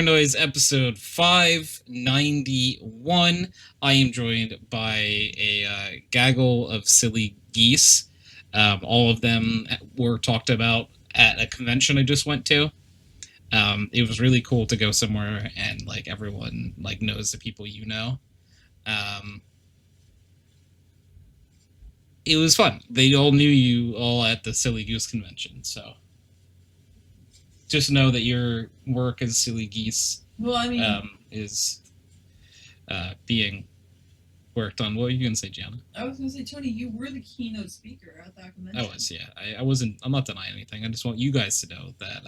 Noise episode 591. I am joined by a gaggle of silly geese. All of them were talked about at a convention I just went to. It was really cool to go somewhere and like everyone like knows the people you know. It was fun. They all knew you all at the Silly Goose convention, so just know that your work as Silly Geese is being worked on. What were you going to say, Gianna? I was going to say, Tony, you were the keynote speaker at that convention. I was, yeah. I wasn't. I'm not denying anything. I just want you guys to know that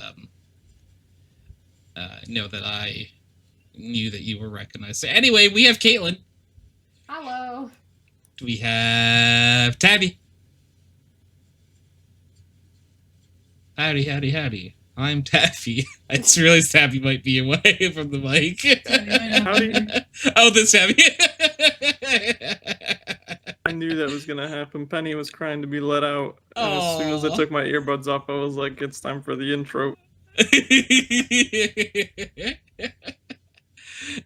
I knew that you were recognized. So anyway, we have Caitlin. Hello. We have Tabby. Howdy. I'm Tabby. I just realized Tabby might be away from the mic. Oh, this Tabby. I knew that was going to happen. Penny was crying to be let out. And as soon as I took my earbuds off, I was like, it's time for the intro.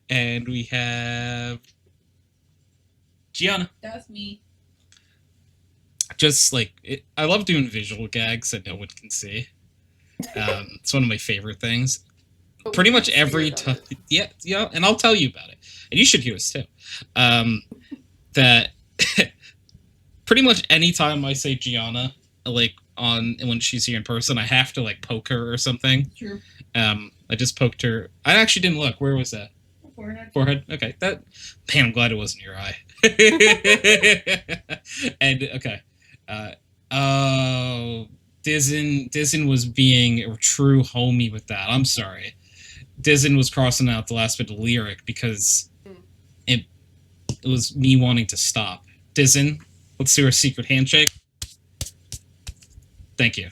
And we have Gianna. That's me. Just like, I love doing visual gags that no one can see. It's one of my favorite things. Pretty much every time. Yeah, and I'll tell you about it. And you should hear this too. That pretty much any time I say Gianna, like when she's here in person, I have to like poke her or something. True. I just poked her. I actually didn't look. Where was that? Forehead. Okay. Man, I'm glad it wasn't your eye. And okay. Dizen was being a true homie with that. I'm sorry. Dizen was crossing out the last bit of lyric because it was me wanting to stop. Dizen, let's do our secret handshake. Thank you.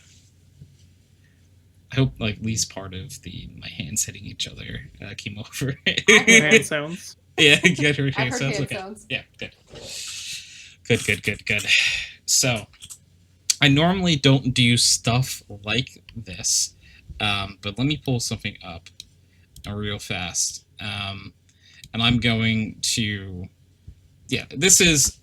I hope like at least part of my hands hitting each other came over. Hand sounds. Yeah, get her hand sounds. Hand okay. sounds. Yeah, good. So, I normally don't do stuff like this, but let me pull something up real fast. And I'm going to, yeah, this is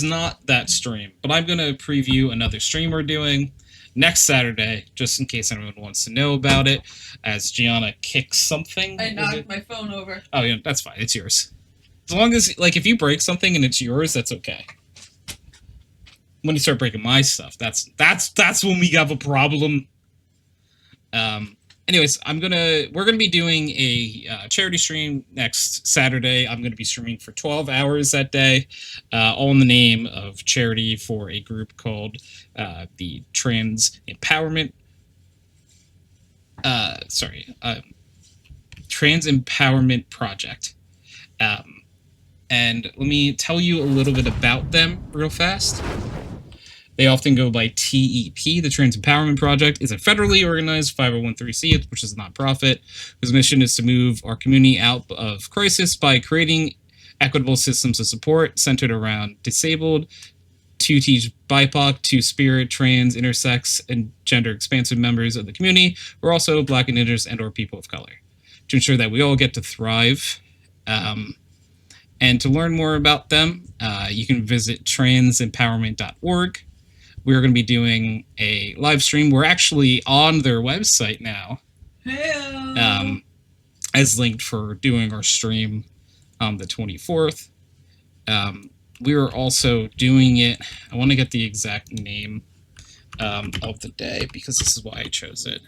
not that stream, but I'm going to preview another stream we're doing next Saturday, just in case anyone wants to know about it, as Gianna kicks something. I knocked my phone over. Oh, yeah, that's fine. It's yours. As long as, like, if you break something and it's yours, that's okay. When you start breaking my stuff, that's when we have a problem. Anyways, we're gonna be doing a charity stream next Saturday. I'm gonna be streaming for 12 hours that day, all in the name of charity for a group called the Trans Empowerment. Trans Empowerment Project. And let me tell you a little bit about them real fast. They often go by TEP. The Trans Empowerment Project is a federally organized 501(c), which is a nonprofit, whose mission is to move our community out of crisis by creating equitable systems of support centered around disabled, to-teach BIPOC, two-spirit, trans, intersex, and gender-expansive members of the community, who are also Black, Indigenous, and/or people of color, to ensure that we all get to thrive. And to learn more about them, you can visit transempowerment.org. We're going to be doing a live stream. We're actually on their website now. Hey. As linked for doing our stream on the 24th. We are also doing it. I want to get the exact name of the day because this is why I chose it.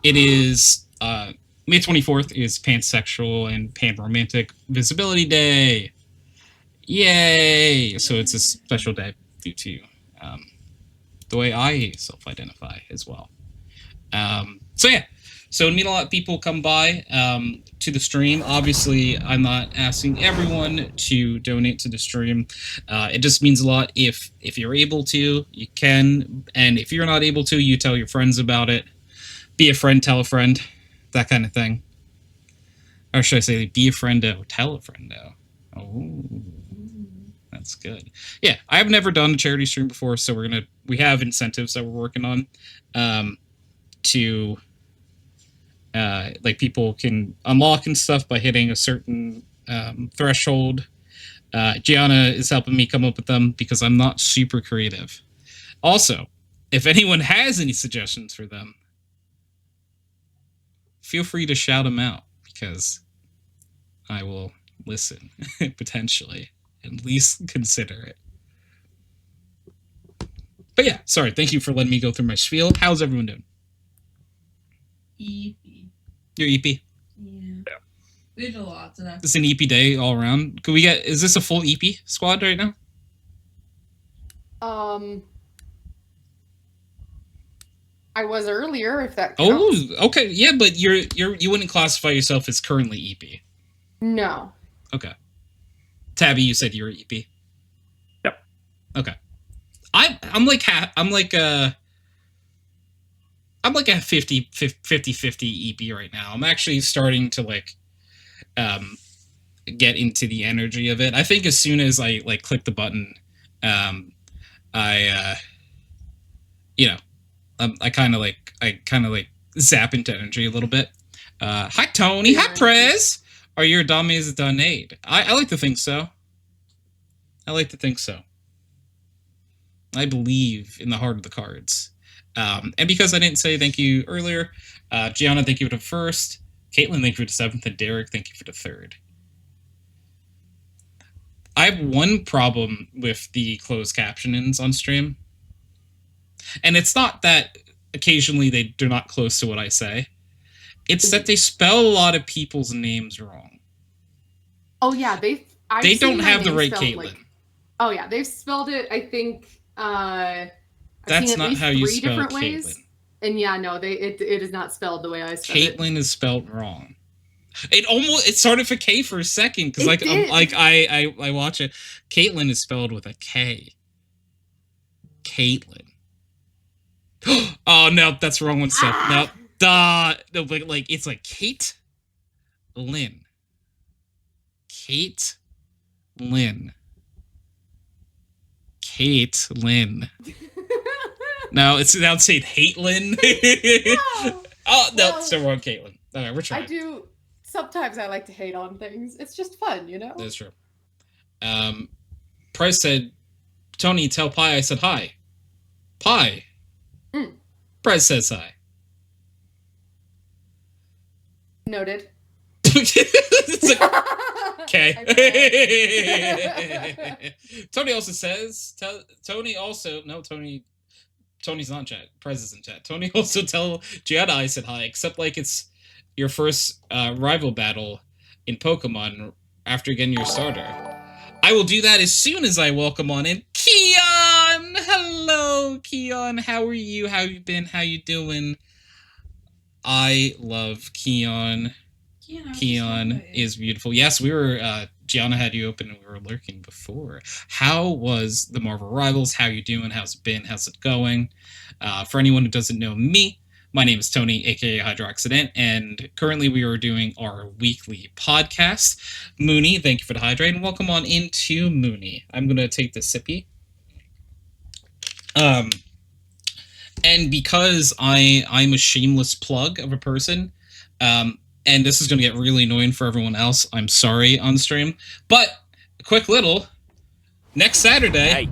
It is May 24th is Pansexual and Panromantic Visibility Day. Yay! So it's a special day due to the way I self-identify as well. So yeah, so need a lot of people come by to the stream. Obviously, I'm not asking everyone to donate to the stream. It just means a lot if you're able to, you can, and if you're not able to, you tell your friends about it. Be a friend, tell a friend, that kind of thing. Or should I say, be a friendo, tell a friendo. Oh. That's good. Yeah, I've never done a charity stream before, so we have incentives that we're working on. to like people can unlock and stuff by hitting a certain threshold. Gianna is helping me come up with them because I'm not super creative. Also, if anyone has any suggestions for them, feel free to shout them out because I will listen, potentially, at least consider it. But yeah, sorry, thank you for letting me go through my spiel. How's everyone doing? EP. Your EP? Yeah. We did a lot today. It's an EP day all around. Could we get? Is this a full EP squad right now? I was earlier, if that counts. Oh, okay, yeah, but you wouldn't classify yourself as currently EP. No. Okay. Tabby, you said you're EP. Yep. Okay. I'm like a 50-50 EP right now. I'm actually starting to get into the energy of it. I think as soon as I click the button, I kind of zap into energy a little bit. Hi Tony, hi Prez. Are your dames donate? I like to think so. I believe in the heart of the cards. And because I didn't say thank you earlier, Gianna, thank you for the first. Caitlin, thank you for the 7th. And Derek, thank you for the 3rd. I have one problem with the closed captionings on stream. And it's not that occasionally they're not close to what I say. It's that they spell a lot of people's names wrong. Oh yeah, they don't have the right Caitlin. Oh yeah, they've spelled it. I think that's not how you spell Caitlin. Ways. And yeah, no, it is not spelled the way I spelled it. Caitlin is spelled wrong. It started for K for a second because I watch it. Caitlin is spelled with a K. Caitlin. Oh no, that's the wrong one. Stuff. No, no, but it's like Kate Lynn. Kate Lynn. Kate Lynn. No, it's now saying Hate Lynn. No. Oh no, it's the wrong Caitlin. All right, we're trying. I do. Sometimes I like to hate on things. It's just fun, you know. That's true. Price said, "Tony, tell Pie I said hi." Pie. Price says hi. Noted. Okay. Tony also says, Tony's not in chat. Price is in chat. Tony also tell Gianna I said hi, except it's your first rival battle in Pokemon after getting your starter. I will do that as soon as I welcome on in Keon! Hello, Keon. How are you? How you been? How you doing? I love Keon. Keon is beautiful. Yes, we were, Gianna had you open and we were lurking before. How was the Marvel Rivals? How you doing? How's it been? How's it going? For anyone who doesn't know me, my name is Tony, aka HydroxideAnt, and currently we are doing our weekly podcast. Mooney, thank you for the hydrate, and welcome on into Mooney. I'm going to take the sippy. And because I'm a shameless plug of a person, and this is going to get really annoying for everyone else, I'm sorry on stream, but a quick little, next Saturday... Hey,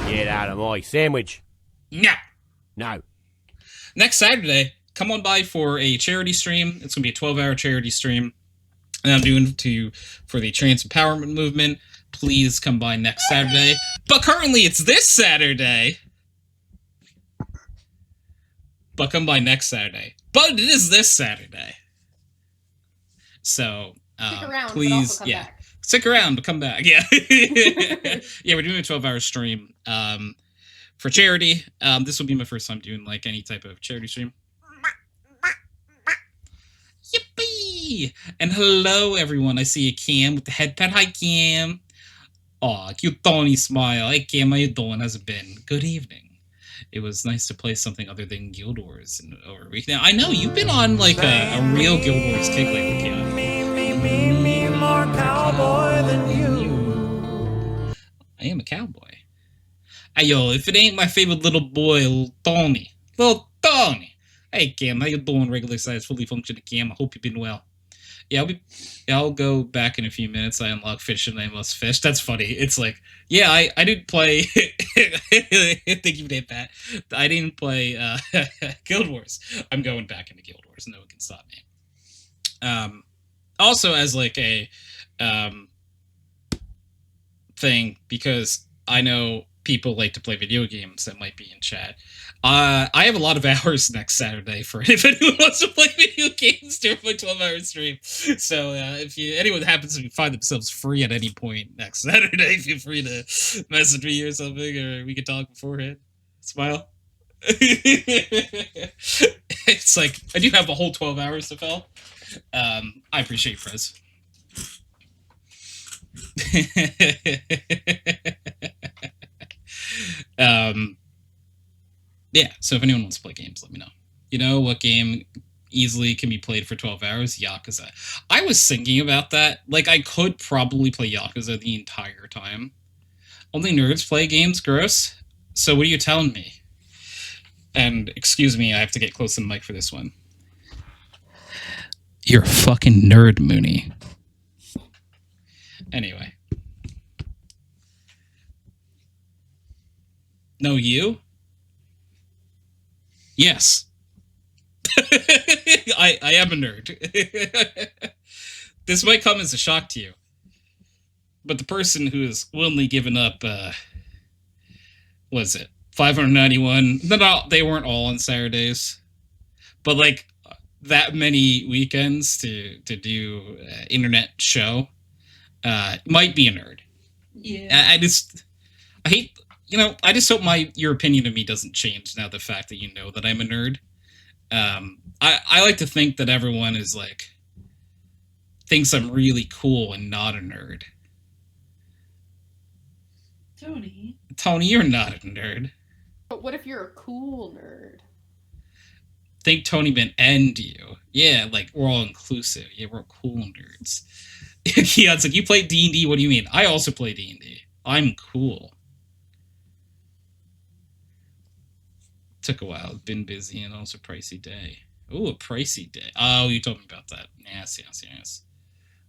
get out of my sandwich. No. No. Next Saturday, come on by for a charity stream. It's going to be a 12-hour charity stream. And I'm doing for the trans empowerment movement. Please come by next Saturday. But currently, it's this Saturday. But come by next Saturday. But it is this Saturday. So, stick around, please, but also come back. Stick around, but come back. Yeah. Yeah, we're doing a 12-hour stream. For charity. This will be my first time doing any type of charity stream. Yippee! And hello everyone. I see a Cam with the head pet. Hi Cam. Aw, cute Tony smile. Hey Cam, how you doing? How's it been? Good evening. It was nice to play something other than Guild Wars over a week. Now I know you've been on a real Guild Wars kick lately, Cam. Me more cowboy than you. I am a cowboy. Hey, yo, if it ain't my favorite little boy, little Tony. Hey, Cam, how you doing? Regular size, fully functioning Cam. I hope you've been well. Yeah, I'll go back in a few minutes. I unlock fish and I must fish. That's funny. It's like, yeah, I didn't play. Thank you, Dave Pat. I didn't play Guild Wars. I'm going back into Guild Wars. No one can stop me. Also, as like a thing, because I know people like to play video games that might be in chat. I have a lot of hours next Saturday for if anyone wants to play video games during my 12-hour stream. So if anyone happens to find themselves free at any point next Saturday, feel free to message me or something, or we can talk beforehand. Smile. It's like, I do have a whole 12 hours to fill. I appreciate you, Prez. Yeah, so if anyone wants to play games, let me know. You know what game easily can be played for 12 hours? Yakuza. I was thinking about that. Like, I could probably play Yakuza the entire time. Only nerds play games? Gross. So what are you telling me? And, excuse me, I have to get close to the mic for this one. You're a fucking nerd, Mooney. Anyway. No, you? Yes. I am a nerd. This might come as a shock to you. But the person who has willingly given up, what is it? 591. No, they weren't all on Saturdays. But like that many weekends to do internet show might be a nerd. Yeah. I hate, I just hope your opinion of me doesn't change now the fact that you know that I'm a nerd. I like to think that everyone is like, thinks I'm really cool and not a nerd. Tony, you're not a nerd. But what if you're a cool nerd? Think Tony meant and you. Yeah, like, we're all inclusive. Yeah, we're cool nerds. Keon's like, you play D&D? What do you mean? I also play D&D. I'm cool. Took a while. Been busy and also pricey day. Ooh, a pricey day. Oh, you told me about that.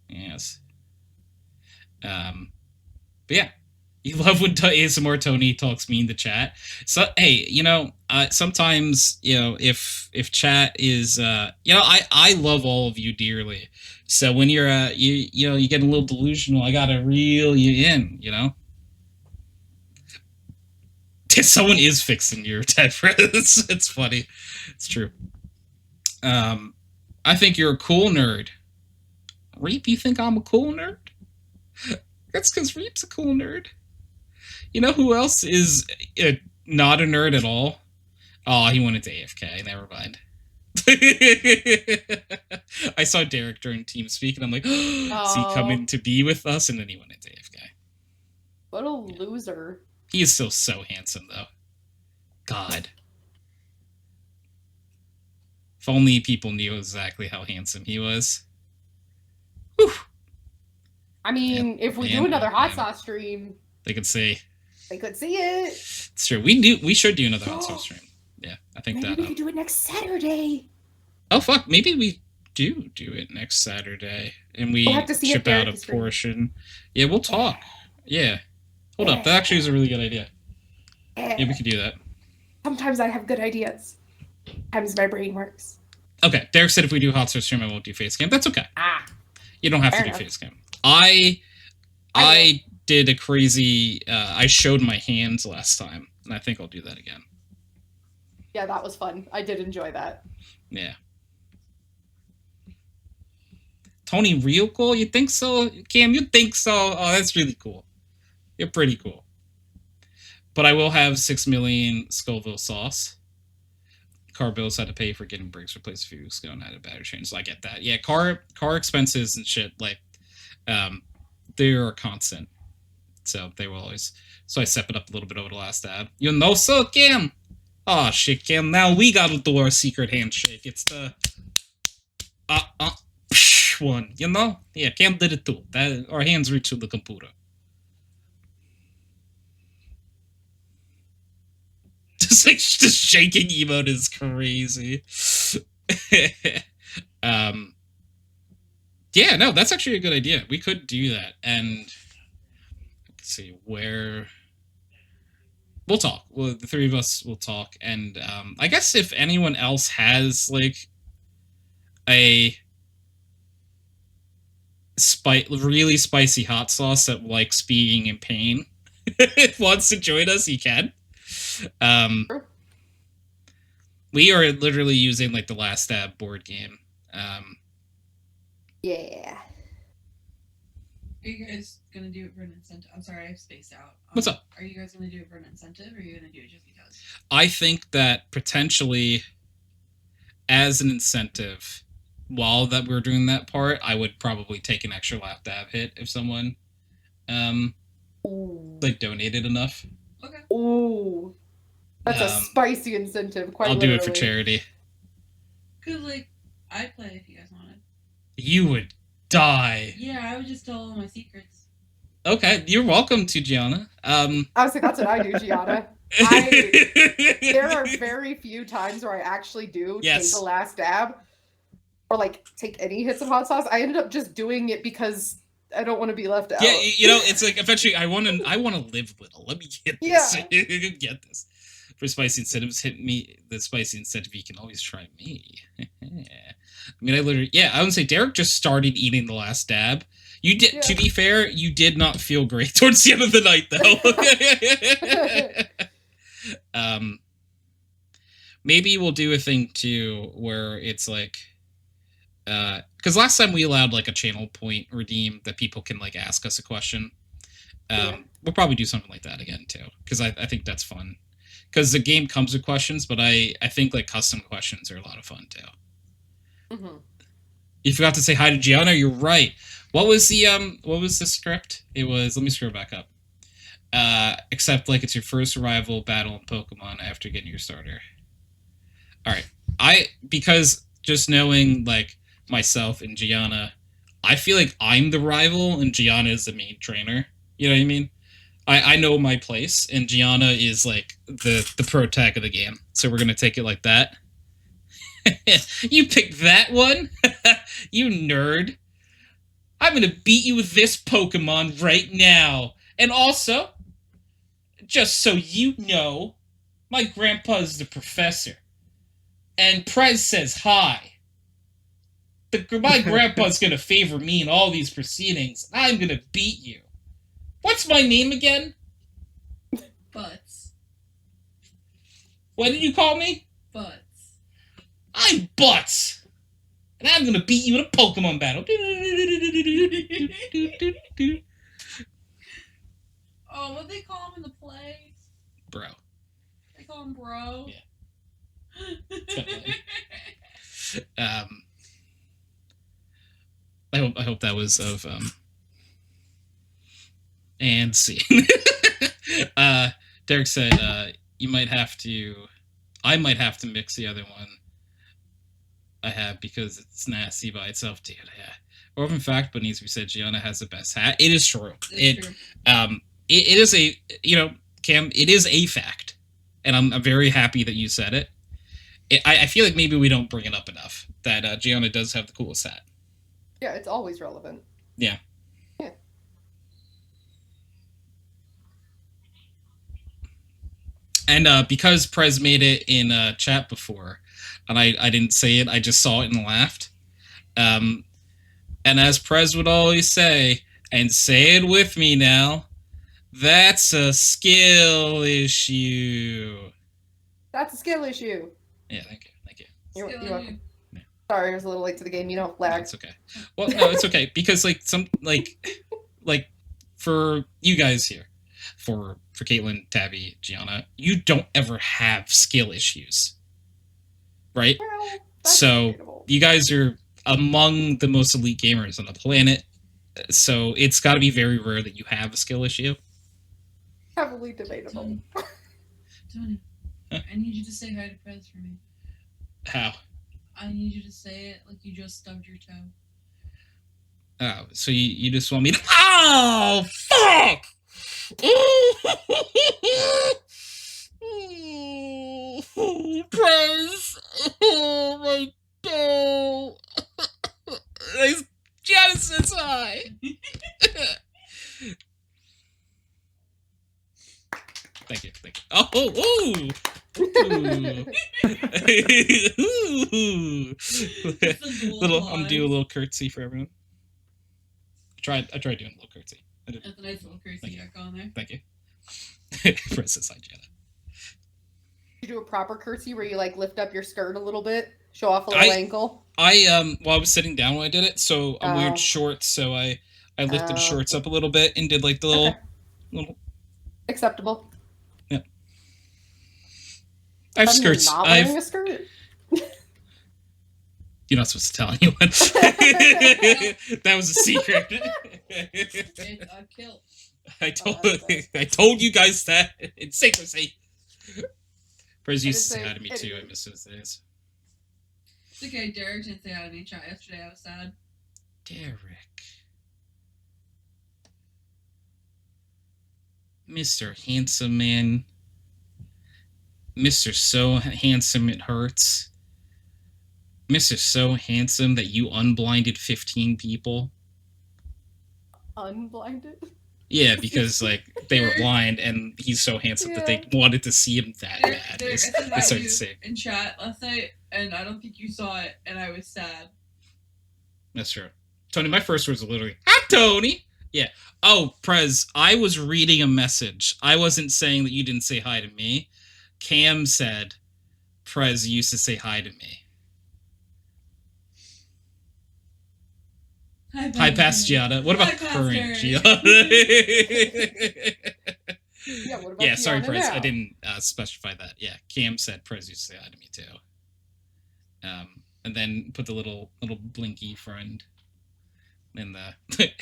Yes. But yeah. You love when ASMR Tony talks mean to chat. So hey, sometimes if chat is I love all of you dearly. So when you're you get a little delusional, I gotta reel you in. Someone is fixing your Tetris. It's funny. It's true. I think you're a cool nerd. Reap, you think I'm a cool nerd? That's because Reap's a cool nerd. You know who else is not a nerd at all? Oh, he went into AFK. Never mind. I saw Derek during TeamSpeak, and I'm like, is he coming to be with us? And then he went into AFK. What a loser. He is still so handsome, though. God. If only people knew exactly how handsome he was. Whew. I mean, if we do another hot sauce stream, they could see. They could see it. It's true. We should do another hot sauce stream. Yeah, I think maybe we could do it next Saturday. Oh fuck! Maybe we do it next Saturday, and we chip out a portion. Yeah, we'll talk. Yeah. Hold up. That actually is a really good idea. Yeah, we could do that. Sometimes I have good ideas. Sometimes my brain works. Okay. Derek said if we do hot sauce stream, I won't do face cam. That's okay. You don't have to do face cam. I did a crazy. I showed my hands last time, and I think I'll do that again. Yeah, that was fun. I did enjoy that. Yeah. Tony, real cool? You think so? Cam, you think so? Oh, that's really cool. You're pretty cool. But I will have 6 million Scoville sauce. Car bills had to pay for getting brakes replaced a few weeks ago and had a battery change, so I get that. Yeah, car expenses and shit, like, they are constant. So they will always. So I step it up a little bit over the last ad. You know so, Cam? Oh shit, Cam. Now we gotta do our secret handshake. It's the one. Yeah, Cam did it too. That our hands reach to the computer. Just shaking emote is crazy. Yeah, no, that's actually a good idea. We could do that, and let's see where we'll talk. Well, the three of us will talk, and I guess if anyone else has like a really spicy hot sauce that likes being in pain, wants to join us, he can. We are literally using like the Last Stab board game. Yeah. Are you guys gonna do it for an incentive? I'm sorry, I've spaced out. What's up? Are you guys gonna do it for an incentive, or are you gonna do it just because? I think that potentially, as an incentive, while that we're doing that part, I would probably take an extra lap dab hit if someone, like donated enough. Okay. Ooh. That's a spicy incentive, quite I'll literally. do it for charity. Cause like, I'd play if you guys wanted. You would die. Yeah, I would just tell all my secrets. Okay, you're welcome to, Gianna. Honestly, that's what I do, Gianna. There are very few times where I actually do take the last dab or like take any hits of hot sauce. I ended up just doing it because I don't want to be left out. Yeah, you know, it's like eventually I want to live little. Let me get this. Yeah. Get this. For spicy incentives, hit me. The spicy incentive, you can always try me. I mean, I would say Derek just started eating the last dab. You did. Yeah. To be fair, you did not feel great towards the end of the night, though. Maybe we'll do a thing too where it's like, because last time we allowed like a channel point redeem that people can like ask us a question. We'll probably do something like that again too, because I think that's fun. Because the game comes with questions, but I think like custom questions are a lot of fun too. Mm-hmm. You forgot to say hi to Gianna. You're right. What was the script? It was, let me scroll back up. Except like it's your first arrival battle in Pokemon after getting your starter. All right. Because just knowing like myself and Gianna, I feel like I'm the rival and Gianna is the main trainer. You know what I mean? I know my place, and Gianna is like the pro tag of the game. So we're gonna take it like that. You picked that one? You nerd. I'm gonna beat you with this Pokemon right now. And also, just so you know, my grandpa's the professor. And Prez says hi. My grandpa's gonna favor me in all these proceedings. I'm gonna beat you. What's my name again? Butts. What did you call me? Butts. I'm Butts. And I'm gonna beat you in a Pokemon battle. Oh, what they call him in the play? Bro. They call him bro? Yeah. I hope that was of and scene. Derek said I might have to mix the other one I have because it's nasty by itself, dude. Yeah. Or in fact, but needs to be said, Gianna has the best hat. It is true. It is a, you know, Cam, it is a fact. And I'm very happy that you said it. I feel like maybe we don't bring it up enough that Gianna does have the coolest hat. Yeah, it's always relevant. Yeah. Yeah. And because Prez made it in chat before, and I didn't say it, I just saw it and laughed. And as Prez would always say, and say it with me now, that's a skill issue. That's a skill issue. Yeah, thank you. You're welcome. Yeah. Sorry, I was a little late to the game. You don't lag. No, it's okay. Well, no, it's okay because like like for you guys here, for Caitlin, Tabby, Gianna, you don't ever have skill issues, right? Well, so debatable. You guys are among the most elite gamers on the planet, so it's got to be very rare that you have a skill issue. Heavily debatable. Tony, huh? I need you to say hi to Prez for me. How? I need you to say it like you just stubbed your toe. Oh, so you just want me to... Oh, fuck! Prez! Oh, my dad! Ooh. Little, I'm do a little curtsy for everyone. I tried doing a little curtsy. I did. That's a nice little curtsy you got going there. Thank you. Princess Gianna. You do a proper curtsy where you like lift up your skirt a little bit, show off a little ankle. I was sitting down when I did it, so I'm wearing shorts, so I lifted the shorts up a little bit and did like the little acceptable. Yeah. I have skirts. Not wearing a skirt. You're not supposed to tell anyone. That was a secret. It's a kilt. I told you guys that in secrecy. Prez used to say hi to me too. I miss those days. It's okay, Derek didn't say hi to me in chat yesterday. I was sad. Derek. Mr. Handsome Man. Mr. So Handsome It Hurts. Mr. So Handsome that you unblinded 15 people. Unblinded? Yeah, because like they were blind and he's so handsome that they wanted to see him that bad. Derek, I said hi to you in chat last night, and I don't think you saw it, and I was sad. That's true. Tony, my first words were literally, "Hi, Tony!" Yeah. Oh, Prez, I was reading a message. I wasn't saying that you didn't say hi to me. Cam said, Prez used to say hi to me. Hi, past Gianna. What about current Gianna? Yeah, what about yeah, sorry, Gianna Prez. now? I didn't specify that. Yeah, Cam said Prez used to say hi to me too. And then put the little blinky friend in the.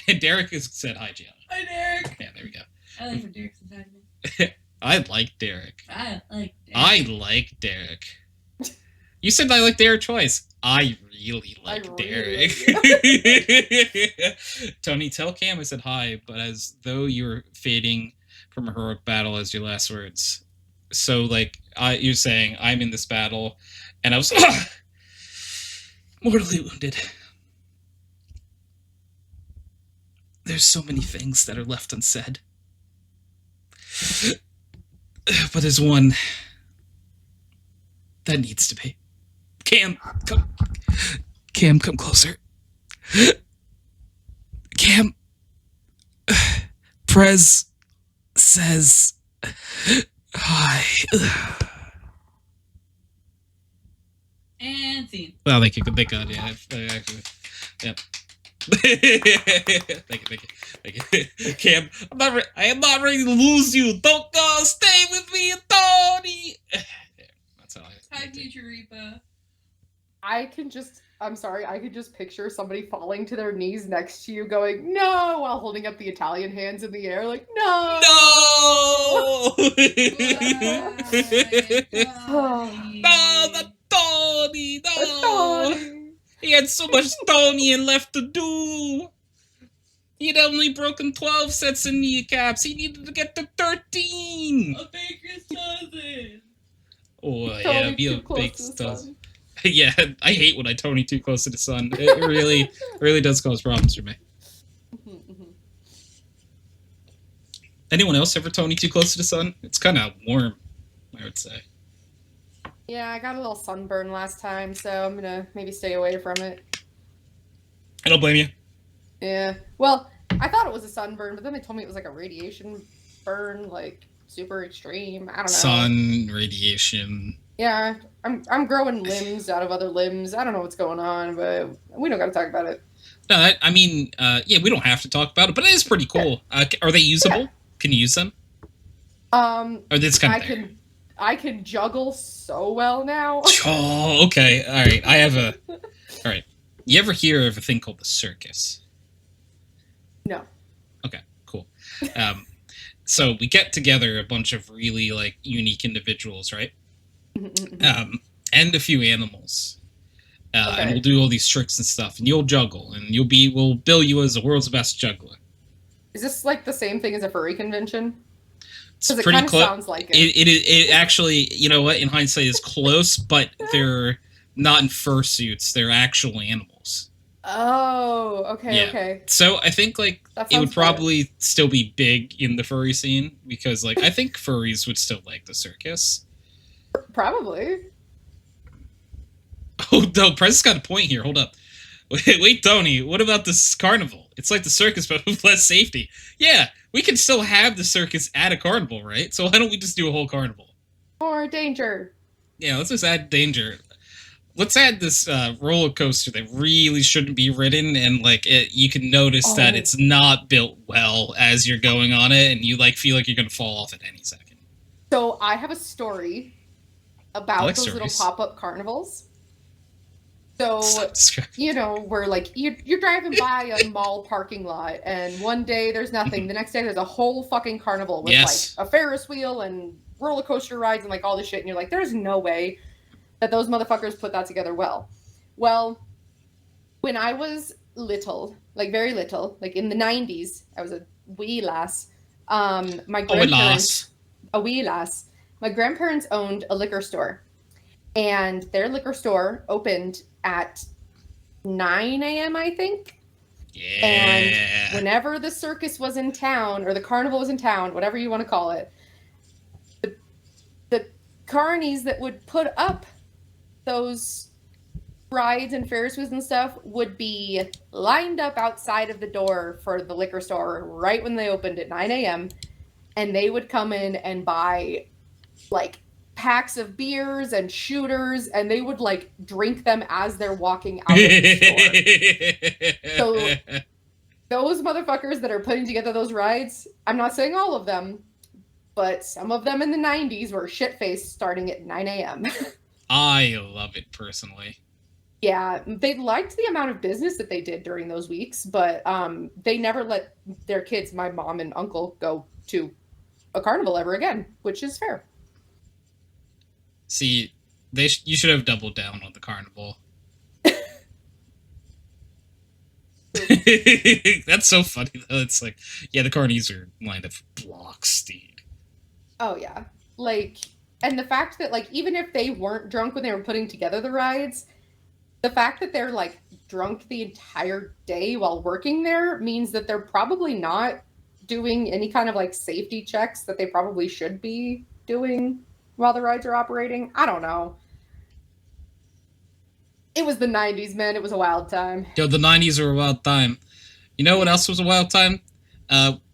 And Derek has said hi, Gianna. Hi, Derek. Yeah, there we go. I like when Derek says hi to me. I like Derek. I like Derek. I like Derek. You said I like Derek twice. I really like Derek. Tony, tell Cam I said hi, but as though you were fading from a heroic battle as your last words. So, like, you're saying, I'm in this battle, and I was mortally wounded. There's so many things that are left unsaid. But there's one that needs to be. Cam, come closer. Cam, Prez says hi. And scene. Well, thank you, yeah. Yep. Thank you. Cam, I am not ready to lose you. Don't go. Stay with me, Tony. That's how Hi, Future Reaper. I'm sorry, I could just picture somebody falling to their knees next to you going, no, while holding up the Italian hands in the air, like, no! No! No, the Tony! No! The Tony! He had so much Tony and left to do! He'd only broken 12 sets of kneecaps. He needed to get to 13! A baker's dozen! Oh, yeah, be a big dozen. Yeah, I hate when I Tony too close to the sun. It really does cause problems for me. Anyone else ever Tony too close to the sun? It's kind of warm, I would say. Yeah, I got a little sunburn last time, so I'm gonna maybe stay away from it. I don't blame you. Yeah. Well, I thought it was a sunburn, but then they told me it was like a radiation burn, like super extreme. I don't know. Sun, radiation. Yeah, I'm growing limbs out of other limbs. I don't know what's going on, but we don't got to talk about it. No, I mean, yeah, we don't have to talk about it, but it is pretty cool. Are they usable? Yeah. Can you use them? Or this kind of thing? I can juggle so well now. Oh, okay. All right. All right. You ever hear of a thing called the circus? No. Okay, cool. So we get together a bunch of really, like, unique individuals, right? And a few animals. Okay. And we'll do all these tricks and stuff, and you'll juggle, and we'll bill you as the world's best juggler. Is this like the same thing as a furry convention? It's pretty close. It kind of sounds like it. It actually, you know what, in hindsight is close, but they're not in fursuits, they're actual animals. Oh, okay, Yeah. okay. So I think like That it would sounds better. probably still be big in the furry scene because like I think furries would still like the circus. Probably. Oh no, Press got a point here. Hold up. Wait, Tony, what about this carnival? It's like the circus, but with less safety. Yeah, we can still have the circus at a carnival, right? So why don't we just do a whole carnival? More danger. Yeah, let's just add danger. Let's add this roller coaster that really shouldn't be ridden, and like you can notice that it's not built well as you're going on it, and you like feel like you're gonna fall off at any second. So I have a story about those little pop-up carnivals. So, you know, where like you're driving by a mall parking lot, and one day there's nothing. The next day there's a whole fucking carnival with like a Ferris wheel and roller coaster rides and like all this shit, and you're like, there's no way that those motherfuckers put that together well. Well, when I was little, like very little, like in the 90s, I was a wee lass. My grandparents, a wee lass. My grandparents owned a liquor store, and their liquor store opened at 9 a.m., I think. Yeah. And whenever the circus was in town, or the carnival was in town, whatever you want to call it, the carnies that would put up those rides and Ferris wheels and stuff would be lined up outside of the door for the liquor store right when they opened at 9 a.m. And they would come in and buy like packs of beers and shooters, and they would like drink them as they're walking out of the store. So those motherfuckers that are putting together those rides, I'm not saying all of them, but some of them in the 90s were shit-faced starting at 9 a.m. I love it personally. Yeah, they liked the amount of business that they did during those weeks, but they never let their kids, my mom and uncle, go to a carnival ever again, which is fair. See, you should have doubled down on the carnival. That's so funny though. It's like, yeah, the carnies are lined up for blocks, dude. Oh yeah, like, and the fact that like even if they weren't drunk when they were putting together the rides, the fact that they're like drunk the entire day while working there means that they're probably not doing any kind of like safety checks that they probably should be doing while the rides are operating. I don't know. It was the 90s, man. It was a wild time. Yo, the 90s were a wild time. You know what else was a wild time?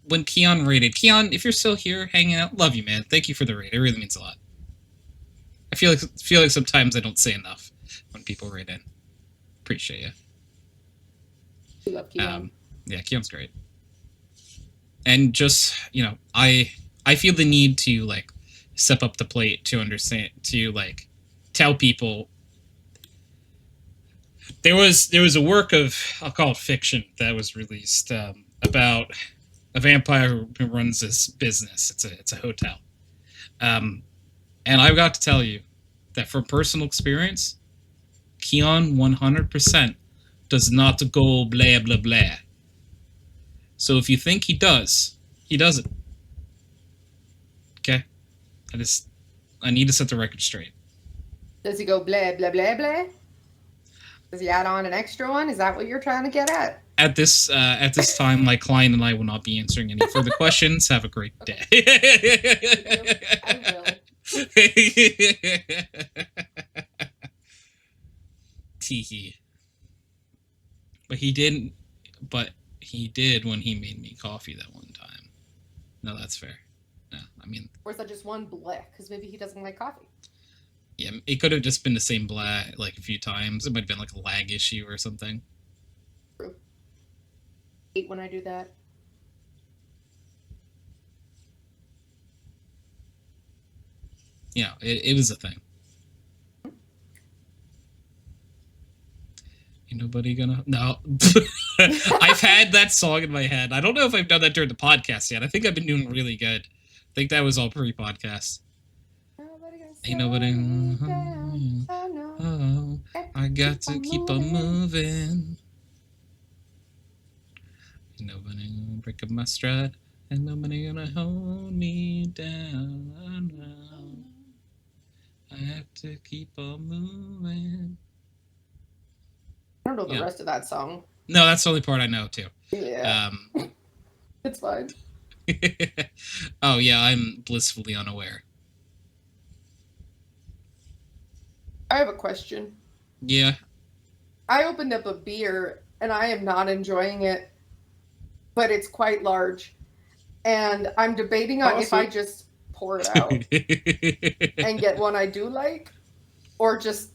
When Keon raided. Keon, if you're still here hanging out, love you, man. Thank you for the raid. It really means a lot. I feel like sometimes I don't say enough when people raid in. Appreciate you. We love Keon. Yeah, Keon's great. And just, you know, I feel the need to like step up the plate to understand, to like tell people. There was a work of, I'll call it fiction, that was released about a vampire who runs this business. It's a hotel, and I've got to tell you that from personal experience, Keon 100% does not go blah blah blah. So if you think he does, he doesn't. Okay, I need to set the record straight. Does he go blah blah blah blah? Does he add on an extra one? Is that what you're trying to get at? At this time, my client and I will not be answering any further questions. Have a great day. I will. Teehee. But he didn't. But he did when he made me coffee that one time. No, that's fair. No, I mean. Or is that just one bleh? Because maybe he doesn't like coffee. Yeah, it could have just been the same blah like a few times. It might have been like a lag issue or something. True. I hate when I do that. Yeah, it was a thing. Ain't nobody gonna... No. I've had that song in my head. I don't know if I've done that during the podcast yet. I think I've been doing really good. I think that was all pre-podcast. Ain't nobody... Oh, I got to keep on moving. Ain't nobody gonna break up my stride. Ain't nobody gonna hold me down. Oh, no. I have to keep on moving. I don't know the Yeah. rest of that song. No, that's the only part I know too. Yeah, it's fine. Oh yeah, I'm blissfully unaware. I have a question. Yeah. I opened up a beer and I am not enjoying it, but it's quite large. And I'm debating on if I just pour it out and get one I do like, or just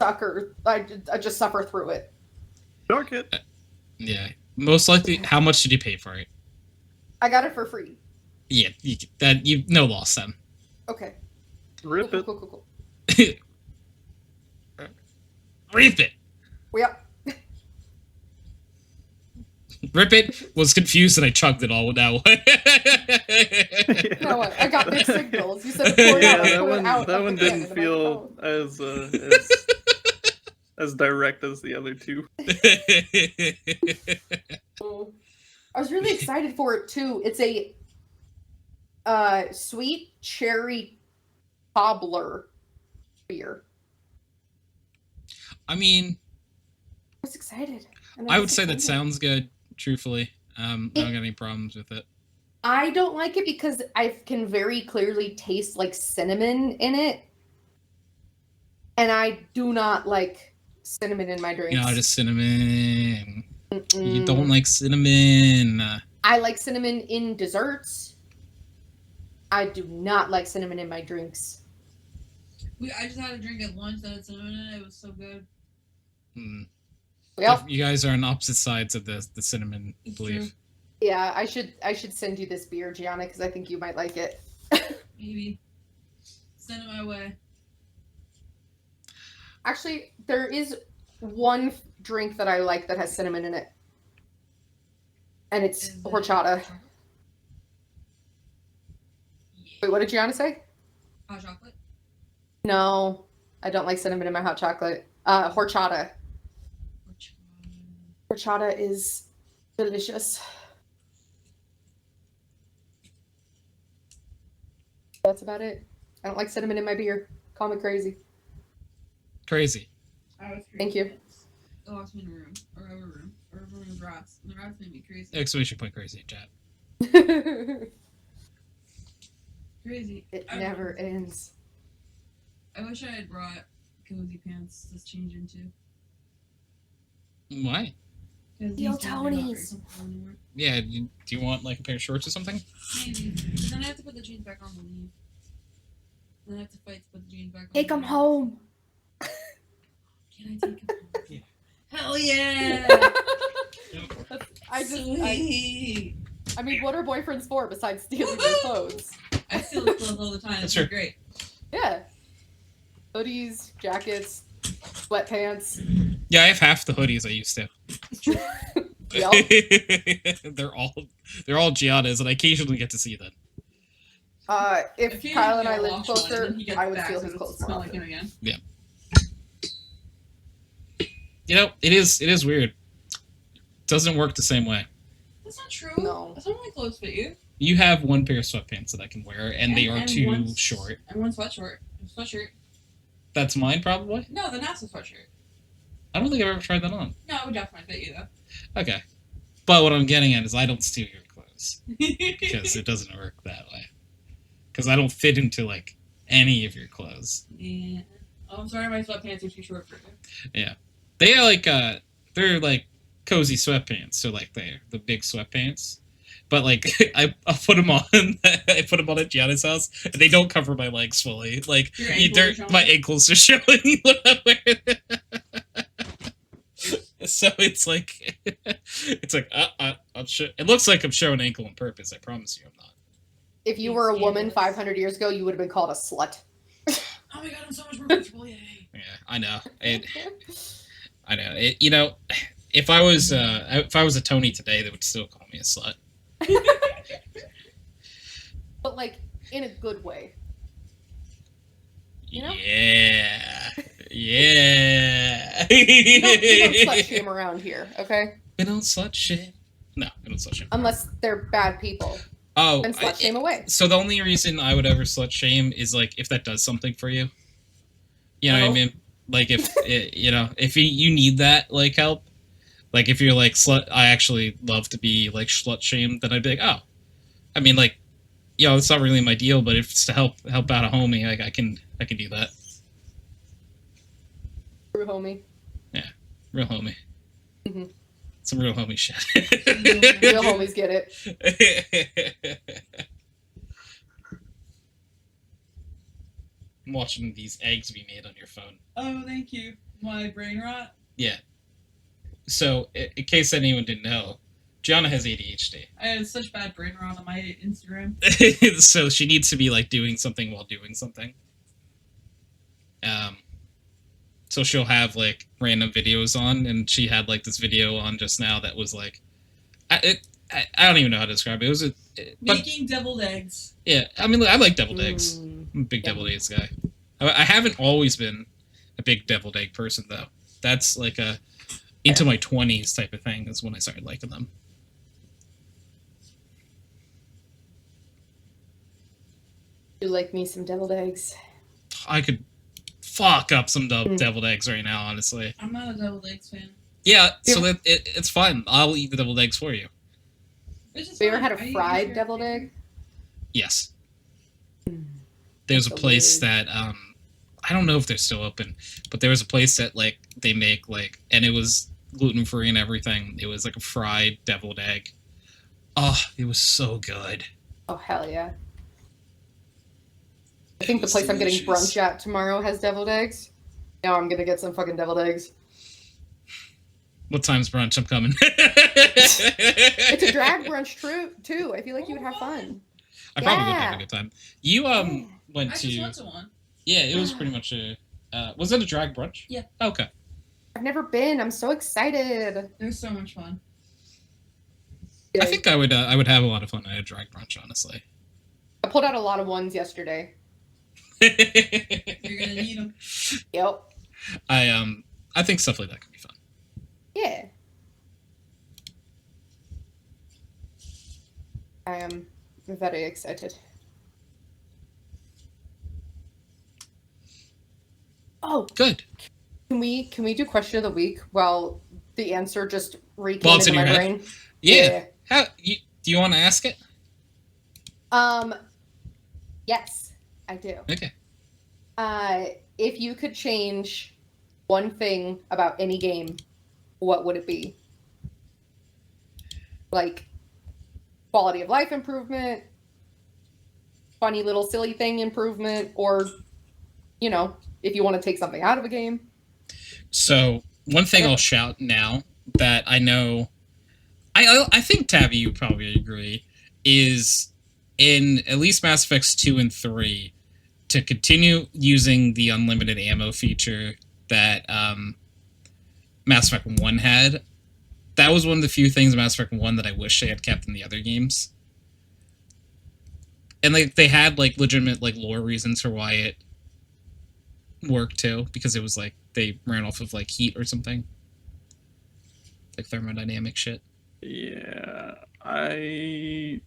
I just suffer through it. Dark it. Yeah. Most likely, how much did you pay for it? I got it for free. Yeah, you no loss then. Okay. Rip it. Cool. Rip it. Yep. Rip it. Was confused and I chugged it all that way. No, I got mixed signals. You said pour it out. I put it out that of one the can didn't in the feel microphone. as direct as the other two. I was really excited for it too. It's a sweet cherry cobbler beer. I mean, I was excited. I would say that sounds good, truthfully. I don't got any problems with it. I don't like it because I can very clearly taste like cinnamon in it. And I do not like cinnamon in my drinks. You know, just cinnamon. Mm-mm. You don't like cinnamon. I like cinnamon in desserts. I do not like cinnamon in my drinks. I just had a drink at lunch that had cinnamon in it. It was so good. Well, You guys are on opposite sides of the cinnamon It's belief. true. yeah, I should send you this beer, Gianna, because I think you might like it. Maybe. Send it my way. Actually, there is one drink that I like that has cinnamon in it. And it's Is it horchata. Yeah. Wait, what did Gianna say? Hot chocolate? No, I don't like cinnamon in my hot chocolate. Horchata. Horchata is delicious. That's about it. I don't like cinnamon in my beer. Call me crazy. Crazy. I was crazy. Thank you. They locked me in a room. Or a room. Or a room with rats. And the rats made me crazy. Exclamation point crazy in chat. It Crazy. never ends. I wish I had brought cozy pants to change into. Why? Because Yo, these ones are not very Tonys. comfortable anymore. Yeah, do you want like a pair of shorts or something? Maybe. But then I have to put the jeans back on to leave. Then I have to fight to put the jeans back on. Take to them leave. home. Can I take them home? Yeah. Hell yeah! Sweet. I mean, what are boyfriends for besides stealing their clothes? I steal the clothes all the time. That's It's true. great. Yeah. Hoodies, jackets, sweatpants. Yeah, I have half the hoodies I used to. Yep. they're all Gianna's, and I occasionally get to see them. If Occasionally Kyle and I I'll lived wash one, closer, and then he gets I would back, steal so his it clothes smell more like him often. again. You know, it is weird. Doesn't work the same way. That's not true. No. Some of my clothes fit you. You have one pair of sweatpants that I can wear, and they are And too one- short. And one sweatshirt. Sweatshirt. That's mine, probably. No, the NASA sweatshirt. I don't think I've ever tried that on. No, it would definitely fit you though. Okay. But what I'm getting at is I don't steal your clothes. Because it doesn't work that way. Because I don't fit into, like, any of your clothes. Yeah. Oh, I'm sorry, my sweatpants are too short for you. They are, like, they're, like, cozy sweatpants. So, like, they're the big sweatpants. But, like, I put them on. I put them on at Gianna's house, and they don't cover my legs fully. Like, Your ankles are showing? my ankles are showing when I wear them. So it's like, I'll show. It looks like I'm showing ankle on purpose. I promise you, I'm not. If you were a woman 500 years ago, you would have been called a slut. Oh my god, I'm so much more comfortable. Yay. Yeah, I know. I know. You know, if I was a Tony today, they would still call me a slut. But, like, in a good way. You know? Yeah. Yeah. We don't slut shame around here, okay? We don't slut shame. No, we don't slut shame. Unless they're bad people. Oh, And slut shame away. So the only reason I would ever slut shame is like if that does something for you. You know what I Oh. mean? Like if if you need that like help, like if you're like slut, I actually love to be like slut shamed, then I'd be like, oh, I mean like, it's not really my deal, but if it's to help out a homie, like I can do that. True homie. Yeah, real homie. Mm-hmm. Some real homie shit. Real homies get it. I'm watching these eggs be made on your phone. Oh, thank you. My brain rot. Yeah. So, in case anyone didn't know, Gianna has ADHD. I had such bad brain rot on my Instagram. So she needs to be like doing something while doing something. So she'll have like random videos on, and she had like this video on just now that was like, I don't even know how to describe it. It was making deviled eggs. Yeah, I mean, I like deviled eggs. I'm a big deviled eggs guy. I haven't always been a big deviled egg person though. That's like a into my 20s type of thing is when I started liking them. You like me some deviled eggs? I could fuck up some deviled eggs right now, honestly. I'm not a deviled eggs fan. Yeah, so that it's fine. I'll eat the deviled eggs for you. Have you ever had a fried deviled egg? Yes. There's a place that I don't know if they're still open, but there was a place that like they make like, and it was gluten-free and everything. It was like a fried deviled egg. Oh, it was so good. Oh hell yeah. I think the place I'm getting brunch at tomorrow has deviled eggs. Now I'm gonna get some fucking deviled eggs. What time's brunch? I'm coming. It's a drag brunch too. I feel like you would have fun. I probably would have a good time. You went I to. just went to one. Yeah, it was pretty much a. Was it a drag brunch? Yeah. Okay. I've never been. I'm so excited. It was so much fun. Yeah. I think I would have a lot of fun at a drag brunch, honestly. I pulled out a lot of ones yesterday. You're gonna need them. Yep. I think stuff like that could be fun. Yeah. I am very excited. Oh, good. Can we do question of the week while the answer just recame While it's into in my your brain? Yeah. Do you want to ask it? Yes, I do. Okay. If you could change one thing about any game, what would it be? Like quality of life improvement, funny little silly thing improvement, or if you want to take something out of a game. So one thing I'll shout now that I know, I think Tabby, you probably agree, is in at least Mass Effects 2 and 3 to continue using the unlimited ammo feature that Mass Effect 1 had. That was one of the few things in Mass Effect 1 that I wish they had kept in the other games. And like they had like legitimate like lore reasons for why it worked too, because it was like they ran off of like heat or something. Like thermodynamic shit. Yeah. I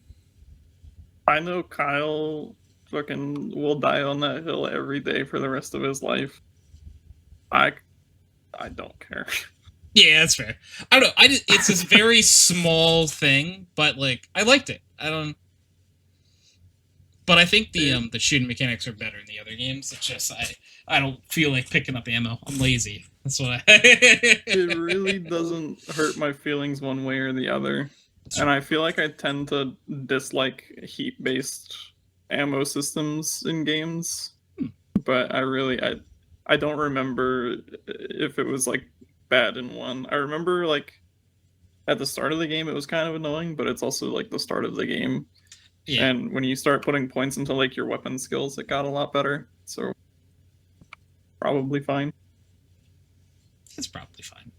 know Kyle fucking will die on that hill every day for the rest of his life. I don't care. Yeah, that's fair. I don't know. It's this very small thing, but like I liked it. But I think the shooting mechanics are better in the other games. It's just I don't feel like picking up ammo. I'm lazy. That's what It really doesn't hurt my feelings one way or the other. And I feel like I tend to dislike heat-based ammo systems in games. But I don't remember if it was like bad in one. I remember like at the start of the game it was kind of annoying, but it's also like the start of the game. Yeah. And when you start putting points into like your weapon skills, it got a lot better. So probably fine. It's probably fine.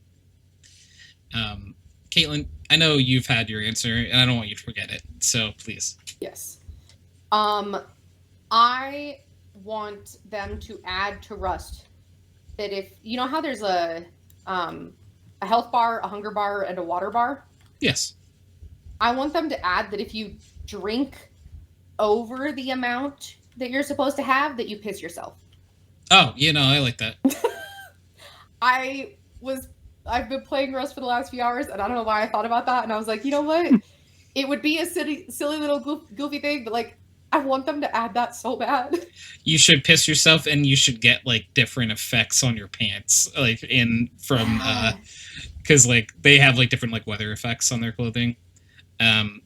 Caitlin, I know you've had your answer, and I don't want you to forget it. So please. Yes. I want them to add to Rust that if you know how there's a health bar, a hunger bar, and a water bar. Yes. I want them to add that if you drink over the amount that you're supposed to have, that you piss yourself. Oh, I like that. I've been playing Rust for the last few hours, and I don't know why I thought about that, and I was like, you know what? It would be a silly little goofy thing, but like, I want them to add that so bad. You should piss yourself, and you should get like different effects on your pants, like because like they have like different like weather effects on their clothing.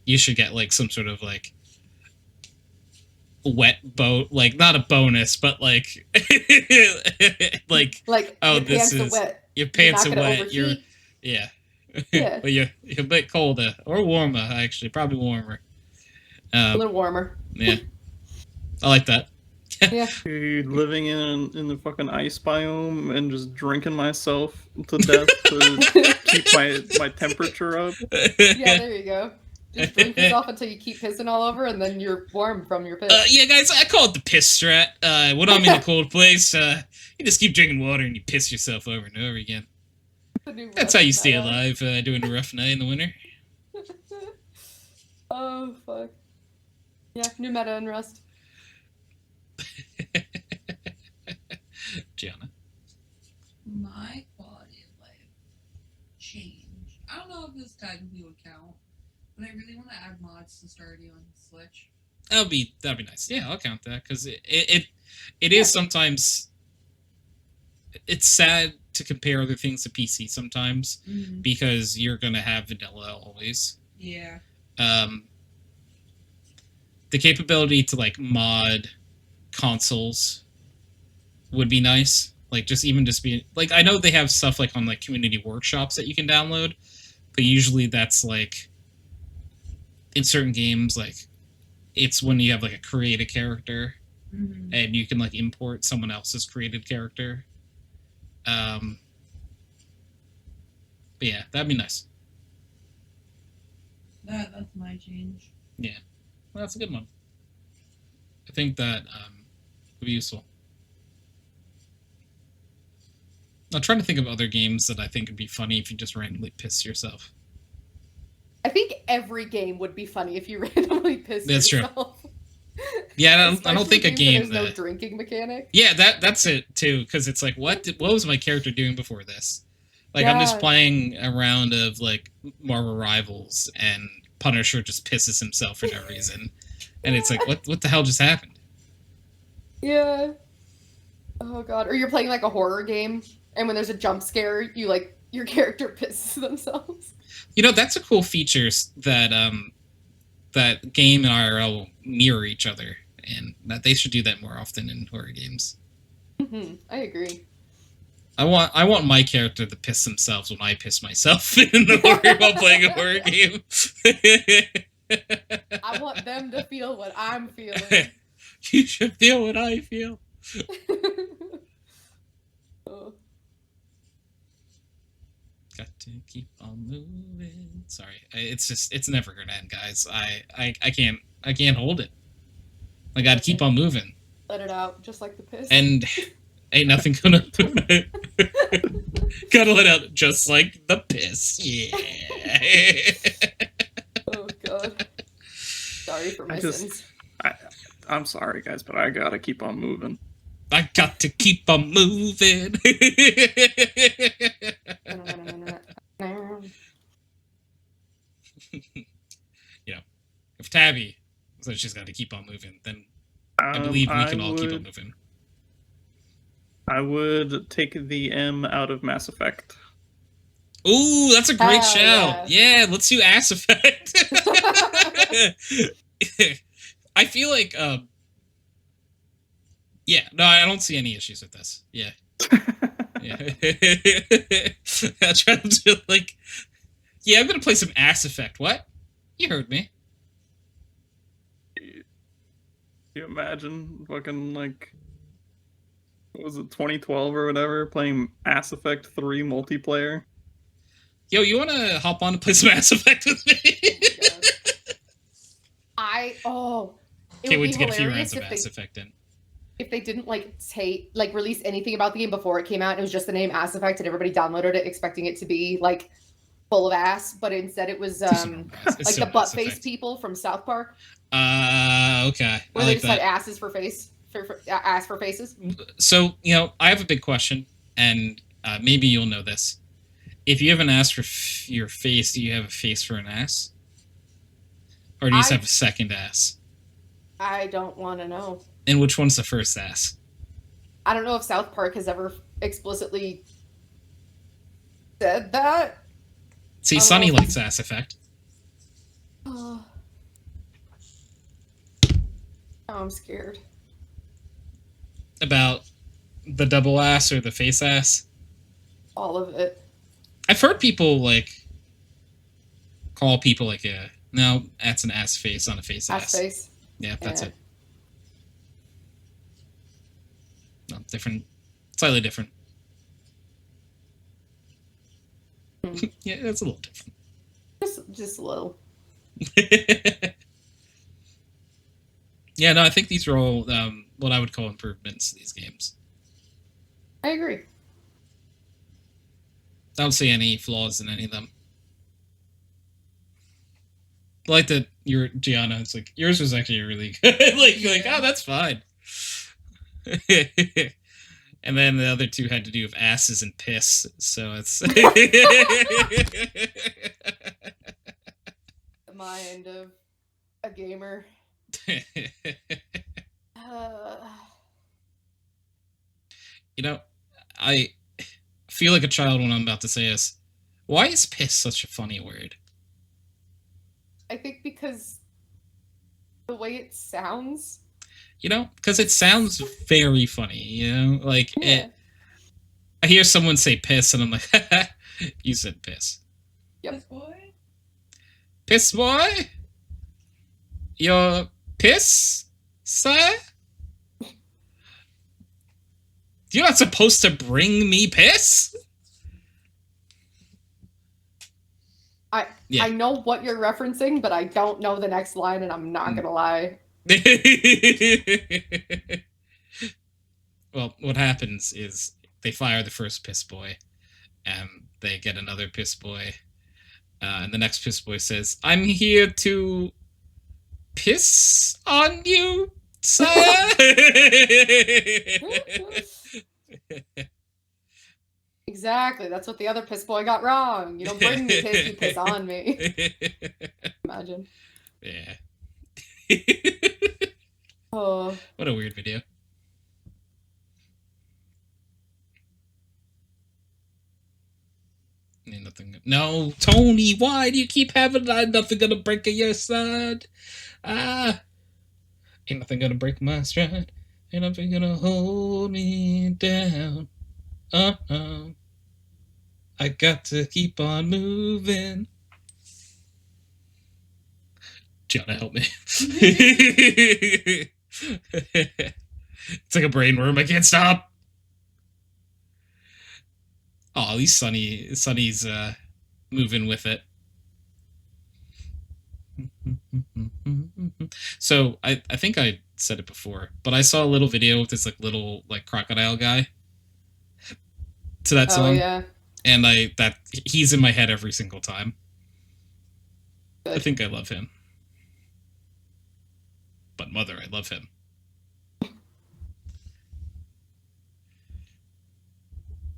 You should get like some sort of like wet boat, like not a bonus, but like like oh, your pants are wet. Yeah. But you're a bit colder or warmer, actually, probably warmer. A little warmer. Yeah, I like that. Yeah. Dude, living in the fucking ice biome and just drinking myself to death to keep my temperature up. Yeah, there you go. Just drink yourself until you keep pissing all over, and then you're warm from your piss. Yeah, guys, I call it the piss strat. When I'm in a cold place, you just keep drinking water and you piss yourself over and over again. That's how you stay alive during a rough night in the winter. Oh, fuck. Yeah, new meta in Rust. Gianna? My quality of life change. I don't know if this technically would count, but I really want to add mods to Stardew on Switch. That'd be nice. Yeah, I'll count that, because it is sometimes... It's sad to compare other things to PC sometimes, because you're gonna have vanilla always. Yeah. The capability to like mod consoles would be nice. Like just be like, I know they have stuff like on like community workshops that you can download, but usually that's like in certain games, like it's when you have like a created character and you can like import someone else's created character. But yeah, that'd be nice. That's my change. Yeah, well, that's a good one. I think that would be useful. I'm trying to think of other games that I think would be funny if you just randomly piss yourself. I think every game would be funny if you randomly piss yourself. That's true. Yeah, I don't think a game there's no drinking mechanic. Yeah, that's it too, because it's like, what was my character doing before this? Like, I'm just playing a round of like Marvel Rivals, and Punisher just pisses himself for no reason, and it's like, what the hell just happened? Yeah. Oh god. Or you're playing like a horror game, and when there's a jump scare, you like your character pisses themselves. You know, that's a cool feature that that game and IRL mirror each other, and that they should do that more often in horror games. I agree. I want my character to piss themselves when I piss myself in the horror while playing a horror game. I want them to feel what I'm feeling. You should feel what I feel. Oh. Got to keep on moving. Sorry, it's never gonna end, guys. I can't hold it. I gotta keep on moving. Let it out, just like the piss. And ain't nothing gonna gotta let out just like the piss. Yeah. Oh god. Sorry for my sins. I'm sorry, guys, but I gotta keep on moving. I got to keep on moving. You know, if Tabby says she's got to keep on moving, then I believe we can all keep on moving. I would take the M out of Mass Effect. Ooh, that's a great shout. Yeah, let's do Ass Effect. I feel like, yeah, no, I don't see any issues with this. Yeah. Yeah. I try to like, yeah, I'm gonna play some Ass Effect. What? You heard me. Can you imagine fucking like, what was it, 2012 or whatever, playing Mass Effect 3 multiplayer? Yo, you wanna hop on to play some Mass Effect with me? Can't wait to get a few rounds of Mass Effect in. If they didn't release anything about the game before it came out, it was just the name Ass Effect, and everybody downloaded it expecting it to be like full of ass, but instead it was like the butt face people from South Park. Okay. Where they just had asses for face, ass for faces. So, you know, I have a big question, and Maybe you'll know this. If you have an ass for your face, do you have a face for an ass? Or do you just have a second ass? I don't want to know. And which one's the first ass? I don't know if South Park has ever explicitly said that. See, Sunny likes Ass Effect. Oh, I'm scared. About the double ass or the face ass? All of it. I've heard people, like, call people, like, no, that's an ass face on a face ass. Ass face. Yeah, that's it. No, different. Slightly different. Yeah, that's a little different. Just a little. Yeah, no, I think these are all what I would call improvements to these games. I agree. I don't see any flaws in any of them. I like that your Gianna, it's like, yours was actually really good. like, oh, that's fine. And then the other two had to do with asses and piss, so it's... The mind of a gamer. You know, I feel like a child when I'm about to say this. Why is piss such a funny word? I think because the way it sounds. You know, because it sounds very funny, you know? Like, Yeah. I hear someone say piss, and I'm like, you said piss. Yep. Piss boy? Piss boy? Your piss, sir? You're not supposed to bring me piss? I know what you're referencing, but I don't know the next line, and I'm not gonna lie. Well, what happens is they fire the first piss boy, and they get another piss boy, and the next piss boy says, "I'm here to piss on you, sir." Exactly. That's what the other piss boy got wrong. You don't bring me piss, you piss on me. Imagine. Yeah. Oh. What a weird video. Ain't nothing. No, Tony, why do you keep having that? Nothing gonna break your stride. Ah. Ain't nothing gonna break my stride. Ain't nothing gonna hold me down. I got to keep on moving. Gianna, help me. It's like a brain worm. I can't stop. Oh, at least Sunny's moving with it. So I think I said it before, but I saw a little video with this little crocodile guy to that song. Oh yeah. And he's in my head every single time. Good. I think I love him. But mother, I love him.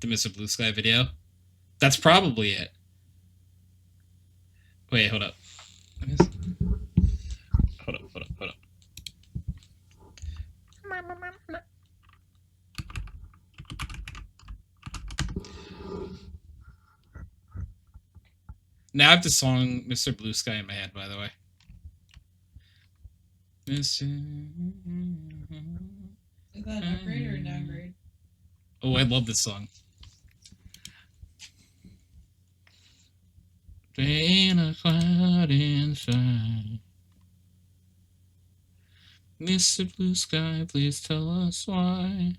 The Mr. Blue Sky video. That's probably it. Wait, hold up. Hold up. Now I have the song Mr. Blue Sky in my head, by the way. Is that an upgrade or a downgrade? Oh, I love this song. Ain't a cloud inside. Mr. Blue Sky, please tell us why.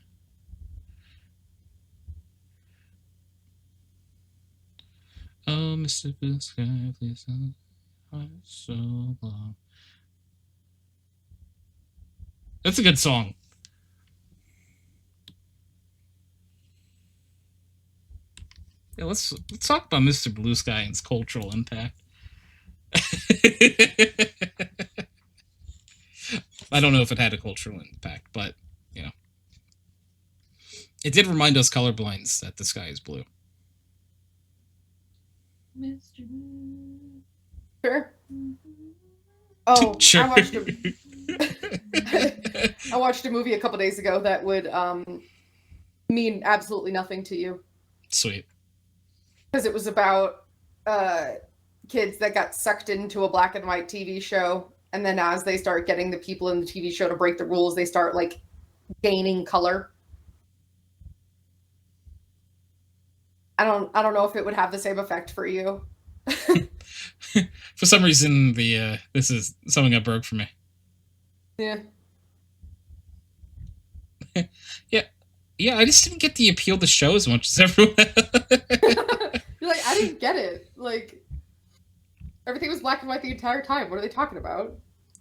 Oh, Mr. Blue Sky, please tell us why it's so long. That's a good song. Yeah, let's talk about Mr. Blue Sky and its cultural impact. I don't know if it had a cultural impact, but you know. It did remind us colorblinds that the sky is blue. Mr. Blue. Sure. Oh, Sure. I watched a movie a couple days ago that would mean absolutely nothing to you. Sweet. Because it was about kids that got sucked into a black and white TV show, and then as they start getting the people in the TV show to break the rules, they start like gaining color. I don't know if it would have the same effect for you. For some reason, this is something that broke for me. Yeah. Yeah, I just didn't get the appeal of the show as much as everyone else. You're like, I didn't get it. Like, everything was black and white the entire time. What are they talking about?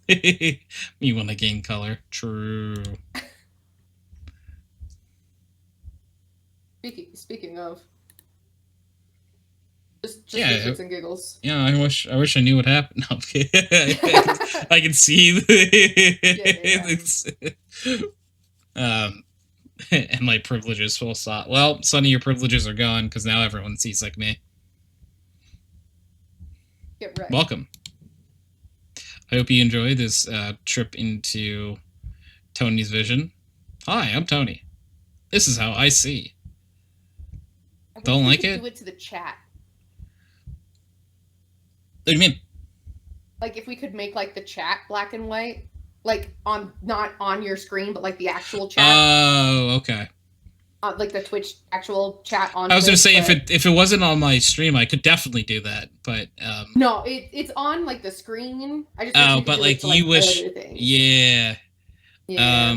You want to gain color. True. Speaking of, just Yeah, for shits and giggles. Yeah, I wish I knew what happened. No, I'm kidding. I can see and my privileges full stop. Well, Sonny, your privileges are gone because now everyone sees like me. Get ready. Welcome. I hope you enjoy this trip into Tony's vision. Hi, I'm Tony. This is how I see. Don't like it? Do it to the chat. What do you mean? Like if we could make like the chat black and white, like on not on your screen, but like the actual chat. Oh, okay. Like the Twitch actual chat on. I was gonna Twitch, say but... if it wasn't on my stream, I could definitely do that. But no, it's on like the screen. I just oh, but like you wish, yeah. Yeah.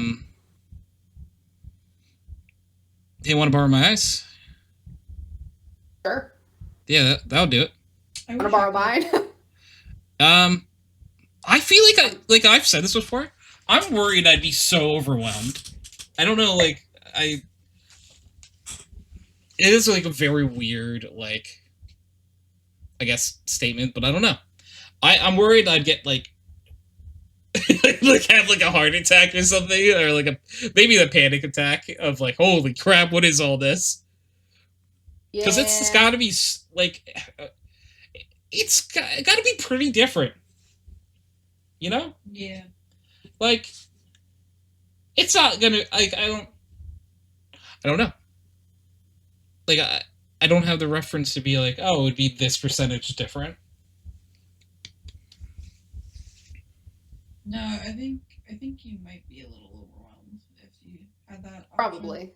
Hey, want to borrow my ice? Sure. Yeah, that'll do it. Want to borrow mine? I feel like I've said this before. I'm worried I'd be so overwhelmed. I don't know, like it is like a very weird, like, I guess statement, but I don't know. I'm worried I'd get like like have like a heart attack or something, or like maybe the panic attack of like, holy crap, what is all this? Because it's got to be like it's got to be pretty different, you know? Yeah. Like, it's not gonna like I don't know. Like I don't have the reference to be like, oh, it would be this percentage different. No, I think you might be a little overwhelmed if you had that option. Probably.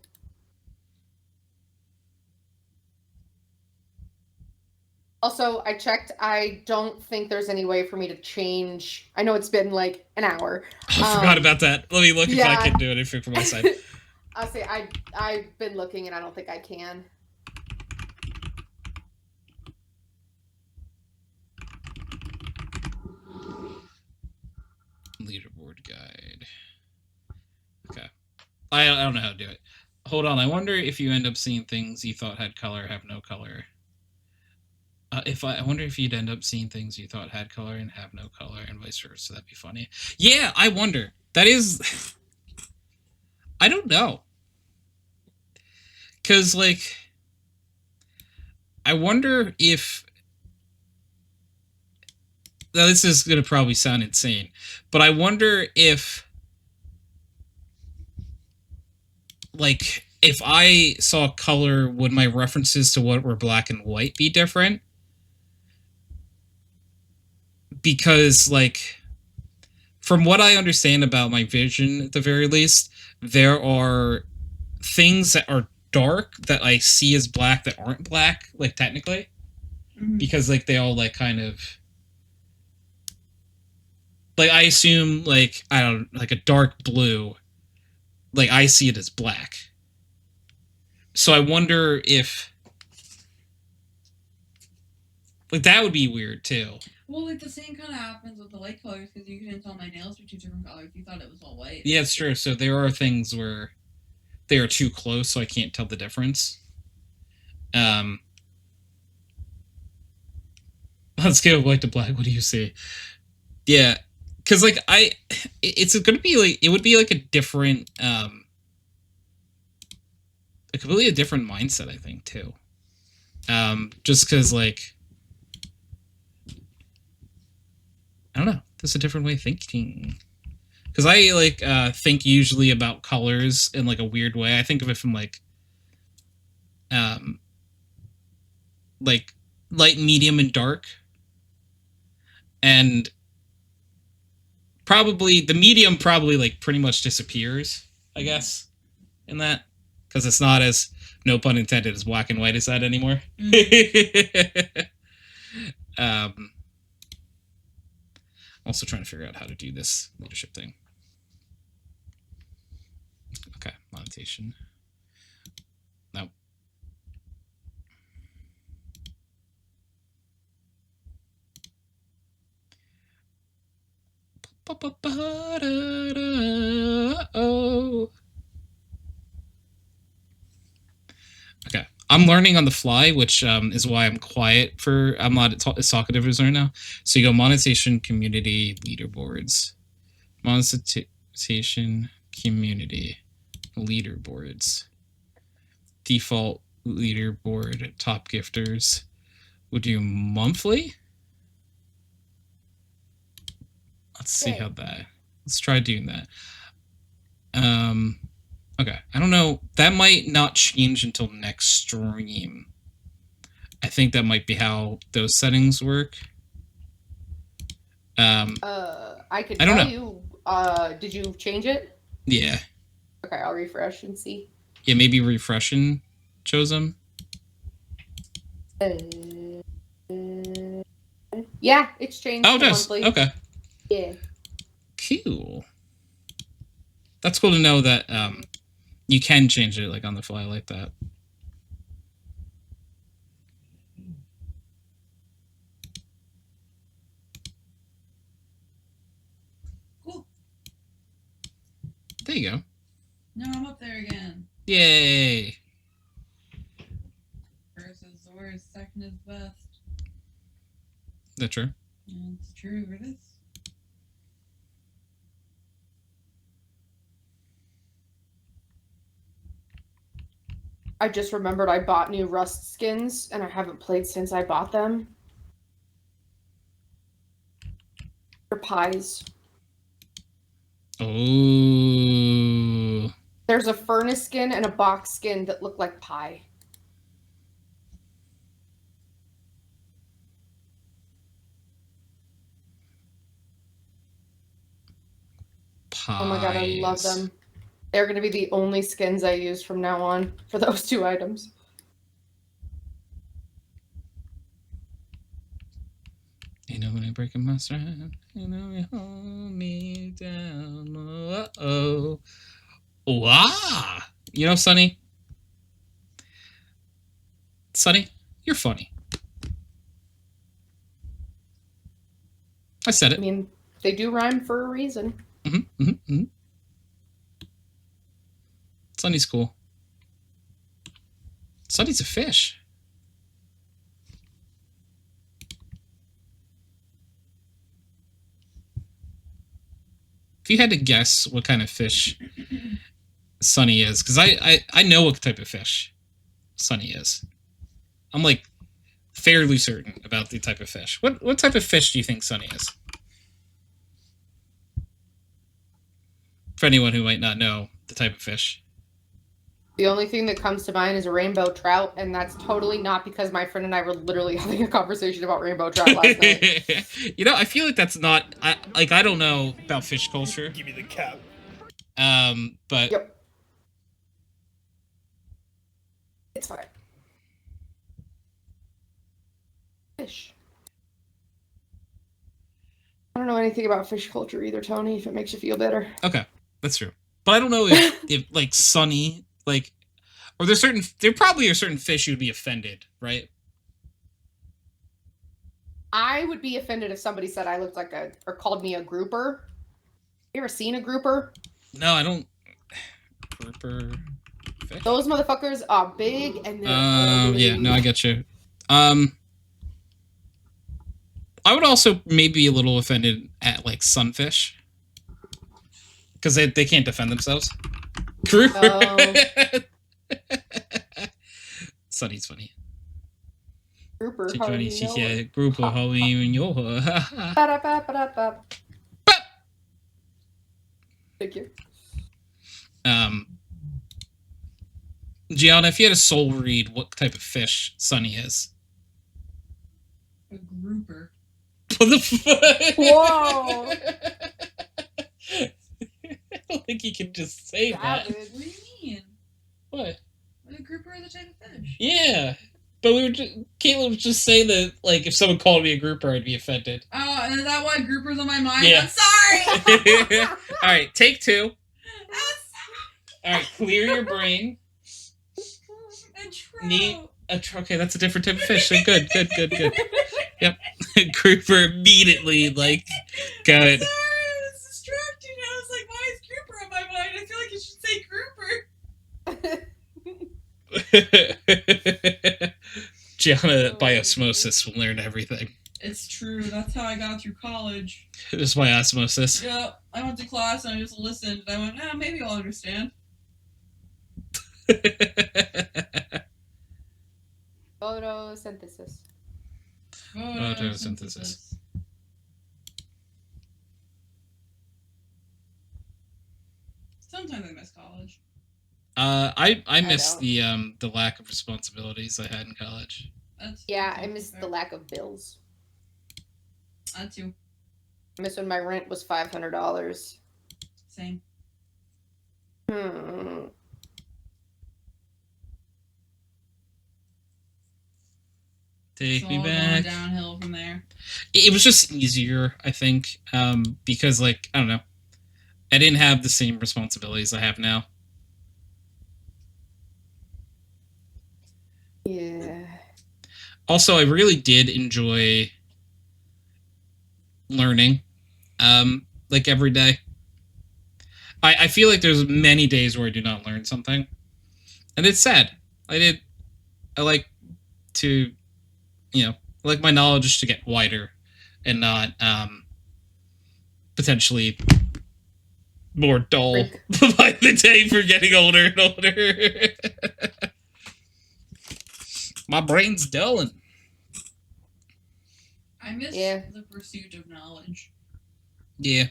Also, I checked. I don't think there's any way for me to change. I know it's been like an hour. I forgot about that. Let me look if I can do anything from my side. I'll say I've been looking and I don't think I can. Leaderboard guide. Okay. I don't know how to do it. Hold on. I wonder if you end up seeing things you thought had color have no color. I wonder if you'd end up seeing things you thought had color and have no color, and vice versa. That'd be funny. Yeah, I wonder. That is, I don't know, because like, I wonder if. Now this is gonna probably sound insane, but I wonder if, like, if I saw color, would my references to what were black and white be different? Because, like, from what I understand about my vision, at the very least, there are things that are dark that I see as black that aren't black, like, technically. Mm-hmm. Because, like, they all, like, kind of... Like, I assume, like, I don't know, like, a dark blue, like, I see it as black. So I wonder if... Like, that would be weird, too. Well, like, the same kind of happens with the light colors, because you couldn't tell my nails were two different colors. You thought it was all white. Yeah, it's true. So there are things where they are too close, so I can't tell the difference. Let's go white to black. What do you see? Yeah, because, like, it's going to be, like, it would be, like, a different, a completely different mindset, I think, too. Just because, like, I don't know, there's a different way of thinking. Because I, like, think usually about colors in, like, a weird way. I think of it from, like light, medium, and dark. And probably, the medium probably, like, pretty much disappears, I guess, in that. Because it's not as, no pun intended, as black and white as that anymore. Also trying to figure out how to do this leadership thing. Okay, monetization. No. Oh. Okay, I'm learning on the fly, which is why I'm quiet for. I'm not as talkative as right now. So you go monetization, community, leaderboards, monetization, community, leaderboards, default leaderboard, top gifters. We'll do monthly. Let's see how that. Let's try doing that. Okay, I don't know. That might not change until next stream. I think that might be how those settings work. I could tell you. Did you change it? Yeah. Okay, I'll refresh and see. Yeah, maybe refreshing chose them. Yeah, it's changed. Oh, it does. Monthly. Okay. Yeah. Cool. That's cool to know that you can change it like on the fly like that. Cool. There you go. No, I'm up there again. Yay. First is the worst, second is best. Is that true? And it's true for this. I just remembered I bought new Rust skins, and I haven't played since I bought them. They're pies. Oh. There's a furnace skin and a box skin that look like pie. Pies. Oh my god, I love them. They're going to be the only skins I use from now on for those two items. You know when I break my stride, you know you hold me down. Uh-oh. Wow. You know, Sonny? Sonny, you're funny. I said it. I mean, they do rhyme for a reason. Sonny's cool. Sonny's a fish. If you had to guess what kind of fish Sonny is, because I know what type of fish Sonny is. I'm like fairly certain about the type of fish. What type of fish do you think Sonny is? For anyone who might not know the type of fish. The only thing that comes to mind is a rainbow trout, and that's totally not because my friend and I were literally having a conversation about rainbow trout last night. You know, I feel like that's not. I don't know about fish culture. Give me the cap. But Yep. It's fine. Fish. I don't know anything about fish culture either, Tony, if it makes you feel better. Okay, that's true. But I don't know if like Sonny, like, or there probably are certain fish who'd be offended, right? I would be offended if somebody said I looked like or called me a grouper. You ever seen a grouper? No, I don't. Grouper fish? Those motherfuckers are big and they're yeah, no, I get you. I would also maybe be a little offended at like sunfish. Because they can't defend themselves. Grouper. Oh. Sunny's funny. Grouper, To how Johnny, you know yeah, it? group of how you Ba-da-ba-ba-da-ba. Thank you. Gianna, if you had a soul read, what type of fish Sunny is? A grouper. What the fuck? Whoa! I don't think you can just say that. Savage. What do you mean? What? A grouper is a type of fish. Yeah. But Caitlin was just saying that, like, if someone called me a grouper, I'd be offended. Oh, and is that why groupers on my mind? Yeah. I'm sorry! All right, take two. I'm All right, clear your brain. sorry. Neat. Okay, that's a different type of fish. So good. Yep. Grouper immediately, like, good. Sorry, I was distracted. I was like, why is grouper on my mind? I feel like you should say grouper. Gianna, by osmosis, will learn everything. It's true. That's how I got through college. Just by osmosis. Yep. I went to class and I just listened. And I went, maybe I'll understand. Photosynthesis. Photosynthesis. Sometimes I miss college. I miss don't. the lack of responsibilities I had in college. Yeah, I miss the lack of bills. That too. I miss when my rent was $500. Same. Take It's me all back. going downhill from there. It was just easier, I think, because, like, I don't know, I didn't have the same responsibilities I have now. Yeah. Also, I really did enjoy learning, like, every day. I feel like there's many days where I do not learn something, and it's sad. I like to, I like my knowledge to get wider and not potentially more dull by the day for getting older and older. My brain's dulling. I miss the pursuit of knowledge. Yeah.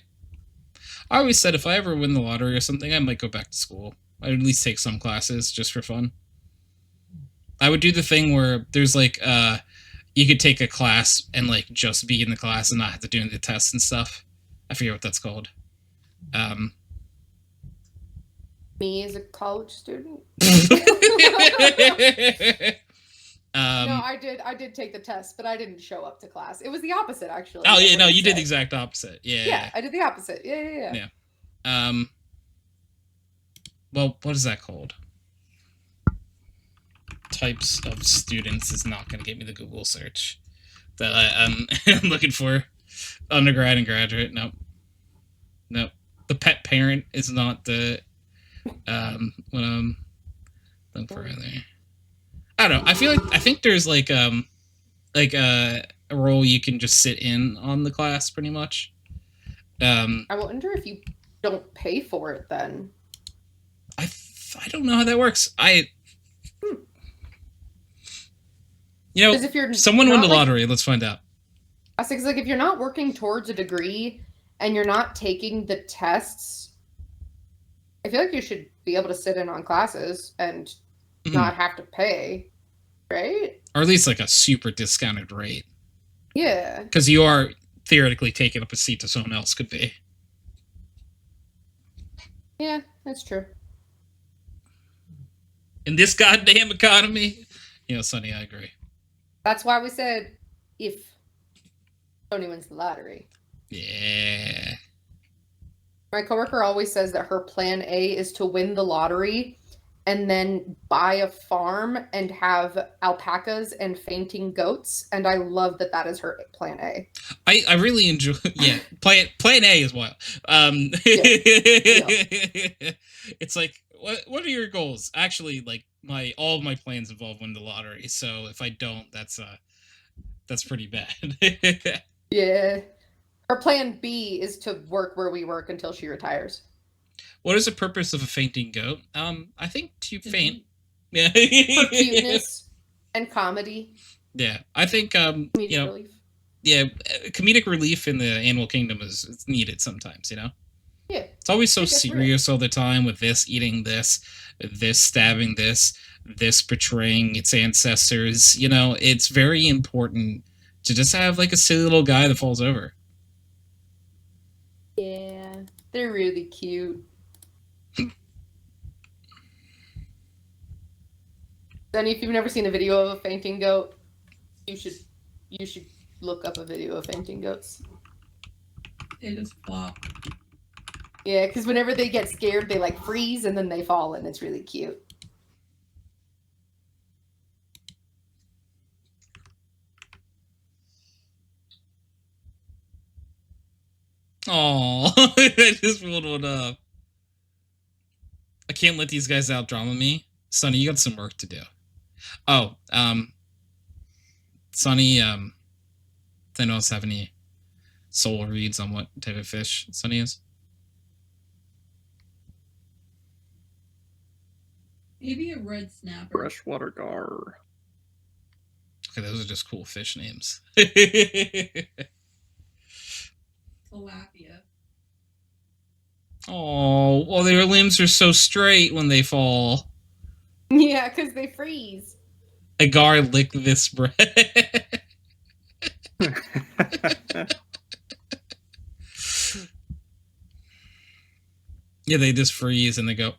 I always said if I ever win the lottery or something, I might go back to school. I'd at least take some classes just for fun. I would do the thing where there's like, you could take a class and like just be in the class and not have to do the tests and stuff. I forget what that's called. Me as a college student? No, I did take the test, but I didn't show up to class. It was the opposite, actually. Oh yeah, no, you did the exact opposite. Yeah, I did the opposite. Yeah. Well, what is that called? Types of students is not going to get me the Google search that I'm looking for. Undergrad and graduate. Nope. The pet parent is not the what I'm looking for either. I don't know. I think there's like a role you can just sit in on the class pretty much. I wonder if you don't pay for it then. I don't know how that works. If you're someone won the lottery. Let's find out. I was like, if you're not working towards a degree and you're not taking the tests, I feel like you should be able to sit in on classes and not have to pay, right? Or at least like a super discounted rate. Yeah. Because you are theoretically taking up a seat that someone else could be. Yeah, that's true. In this goddamn economy, Sonny, I agree. That's why we said if Tony wins the lottery. Yeah. My coworker always says that her plan A is to win the lottery and then buy a farm and have alpacas and fainting goats. And I love that that is her plan A. I really enjoy, plan A is wild. It's like, what are your goals? Actually, like all of my plans involve winning the lottery. So if I don't, that's pretty bad. Yeah. Her plan B is to work where we work until she retires. What is the purpose of a fainting goat? I think to faint. Yeah. For cuteness. And comedy. Yeah, I think Comedic you know, relief. yeah, comedic relief in the animal kingdom is needed sometimes. You know, Yeah. it's always so I guess we're- serious all the time with this eating this stabbing this betraying its ancestors. You know, it's very important to just have like a silly little guy that falls over. Yeah, they're really cute. Then, if you've never seen a video of a fainting goat, you should look up a video of fainting goats. They just flop. Yeah, because whenever they get scared, they like freeze and then they fall, and it's really cute. Oh, I just rolled one up. I can't let these guys out drama me. Sonny, you got some work to do. Oh, Sonny, does anyone else have any soul reads on what type of fish Sonny is? Maybe a red snapper. Freshwater gar. Okay, those are just cool fish names. Tilapia. Oh, well, their limbs are so straight when they fall. Yeah, because they freeze. Agar, lick this bread. Yeah, they just freeze and they go,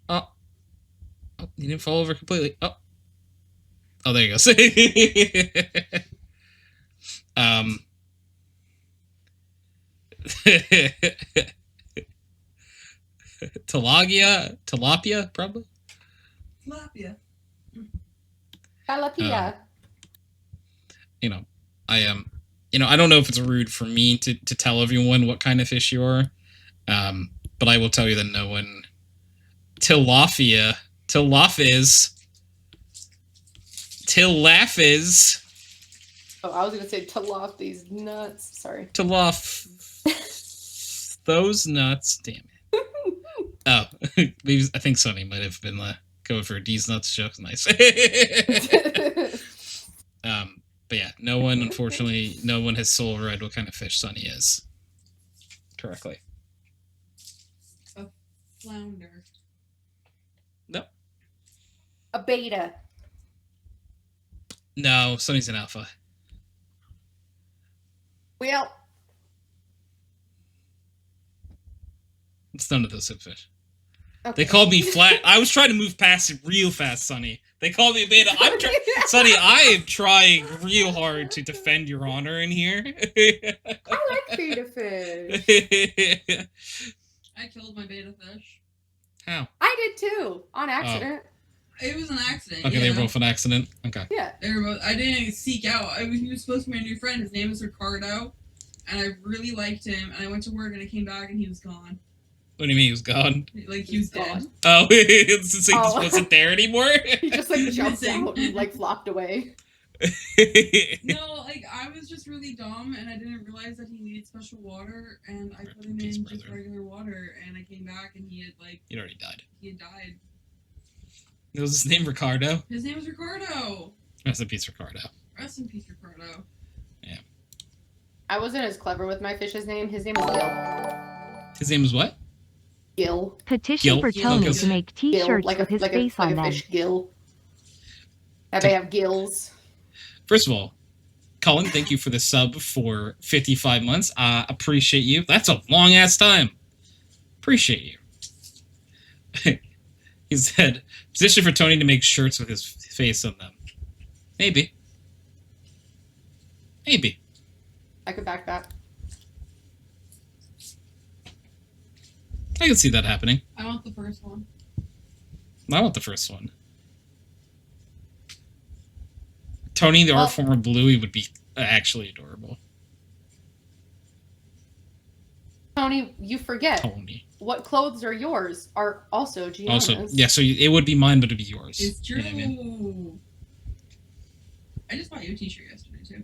oh, you didn't fall over completely. Oh, there you go. Tilapia, probably. Tilapia. Tilapia. You know, I don't know if it's rude for me to tell everyone what kind of fish you are, but I will tell you that no one tilapia. Oh, I was gonna say tilap these nuts. Sorry. Those nuts. Damn it. Oh, maybe I think Sonny might have been going for these nuts joke. Nice. But yeah, no one, unfortunately, no one has soul read what kind of fish Sonny is correctly. A flounder. No. A beta. No, Sonny's an alpha. Well, It's none of those fish. okay. They called me flat. I was trying to move past it real fast, Sonny. They called me a beta. Sonny, I am trying real hard to defend your honor in here. I like beta fish. I killed my beta fish. How? I did too, on accident. It was an accident. Okay, yeah. they were both an accident. Okay. Yeah. They were both, I didn't seek out. He was supposed to be my new friend. His name is Ricardo, and I really liked him. And I went to work, and I came back, and he was gone. What do you mean he was gone? Like he was dead. Oh, it's like he wasn't there anymore? He just like jumped out and like flopped away. No, like I was just really dumb, and I didn't realize that he needed special water, and I put him in just regular water, and I came back, and he had like He'd already died. he had died. Was his name Ricardo? His name was Ricardo. Rest in peace, Ricardo. Rest in peace, Ricardo. Yeah. I wasn't as clever with my fish's name. His name is Gil. His name was what? Gil. Petition Gil? for Tony Okay. to make Gil. T-shirts Like with his a face on them. fish gill. That they have gills. First of all, Colin, thank you for the sub for 55 months. Appreciate you. That's a long ass time. Appreciate you. He said, position for Tony to make shirts with his face on them. Maybe. Maybe. I could back that. I can see that happening. I want the first one. I want the first one. Tony, the art former Bluey, would be actually adorable. Tony, you forget. Tony. What clothes are yours are also Gianna's. Also, yeah, so it would be mine, but it'd be yours. It's true. You know what I mean? I just bought you a t-shirt yesterday too.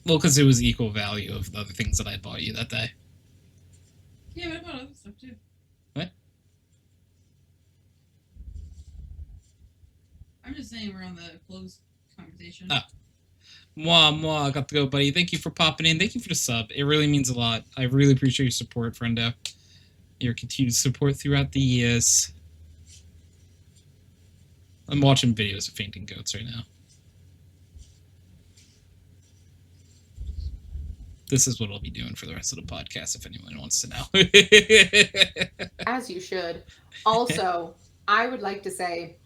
Well, because it was equal value of the other things that I bought you that day. Yeah, but I bought other stuff too. What? I'm just saying we're on the closed conversation. Oh. Mwah, got to go, buddy. Thank you for popping in. Thank you for the sub. It really means a lot. I really appreciate your support, friendo. Your continued support throughout the years. I'm watching videos of fainting goats right now. This is what I'll be doing for the rest of the podcast if anyone wants to know. As you should. Also, I would like to say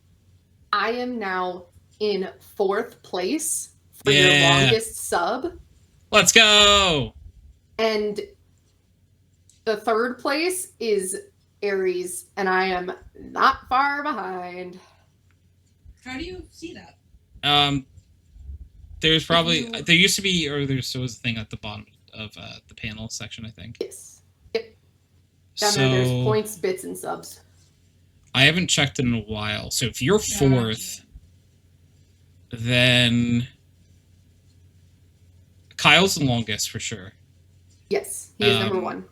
I am now in 4th place for your longest sub. Let's go! And the 3rd place is Aries, and I am not far behind. How do you see that? There's probably there used to be, or there still was a thing at the bottom of the panel section, I think. Yes. Yep. Down there, there's points, bits, and subs. I haven't checked in a while. So if you're 4th, then Kyle's the longest for sure. Yes, he is number 1.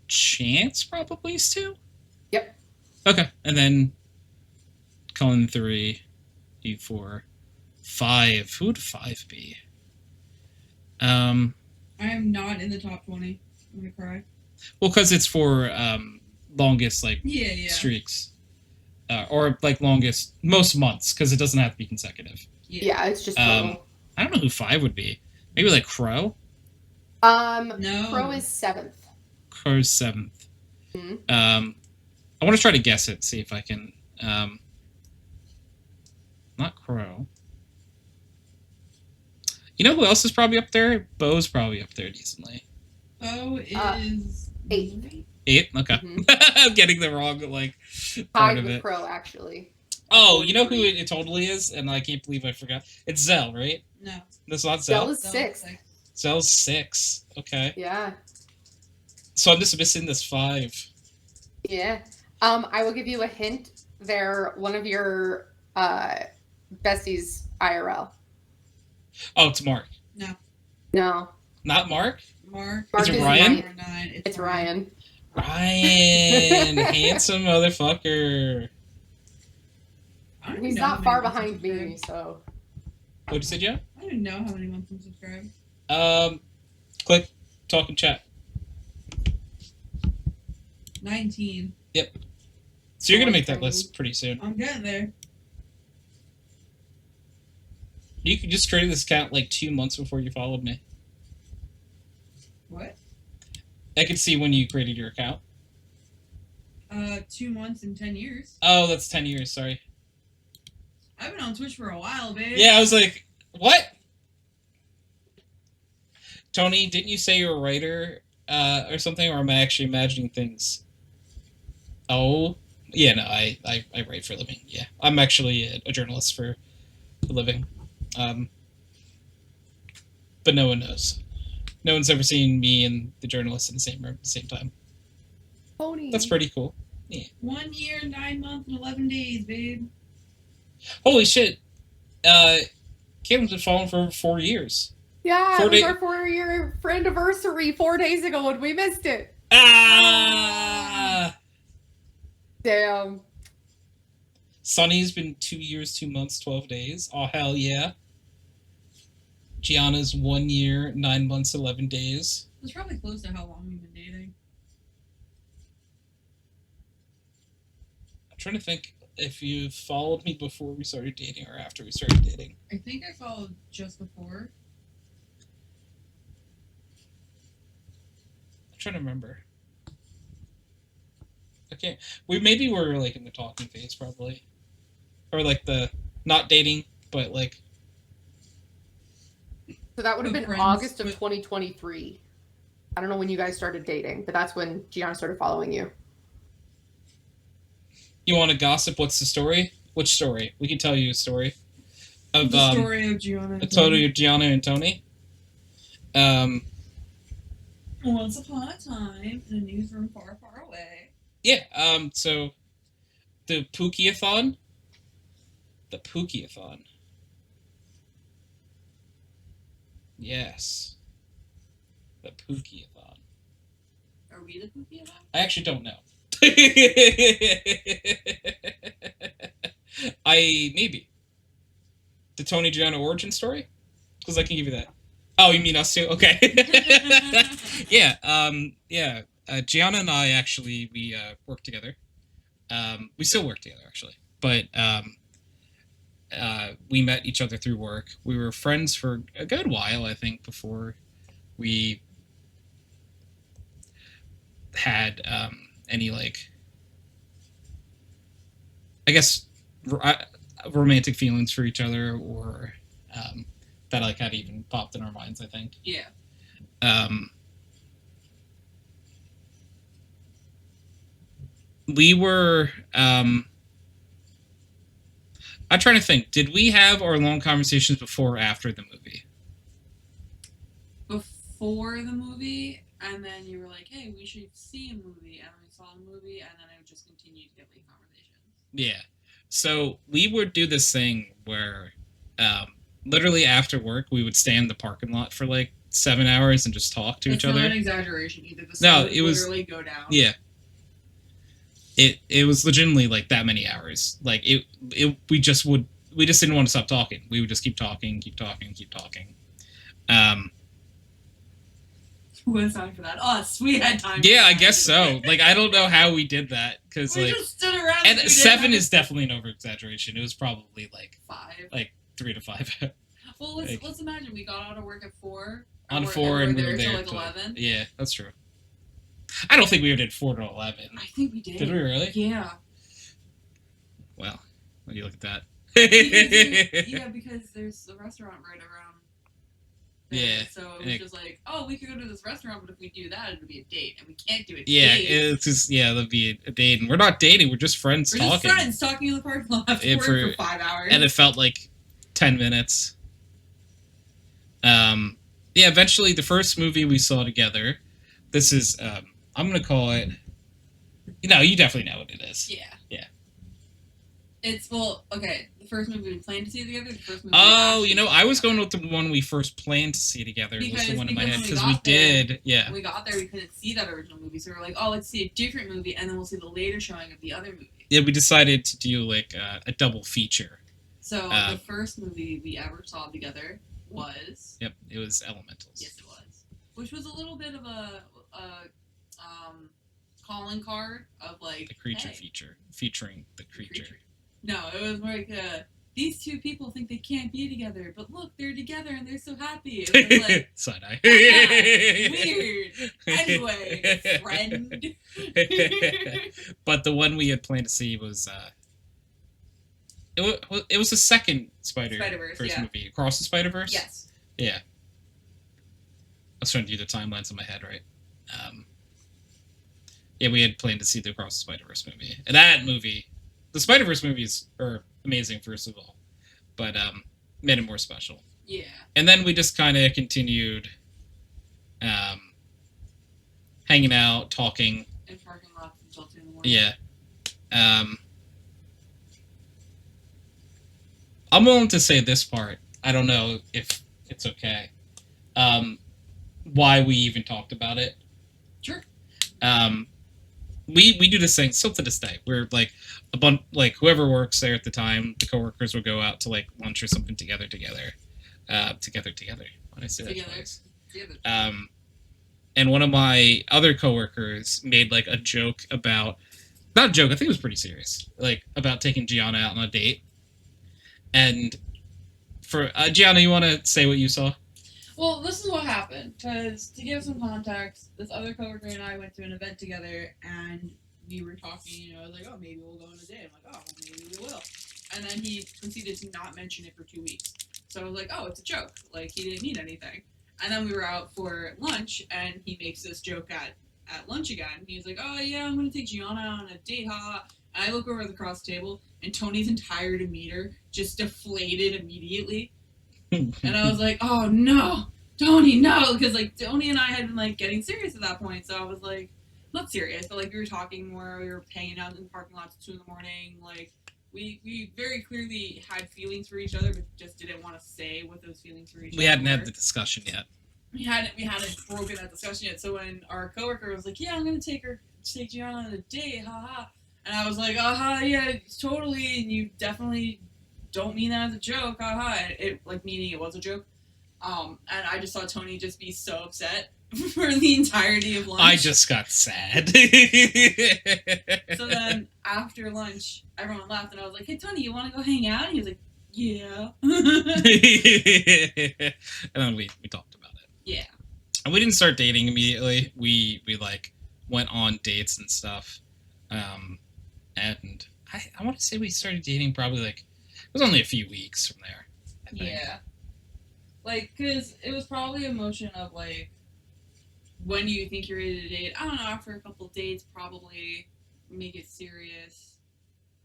Chance probably is 2. Yep. Okay, and then Cullen 3, you 4, 5. Who would 5 be? I am not in the top 20. I'm gonna cry. Well, because it's for longest streaks, or like longest most months, because it doesn't have to be consecutive. Yeah, it's just total. I don't know who 5 would be. Maybe like Crow. No. Crow is 7th. Crow's 7th. Mm-hmm. I want to try to guess it. See if I can. Not Crow. You know who else is probably up there? Bo's probably up there decently. Bo is 8th. 8? Okay. Mm-hmm. I'm getting the wrong part Tied of with it. Crow, actually. Oh, you know who it totally is? And I can't believe I forgot. It's Zell, right? No. That's not Zell Zell? is 6th. Zell's 6. Okay. Yeah. So I'm just missing this 5. Yeah. I will give you a hint. They're one of your besties IRL. Oh, it's Mark. No. Not Mark? Mark Is it is Ryan? ninth. 9. It's Ryan. Ryan, handsome motherfucker. I don't He's even know not how far many behind months me, subscribed. so. What'd you say, Joe? I don't even know how many months I'm subscribed. Click, talk, and chat. 19. Yep. So you're gonna make that list pretty soon. I'm getting there. You could just create this account like 2 months before you followed me. What? I could see when you created your account. 2 months and 10 years. Oh, that's 10 years, sorry. I've been on Twitch for a while, babe. Yeah, I was like, what? Tony, didn't you say you're a writer or something, or am I actually imagining things? Oh, yeah, no, I write for a living, yeah. I'm actually a journalist for a living. But no one knows. No one's ever seen me and the journalist in the same room at the same time. Pony. That's pretty cool. Yeah. 1 year, 9 months, and 11 days, babe. Holy shit. Caitlin's been following for over 4 years. Yeah, 4 it was days. our 4-year anniversary 4 days ago and we missed it. Ah! Damn. Sunny's been 2 years, 2 months, 12 days. Oh, hell yeah. Gianna's 1 year, 9 months, 11 days. It's probably close to how long we've been dating. I'm trying to think if you followed me before we started dating or after we started dating. I think I followed just before. I'm trying to remember. Okay, maybe we're like in the talking phase probably, or like the not dating, but like. So that would have been Friends August of with- 2023. I don't know when you guys started dating, but that's when Gianna started following you. You want to gossip? What's the story? Which story? We can tell you a story. Of The story of Gianna. a total of Gianna and Tony. Once upon a time, in a newsroom far, far away. Yeah. So the Pookie-a-thon. The Pookie-a-thon. Yes. The Pookie-a-thon. Are we the Pookie of that? I actually don't know. Maybe. the Tony Gianna origin story? Because I can give you that. Oh, you mean us too? Okay. Yeah. Gianna and I actually we work together. We still work together actually, but we met each other through work. We were friends for a good while, I think, before we had any like, I guess, romantic feelings for each other, or that like had even popped in our minds. I think. Yeah. We were. I'm trying to think. Did we have our long conversations before or after the movie? Before the movie, and then you were like, "Hey, we should see a movie," and we saw the movie, and then I would just continue to get late conversations. Yeah. So we would do this thing where, literally after work, we would stay in the parking lot for like 7 hours and just talk to each other. It's not an exaggeration either. The No, sun it would was literally go down. Yeah. It was legitimately like that many hours. Like we just didn't want to stop talking. We would just keep talking. Who had time for that? Us. We had time. Yeah, I guess so. Like, I don't know how we did that, because we like, just stood around. and 7 is definitely an over exaggeration. It was probably like 5, like 3 to 5. Well, let's imagine we got out of work at 4. On 4 and we were there till like 11. Yeah, that's true. I don't think we ever did 4 to 11. I think we did. Did we really? Yeah. Well, when you look at that. Yeah, because there's a restaurant right around there. Yeah. So it was just like, oh, we could go to this restaurant, but if we do that, it'll be a date, and we can't do it. Yeah, it's just that'll be a date, and we're not dating. We're just friends talking. We're just friends talking in the parking lot after work for 5 hours. And it felt like 10 minutes. Yeah. Eventually, the first movie we saw together. This is I'm gonna call it. No, you definitely know what it is. Yeah. Yeah. It's okay. The first movie we planned to see together. The first movie. Oh, I was going with the one we first planned to see together. Was the one in my head because we did. Yeah. When we got there, we couldn't see that original movie, so we were like, "Oh, let's see a different movie, and then we'll see the later showing of the other movie." Yeah, we decided to do like a double feature. So the first movie we ever saw together was. Yep, it was Elementals. Yes, it was. Which was a little bit of a calling card of like the creature hey, feature featuring the creature. No, it was more like these two people think they can't be together, but look, they're together and they're so happy. It was like side eye. Weird. Anyway, friend. But the one we had planned to see was it was the second Spider-Verse movie, Across the Spider-Verse. Yes. Yeah. I was trying to do the timelines in my head, right? Yeah, we had planned to see the Across the Spider-Verse movie. And that movie, the Spider-Verse movies are amazing, first of all, but made it more special. Yeah. And then we just kind of continued hanging out, talking. In parking lots until 2 in the morning. Yeah. I'm willing to say this part. I don't know if it's okay. Why we even talked about it. Sure. We do this thing still to this day. We're like a bunch, like whoever works there at the time, the coworkers will go out to like lunch or something together. Together. When I say that twice. Together. And one of my other coworkers made like a joke about, not a joke, I think it was pretty serious, like about taking Gianna out on a date. And for Gianna, you want to say what you saw? Well, this is what happened, because to give some context, this other coworker and I went to an event together, and we were talking, I was like, oh, maybe we'll go on a date. I'm like, oh, well, maybe we will. And then he proceeded to not mention it for 2 weeks. So I was like, oh, it's a joke. Like, he didn't mean anything. And then we were out for lunch, and he makes this joke at lunch again. He was like, oh, yeah, I'm going to take Gianna on a date, ha. And I look over across the table, and Tony's entire demeanor just deflated immediately. And I was like, oh, no, Tony, no. Because, like, Tony and I had been, like, getting serious at that point. So I was, like, not serious, but, like, we were talking more. We were hanging out in the parking lot till 2 in the morning. Like, we very clearly had feelings for each other, but just didn't want to say what those feelings for each other We hadn't were. had the discussion yet. We hadn't broken that discussion yet. So when our coworker was like, yeah, I'm going to take Gianna on a date, haha. And I was like, yeah, totally. And you definitely don't mean that as a joke, haha. It like meaning it was a joke. And I just saw Tony just be so upset for the entirety of lunch. I just got sad. So then after lunch, everyone laughed, and I was like, "Hey Tony, you want to go hang out?" And he was like, "Yeah." And then we talked about it. Yeah. And we didn't start dating immediately. We like went on dates and stuff. And I want to say we started dating probably like it was only a few weeks from there. I think. Yeah. Like, cause it was probably a motion of like, when do you think you're ready to date? I don't know. After a couple dates, probably make it serious.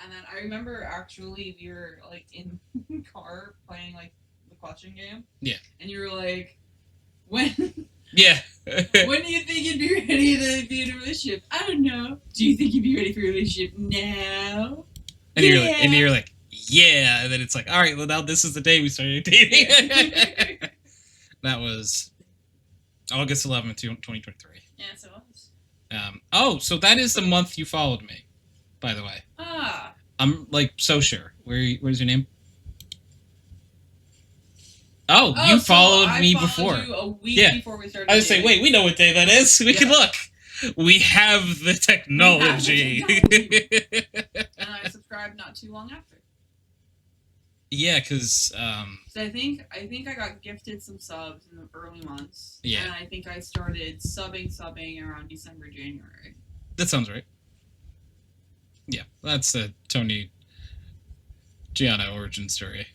And then I remember actually we were like in the car playing like the question game. Yeah. And you were like, when? Yeah. When do you think you'd be ready to be in a relationship? I don't know. Do you think you'd be ready for a relationship now? And you're like, yeah. And then it's like, all right, well now this is the day we started dating. That was August 11th, 2023. Yeah, so it was. Oh, so that is the month you followed me, by the way. Ah. I'm like so sure. Where's your name? Oh, you followed me before. You a week before we started. I was saying, wait, we know what day that is. We can look. We have the technology. And I subscribed not too long after. Yeah, because So I think I got gifted some subs in the early months. Yeah. And I think I started subbing around December, January. that sounds right. Yeah, that's a Tony Gianna origin story.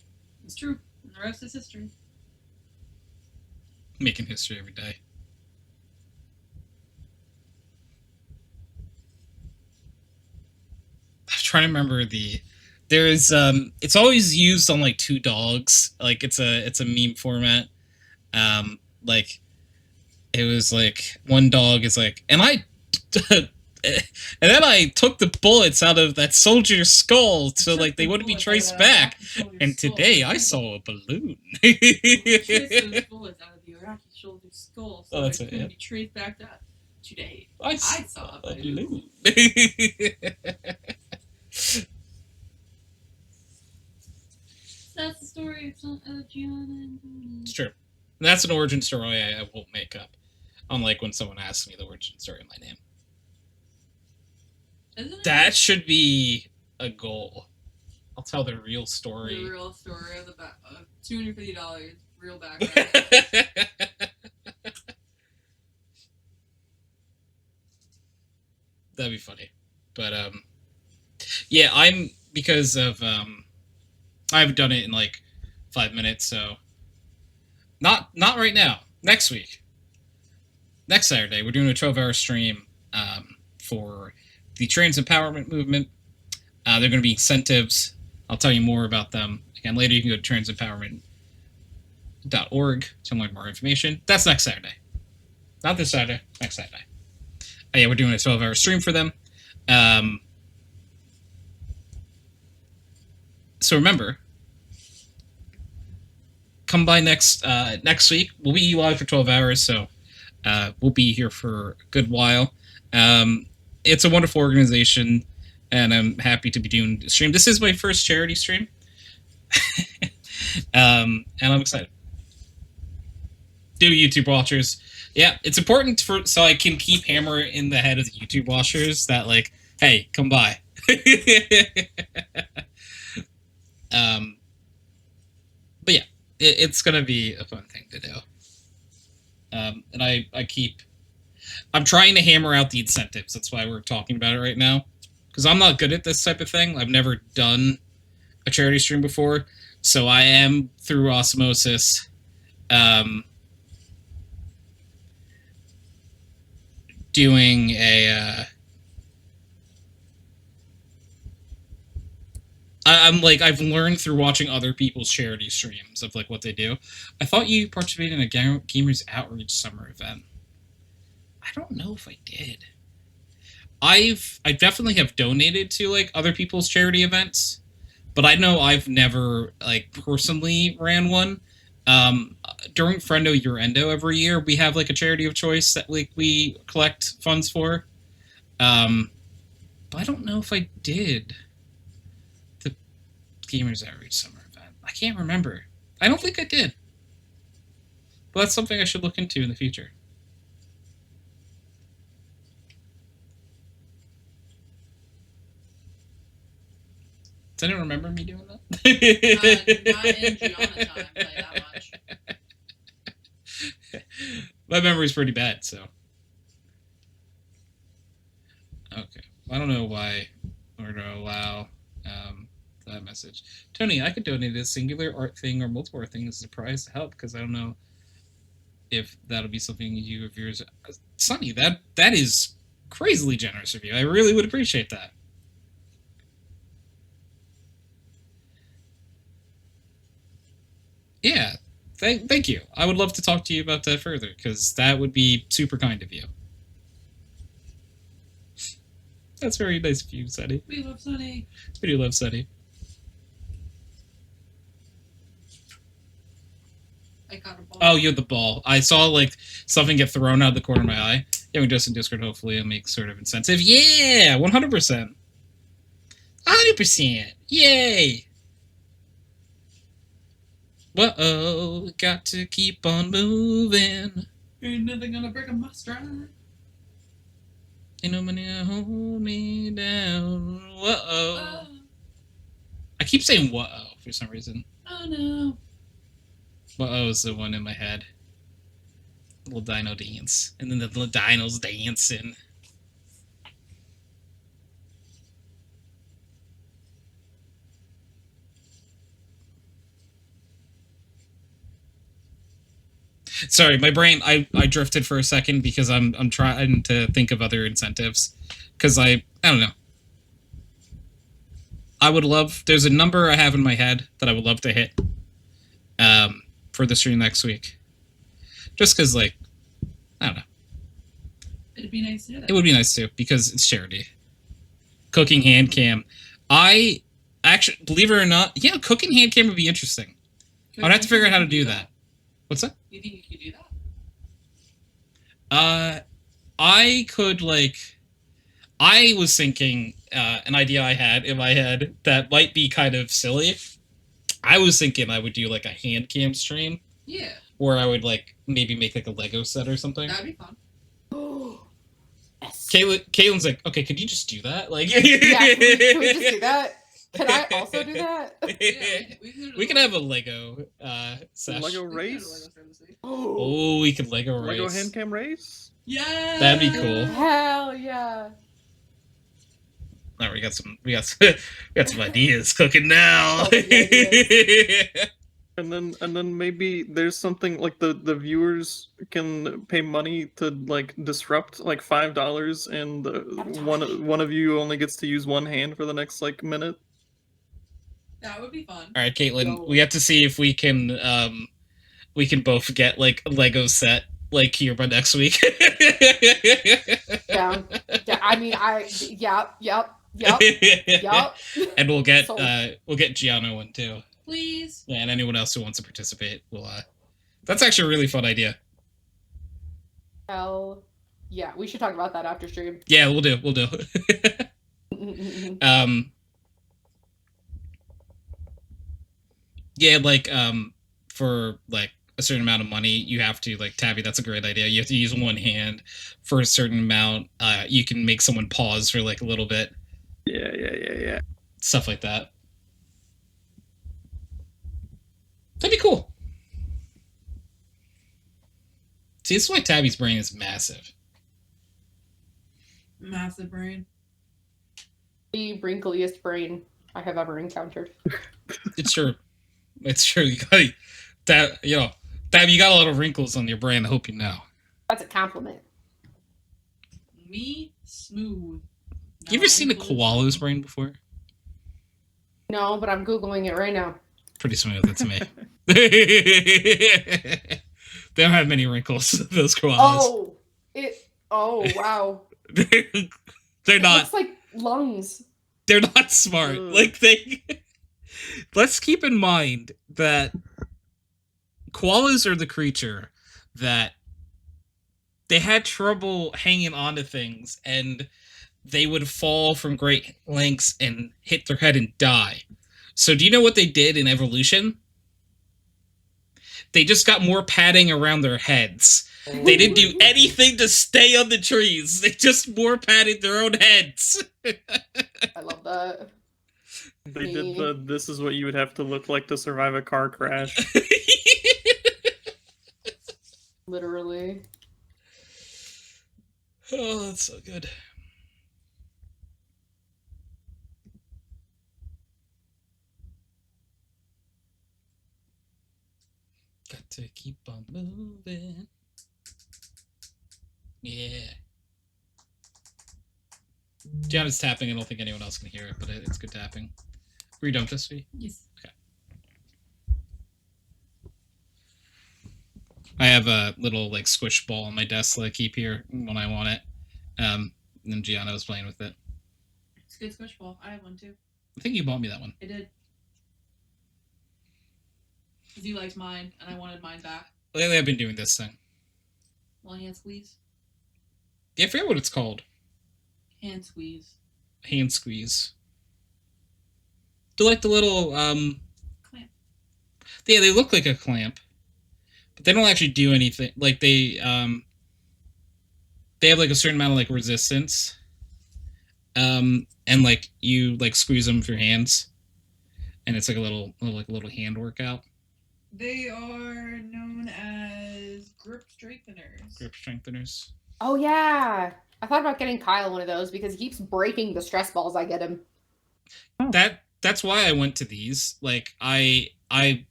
It's true. And the rest is history. Making history every day. I'm trying to remember there's it's always used on like two dogs. Like it's a meme format. Like it was like one dog is like, and then I took the bullets out of that soldier's skull so like they wouldn't be traced back. And today I saw a balloon. Those bullets out of the Iraqi soldier's skull, so That's it it, couldn't yeah. be traced back to today. I saw a balloon. That's the story of Gianna and Tony. It's true. That's an origin story I won't make up. Unlike when someone asks me the origin story of my name. Isn't it? That should be a goal. I'll tell the real story. The real story of the $250 real background. That'd be funny. But yeah, I'm because of I've done it in like 5 minutes, so not right now. Next week. Next Saturday, we're doing a 12-hour stream for the trans empowerment movement. They're going to be incentives. I'll tell you more about them. Again, later you can go to transempowerment.org to learn more information. That's next Saturday. Not this Saturday, next Saturday. Yeah, we're doing a 12-hour stream for them. So remember, come by next week. We'll be live for 12 hours, so we'll be here for a good while. It's a wonderful organization, and I'm happy to be doing the stream. This is my first charity stream, and I'm excited. Do YouTube watchers. Yeah, it's important so I can keep hammer in the head of the YouTube watchers that, like, hey, come by. But yeah, it's going to be a fun thing to do. And I'm trying to hammer out the incentives. That's why we're talking about it right now. Because I'm not good at this type of thing. I've never done a charity stream before. So I am, through osmosis, doing a I've learned through watching other people's charity streams of like what they do. I thought you participated in a Gamers Outreach summer event. I don't know if I did. I definitely have donated to like other people's charity events, but I know I've never like personally ran one. During Friendo Your Endo every year, we have like a charity of choice that like we collect funds for. But I don't know if I did the Gamers Outreach summer event. can't remember. I don't think I did. But that's something I should look into in the future. Does anyone remember me doing that? Not in Gianna time, I'll tell you that much. My memory's pretty bad, so. Okay. I don't know why we're going to allow that message. Tony, I could donate a singular art thing or multiple art things as a prize to help, because I don't know if that'll be something you or viewers... Sonny, that is crazily generous of you. I really would appreciate that. Yeah, thank you. I would love to talk to you about that further, because that would be super kind of you. That's very nice of you, Sonny. We love Sonny. We do love Sonny. I got a ball. Oh, you had the ball. I saw, like, something get thrown out of the corner of my eye. Yeah, we just in Discord, hopefully it'll make sort of incentive. Yeah! 100%. 100%! Yay! Whoa, got to keep on moving. Ain't nothing gonna break my stride. Ain't nobody gonna hold me down. Whoa. Oh, I keep saying whoa for some reason. oh no. Whoa is the one in my head. Little dino dance. And then the little dinos dancing. Sorry, my brain, I drifted for a second because I'm trying to think of other incentives. Because I don't know. I would love, there's a number I have in my head that I would love to hit for the stream next week. Just because, like, I don't know. It'd be nice to do that. It would be nice too, because it's charity. Cooking hand cam. I actually, believe it or not, yeah, cooking hand cam would be interesting. I'd have to figure out how to do that. What's that? You think you could do that? I could, like, I was thinking an idea I had in my head that might be kind of silly. I was thinking I would do, like, a hand cam stream. Yeah. Where I would, like, maybe make, like, a Lego set or something. That'd be fun. Yes. Caitlin's like, okay, could you just do that? Like, Yeah, can we just do that? Can I also do that? Yeah, we can have a Lego session. Lego We could do a race? Lego service. Oh, we could Lego race. Lego hand cam race? Yeah. That'd be cool. Hell yeah. All right, we got some ideas cooking now. So many And then maybe there's something like the viewers can pay money to, like, disrupt, like, $5, and one of you only gets to use one hand for the next, like, minute. That would be fun. All right, Caitlin, No. we have to see if we can both get, like, a Lego set, like, here by next week. Yeah. Yeah. I mean, yep. And we'll get Sold. Gianna one too. Please. Yeah, and anyone else who wants to participate will. That's actually a really fun idea. Hell yeah. We should talk about that after stream. Yeah, we'll do. Yeah, like for like a certain amount of money, you have to, like, Tabby, that's a great idea. You have to use one hand for a certain amount. You can make someone pause for, like, a little bit. Yeah. Stuff like that. That'd be cool. See, this is why Tabby's brain is massive. Massive brain. The wrinkliest brain I have ever encountered. It's true. It's true. You got Tabby, you got a lot of wrinkles on your brain. I hope you know. That's a compliment. Me smooth. You ever seen a koala's brain before? No, but I'm Googling it right now. Pretty smooth. That's me. They don't have many wrinkles, those koalas. Oh, wow. They're It not. looks like lungs. They're not smart. Ugh. Like, they. Let's keep in mind that koalas are the creature that they had trouble hanging on to things, and they would fall from great lengths and hit their head and die. So do you know what they did in evolution? They just got more padding around their heads. They didn't do anything to stay on the trees. They just more padded their own heads. I love that. They did the this is what you would have to look like to survive a car crash. Literally. Oh, that's so good. Got to keep on moving. Yeah. Gianna's tapping. I don't think anyone else can hear it, but it's good tapping. Were you done with this, sweetie? Yes. Okay. I have a little like squish ball on my desk that I keep here when I want it. And then Gianna was playing with it. It's a good squish ball. I have one too. I think you bought me that one. I did. Because you liked mine, and I wanted mine back. Lately, I've been doing this thing. One hand squeeze. Yeah, I forget what it's called. Hand squeeze. Hand squeeze. Do like the little Clamp. Yeah, they look like a clamp, but they don't actually do anything. Like they have like a certain amount of like resistance, and like you like squeeze them with your hands, and it's like a little hand workout. They are known as grip strengtheners. Grip strengtheners. Oh yeah. I thought about getting Kyle one of those because he keeps breaking the stress balls I get him. That's why I went to these. Like I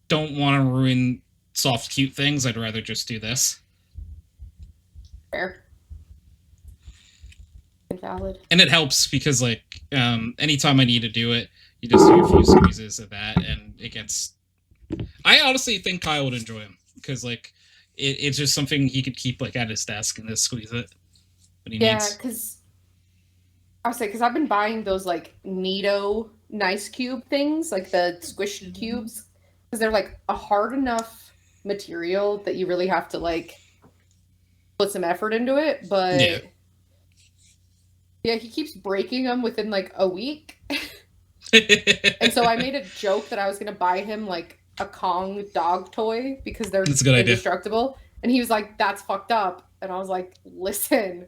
don't want to ruin soft cute things. I'd rather just do this. Fair. Valid. And it helps because like anytime I need to do it, you just do a few squeezes of that and it gets. I honestly think Kyle would enjoy them because like it's just something he could keep like at his desk and just squeeze it when he needs. Yeah, because I was saying because I've been buying those like Neato nice cube things, like the squished cubes, because they're like a hard enough material that you really have to like put some effort into it. But yeah, he keeps breaking them within like a week. And so I made a joke that I was gonna buy him like a Kong dog toy because they're That's a good idea. indestructible. And he was like, "That's fucked up." And I was like, "Listen,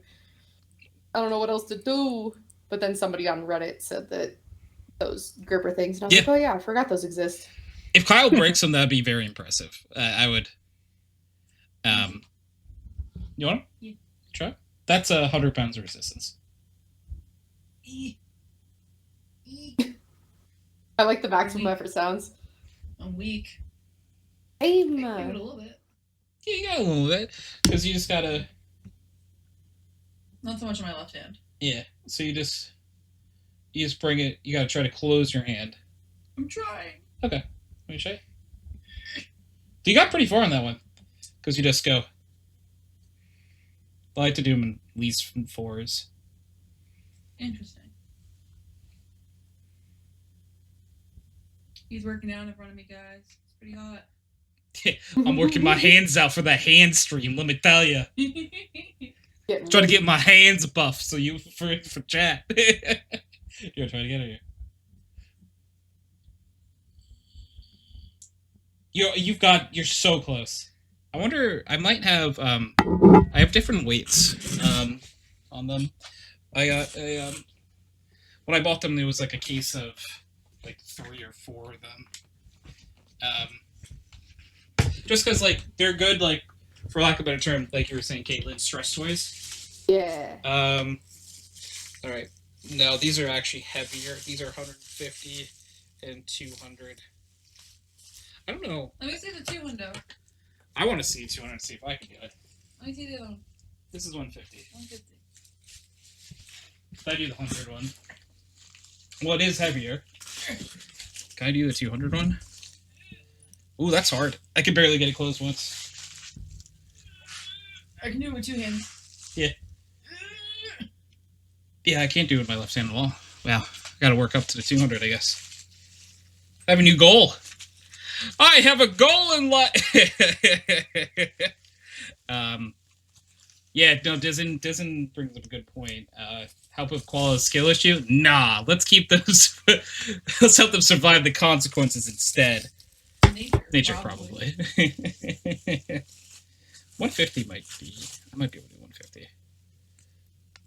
I don't know what else to do." But then somebody on Reddit said that those gripper things, and I was like, "Oh yeah, I forgot those exist." If Kyle breaks them, that'd be very impressive. I would. You want them? Yeah. Try. That's 100 pounds of resistance. I like the maximum effort sounds. I'm weak. Aim. Give it a little bit. Yeah, you got a little bit because you just gotta. Not so much on my left hand. Yeah, so you just bring it. You gotta try to close your hand. I'm trying. Okay, let me show you. You got pretty far on that one because you just go. I like to do them in at least in 4s. Interesting. He's working out in front of me, guys. It's pretty hot. I'm working my hands out for that hand stream. Let me tell you, trying to get my hands buff so you for chat. You're trying to get it here. You're so close. I wonder. I might have. I have different weights on them. I got a when I bought them, there was like a case of like 3 or 4 of them. Just because like they're good, like for lack of a better term, like you were saying, Caitlin, stress toys. Yeah. All right. No, these are actually heavier. These are 150 and 200. I don't know. Let me see the 2 window. I want to see 200. See if I can get it. Let me see the other one. This is 150. 150. If I do the 100 one. Well, it is heavier. Can I do the 200 one? Ooh, that's hard. I can barely get it closed once. I can do it with 2 hands. Yeah. Yeah, I can't do it with my left hand at all. Wow. I gotta work up to the 200, I guess. I have a new goal. I have a goal in life! Yeah, no, Dizen brings up a good point. Help with quality skill issue? Nah, let's keep those. Let's help them survive the consequences instead. Nature. Probably. 150 might be. I might be able to do 150.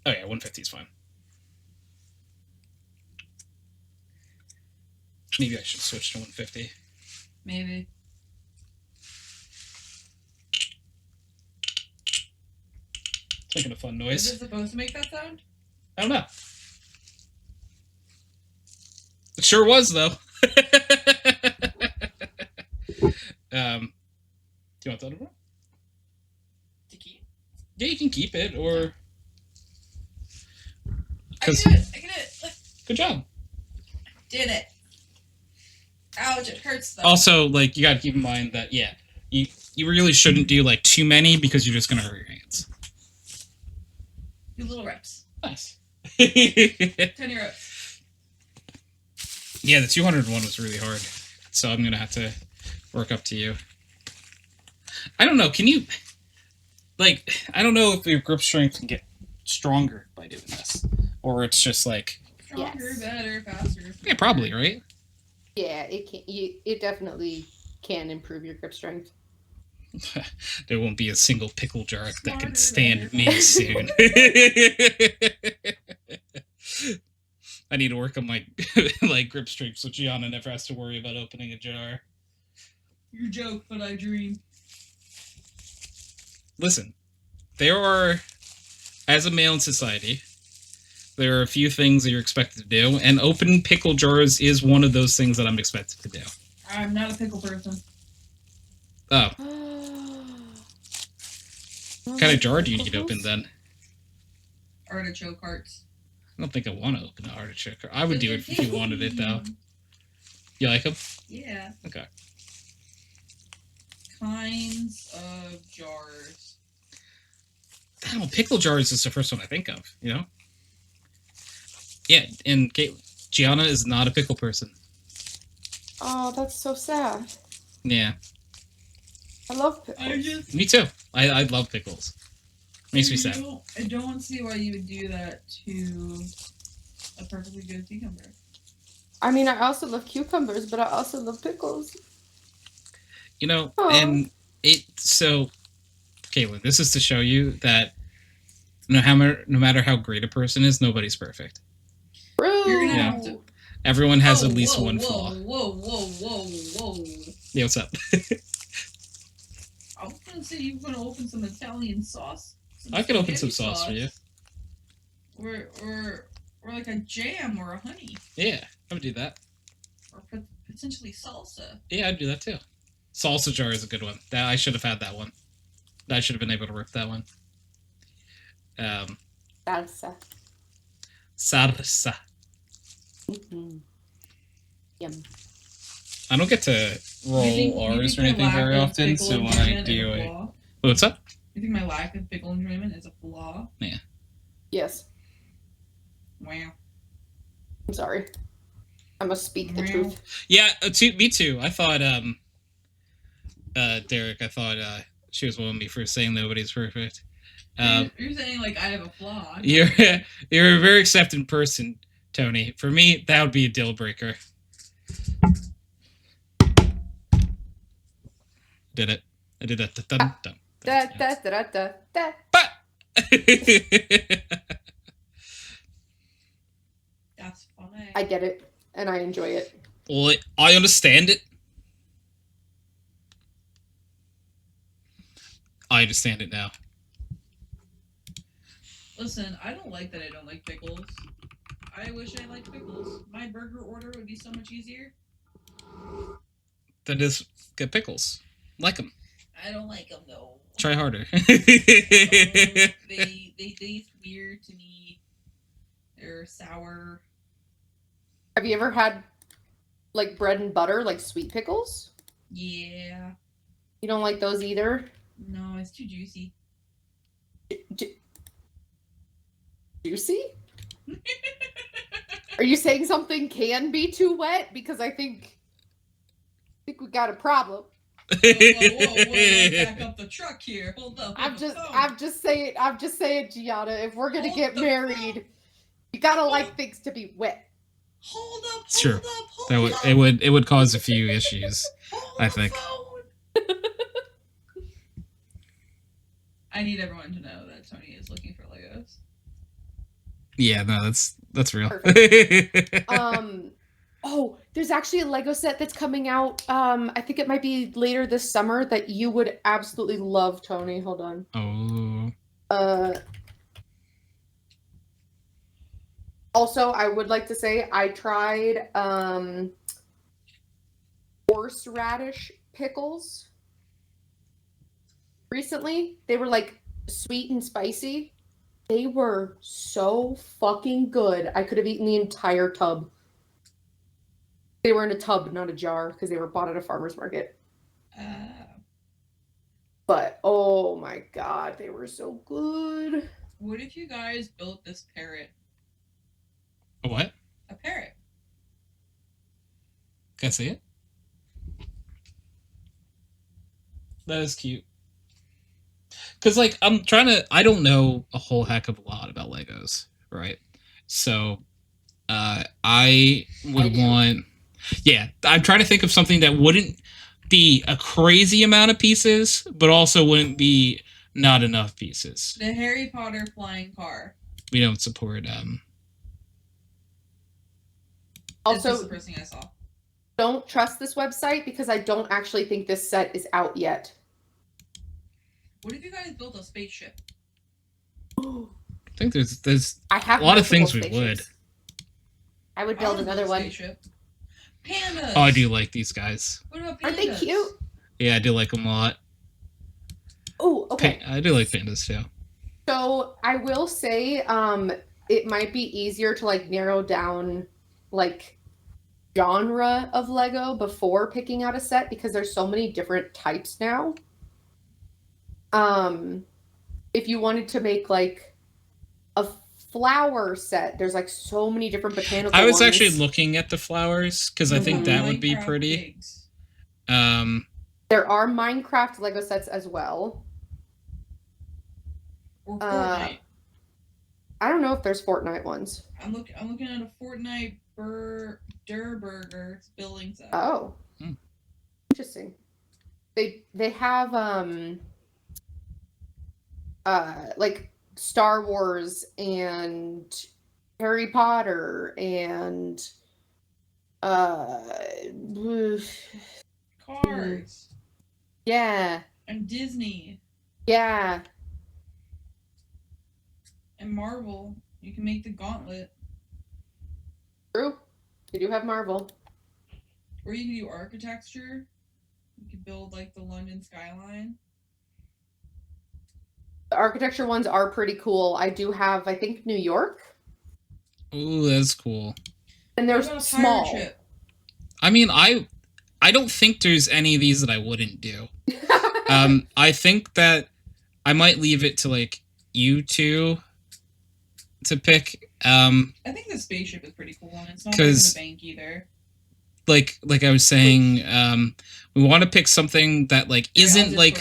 Oh yeah, 150 is fine. Maybe I should switch to 150. Maybe. It's making a fun Is noise. it supposed to make that sound? I don't know. It sure was, though. Do you want that over? To keep? Yeah, you can keep it, or... I can do it. Look. Good job. Did it. Ouch, it hurts though. Also, like, you gotta keep in mind that, yeah, you really shouldn't do, like, too many, because you're just gonna hurt your hands. Do little reps. Nice. 10 reps. Yeah, the 201 was really hard, so I'm gonna have to work up to you. I don't know, can you... Like, I don't know if your grip strength can get stronger by doing this. Or it's just like... Stronger, Yes. better, faster. Yeah, probably, right? Yeah, it can. It definitely can improve your grip strength. There won't be a single pickle jar that can Smarter, stand better. me soon. I need to work on my like grip strength so Gianna never has to worry about opening a jar. You joke, but I dream. Listen, there are, as a male in society, there are a few things that you're expected to do, and opening pickle jars is one of those things that I'm expected to do. I'm not a pickle person. Oh, what kind of jar do you need open then? Artichoke hearts. I don't think I want to open an artichoke. I would do it if you wanted it, though. You like them? Yeah. Okay. Kinds of jars. I don't know, pickle jars is the first one I think of, you know? Yeah, and Gianna is not a pickle person. Oh, that's so sad. Yeah, I love pickles. I just. me too. I love pickles. Makes me sad. I don't see why you would do that to a perfectly good cucumber. I mean, I also love cucumbers, but I also love pickles. You know, Aw. and so, Caitlin, this is to show you that no matter how great a person is, nobody's perfect. True. You're gonna Yeah. have to. Everyone has Whoa, at least whoa, one whoa, flaw. Whoa. Yeah, what's up? I was gonna say you were gonna open some Italian sauce. I could open some spaghetti sauce for you. Or like a jam or a honey. Yeah, I would do that. Or potentially salsa. Yeah, I'd do that too. Salsa jar is a good one. That I should have had that one. I should have been able to rip that one. Salsa. Salsa. Mm-hmm. Yum. I don't get to roll R's or anything very often, so when I do a... What's up? You think my lack of pickle enjoyment is a flaw? Yes. Wow. I'm sorry. I must speak the Wow. truth. Yeah, me too. I thought, Derek, I thought she was with me for saying nobody's perfect. You're saying like I have a flaw. You're a very accepting person, Tony. For me, that would be a deal breaker. Did it. I did that. Dun, dun, dun, Da, dun. da, da, da, da. That's funny. I get it, and I enjoy it. Well, I understand it. I understand it now. Listen, I don't like that I don't like pickles. I wish I liked pickles. My burger order would be so much easier. That is, get pickles. Like them. I don't like them though. Try harder. They taste weird to me. They're sour. Have you ever had like bread and butter, like sweet pickles? Yeah. You don't like those either? No, it's too juicy. Juicy? Are you saying something can be too wet? Because I think we got a problem. Whoa, back up the truck here. Hold up. I'm just saying, Gianna, if we're gonna get married, you gotta like things to be wet. Hold up, It's true. hold up, hold up. It would cause a few issues, I think. I need everyone to know that Tony is looking for Legos. Yeah, no, that's real. Oh, there's actually a Lego set that's coming out. I think it might be later this summer that you would absolutely love, Tony. Hold on. Oh. Also, I would like to say I tried horseradish pickles recently. They were like sweet and spicy. They were so fucking good. I could have eaten the entire tub. They were in a tub, not a jar, because they were bought at a farmer's market. But, oh my god, they were so good. What if you guys built this parrot? A what? A parrot. Can I see it? That is cute. Because, like, I don't know a whole heck of a lot about Legos, right? So, I would want... Yeah, I'm trying to think of something that wouldn't be a crazy amount of pieces, but also wouldn't be not enough pieces. The Harry Potter flying car. We don't support, Also, Also, the first thing I saw. Don't trust this website because I don't actually think this set is out yet. What if you guys built a spaceship? I think there's I have a lot of things multiple we would. spaceships. I would build another one. Spaceship. Pandas. Oh, I do like these guys. What about pandas? Aren't they cute? Yeah, I do like them a lot. Oh, okay. I do like pandas too. So I will say, it might be easier to like narrow down like genre of Lego before picking out a set because there's so many different types now. If you wanted to make like a flower set, there's like so many different botanical I was ones. actually looking at the flowers because I think that would be Minecraft pretty. pigs. There are Minecraft Lego sets as well. Or Fortnite. I don't know if there's Fortnite ones. I'm looking at a Fortnite Burger building set. Oh, interesting. They have like Star Wars and Harry Potter and Cars. yeah, And Disney. yeah. And Marvel. You can make the gauntlet. True. You do have Marvel. Or you can do architecture. You can build like the London skyline. The architecture ones are pretty cool. I do have, I think, New York. Ooh, that's cool. And they're What about a small. pirate ship? I mean, I don't think there's any of these that I wouldn't do. I think that I might leave it to like you two to pick. I think the spaceship is pretty cool, and it's not like in the bank either. Like I was saying, we want to pick something that like isn't like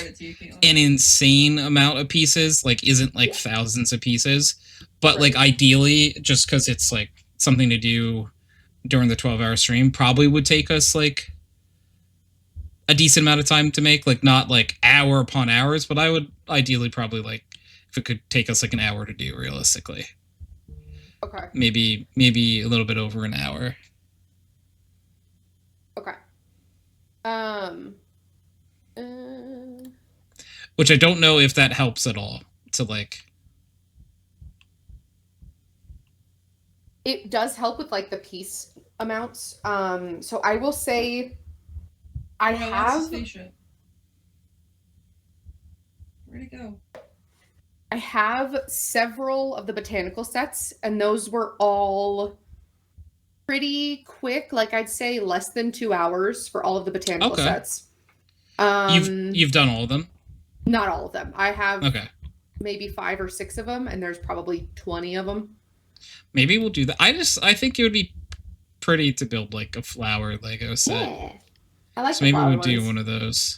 an insane amount of pieces, like isn't like thousands of pieces, but like ideally, just because it's like something to do during the 12-hour stream, probably would take us like a decent amount of time to make, like not like hour upon hours, but I would ideally probably like if it could take us like an hour to do realistically. Okay. Maybe a little bit over an hour. Okay. Which I don't know if that helps at all to like. It does help with like the piece amounts. So I will say I have Spaceship. Where'd it go? I have several of the botanical sets, and those were all pretty quick. Like I'd say less than 2 hours for all of the botanical sets. You've done all of them? Not all of them. I have maybe 5 or 6 of them, and there's probably 20 of them. Maybe we'll do that. I think it would be pretty to build like a flower Lego set. Yeah. I like so maybe we'll do ones. one of those.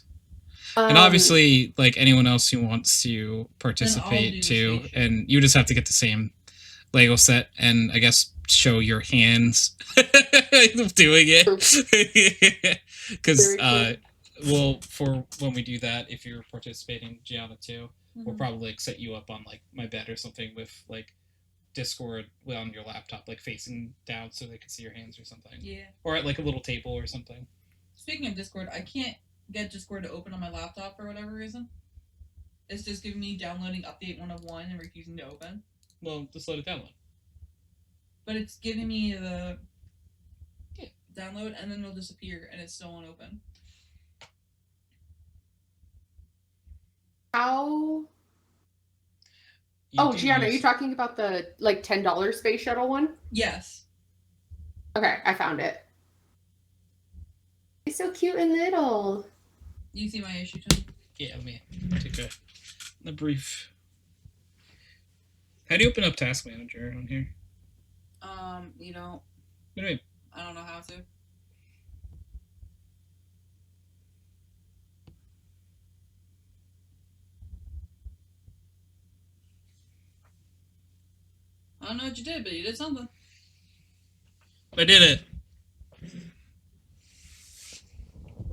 And obviously, like anyone else who wants to participate too, and you just have to get the same Lego set and I guess show your hands doing it. Because well, for when we do that, if you're participating, Gianna too, we'll probably like set you up on like my bed or something with like Discord on your laptop, like facing down so they can see your hands or something. Yeah. Or at like a little table or something. Speaking of Discord, I can't get Discord to open on my laptop for whatever reason. It's just giving me downloading update 101 and refusing to open. Well, just let it download. But it's giving me the download and then it'll disappear and it's still won't open. How? Gianna, are you talking about the like $10 space shuttle one? Yes. Okay, I found it. It's so cute and little. You see my issue, Tony? Yeah, let me take a brief. How do you open up Task Manager on here? You don't. What do you mean? I don't know how to. I don't know what you did, but you did something. I did it.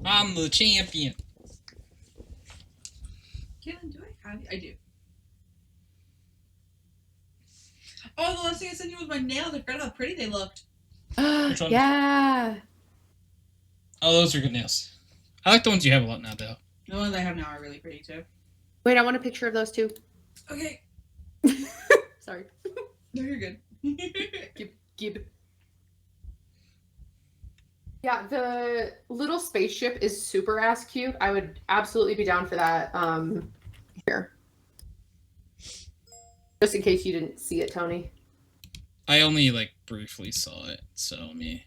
I'm the champion. Caitlin, do I have you? I do. Oh, the last thing I sent you was my nails. I forgot how pretty they looked. Which one? Yeah. Oh, those are good nails. I like the ones you have a lot now, though. The ones I have now are really pretty, too. Wait, I want a picture of those too. Okay. Sorry. No, you're good. Gib. Yeah, the little spaceship is super ass cute. I would absolutely be down for that. Here. Just in case you didn't see it, Tony. I only like briefly saw it, so let me.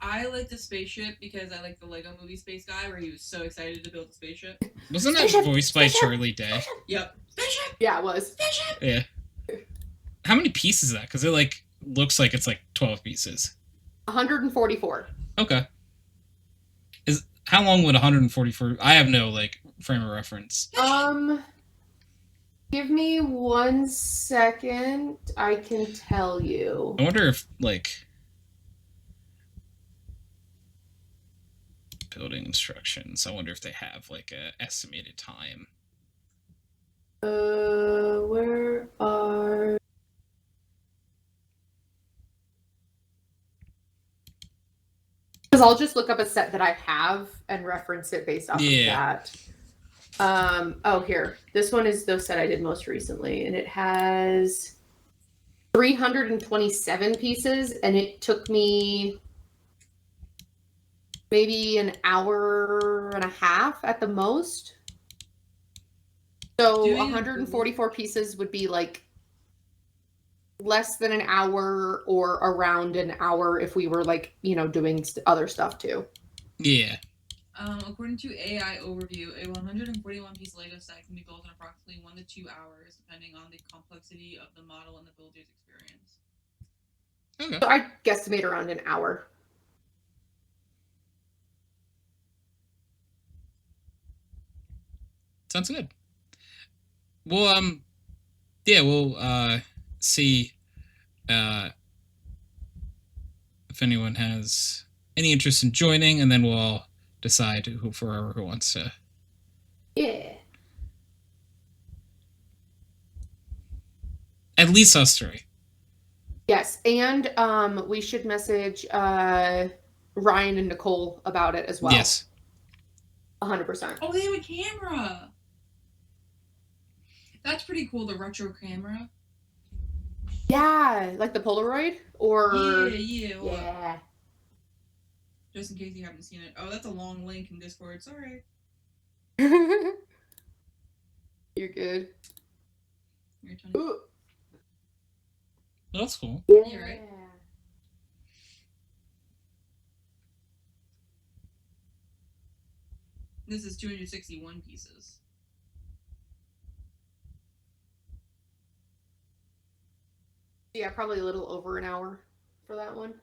I like the spaceship because I like the Lego Movie Space Guy, where he was so excited to build the spaceship. Wasn't that Spaceship! voiced by Spaceship! Charlie Day? Yep. Spaceship. Yeah, it was. Spaceship. Yeah. How many pieces is that? Because it like looks like it's like 12 pieces. 144. Okay. How long would 144? I have no like frame of reference. Give me 1 second. I can tell you. I wonder if like building instructions. I wonder if they have like a estimated time. Where are? Because I'll just look up a set that I have and reference it based off of that. Oh, here. This one is the set I did most recently, and it has 327 pieces, and it took me maybe an hour and a half at the most. So 144 pieces would be like less than an hour or around an hour if we were like, you know, doing other stuff too. Yeah. According to AI Overview, a 141-piece Lego set can be built in approximately 1 to 2 hours, depending on the complexity of the model and the builder's experience. Okay. So I guesstimate around an hour. Sounds good. Well, yeah, we'll see if anyone has any interest in joining, and then we'll all decide who wants to. Yeah. At least us three. Yes, and we should message Ryan and Nicole about it as well. Yes. 100%. Oh, they have a camera. That's pretty cool, the retro camera. Yeah, like the Polaroid or Yeah. Just in case you haven't seen it. Oh, that's a long link in Discord. Sorry. You're good. Your turn. Ooh. That's cool. Yeah, right. This is 261 pieces. Yeah, probably a little over an hour for that one.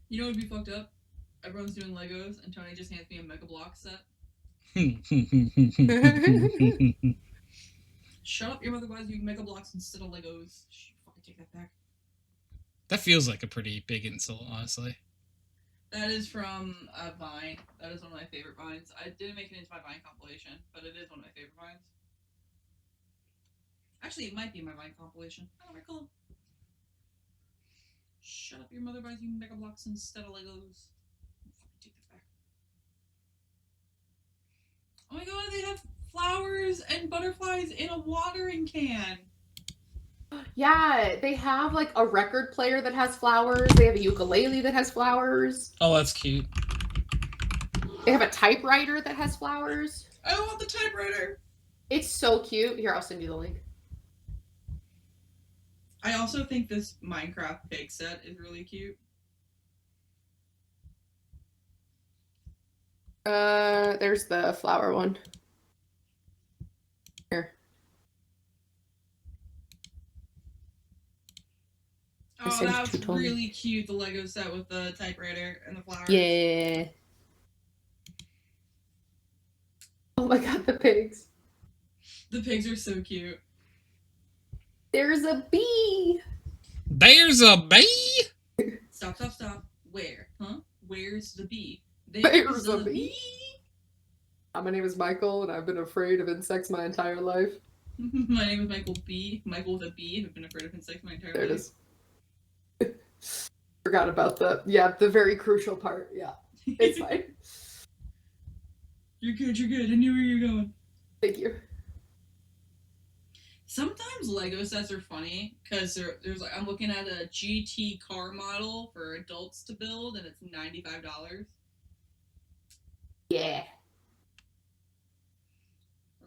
You know what would be fucked up? everyone's doing Legos, and Tony just hands me a Mega Block set. Shut up, your mother buys you Mega Blocks instead of Legos. Shh, fucking take that back. That feels like a pretty big insult, honestly. That is from a Vine. That is one of my favorite Vines. I didn't make it into my Vine compilation, but it is one of my favorite Vines. Actually, it might be my Vine compilation. I don't recall. Shut up, your mother buys you Mega Blocks instead of Legos. Take that back. Oh my god, they have flowers and butterflies in a watering can. Yeah, they have like a record player that has flowers. They have a ukulele that has flowers. Oh, that's cute. They have a typewriter that has flowers. I want the typewriter. It's so cute. Here, I'll send you the link. I also think this Minecraft pig set is really cute. There's the flower one. Here. Oh, that was really cute, the Lego set with the typewriter and the flowers. Yeah. Oh my god, the pigs. The pigs are so cute. There's a bee. There's a bee? Stop, stop, stop. Where? Huh? Where's the bee? There's a bee. My name is Michael, and I've been afraid of insects my entire life. My name is Michael B. Michael with a B. I've been afraid of insects my entire life. There it is. Forgot about the very crucial part. Yeah, it's fine. You're good, you're good. I knew where you were going. Thank you. Sometimes Lego sets are funny because there's like I'm looking at a GT car model for adults to build and it's $95. Yeah.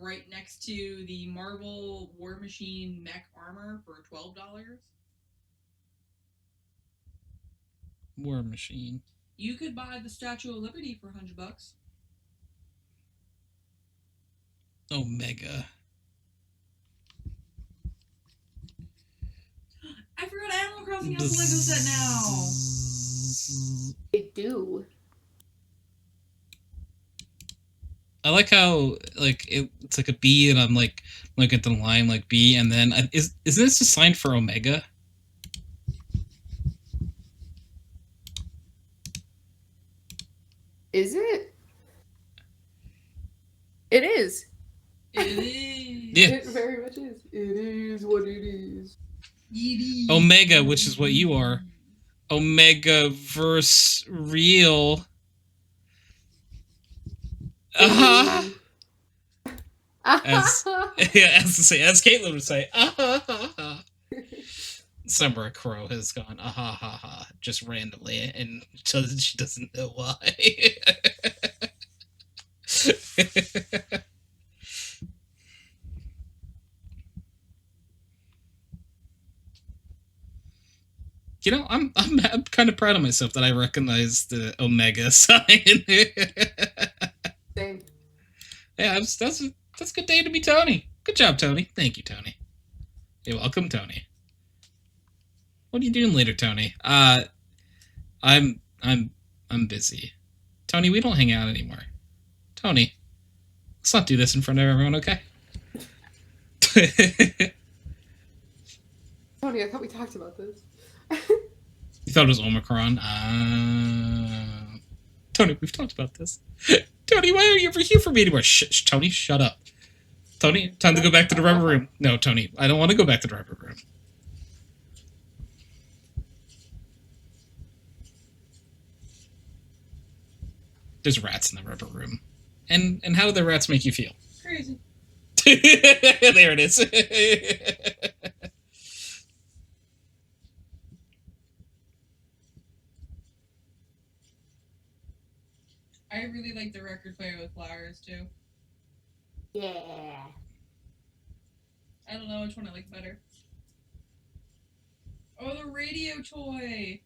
Right next to the Marvel War Machine mech armor for $12. War Machine. You could buy the Statue of Liberty for $100. Omega. I forgot Animal Crossing has a Lego set now. They do. I like how like it's like a B, and I'm like looking at the line like B, and then isn't this a sign for Omega? Is it? It is. It is. Yeah. It very much is. It is what it is. Omega, which is what you are. Omega verse real. As Caitlin would say, Summer Crow has gone just randomly, and she doesn't know why. You know, I'm kind of proud of myself that I recognize the Omega sign. Same. Yeah, that's a good day to be Tony. Good job, Tony. Thank you, Tony. You're welcome, Tony. What are you doing later, Tony? I'm busy. Tony, we don't hang out anymore. Tony, let's not do this in front of everyone, okay? Tony, I thought we talked about this. You thought it was Omicron? Tony, we've talked about this. Tony, why aren't you ever here for me anymore? Tony, shut up. Tony, time to go back to the rubber room. No, Tony, I don't want to go back to the rubber room. There's rats in the rubber room. And how do the rats make you feel? Crazy. There it is. I really like the record player with flowers too. Yeah. I don't know which one I like better. Oh, the radio toy!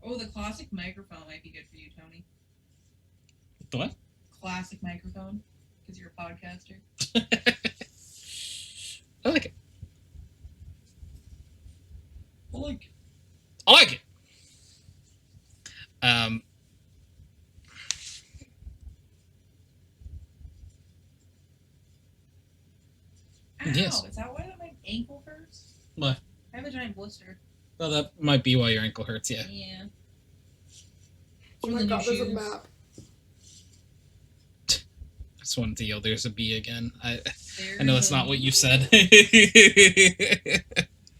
Oh, the classic microphone might be good for you, Tony. The what? Classic microphone, because you're a podcaster. I like it. I like it. I like it. nice. is that why my ankle hurts? What? I have a giant blister. Well, that might be why your ankle hurts. Yeah. Yeah. Oh From my the new god, there's a shoes. map. I just wanted to yell. There's a B again. I know There's that's not what you said.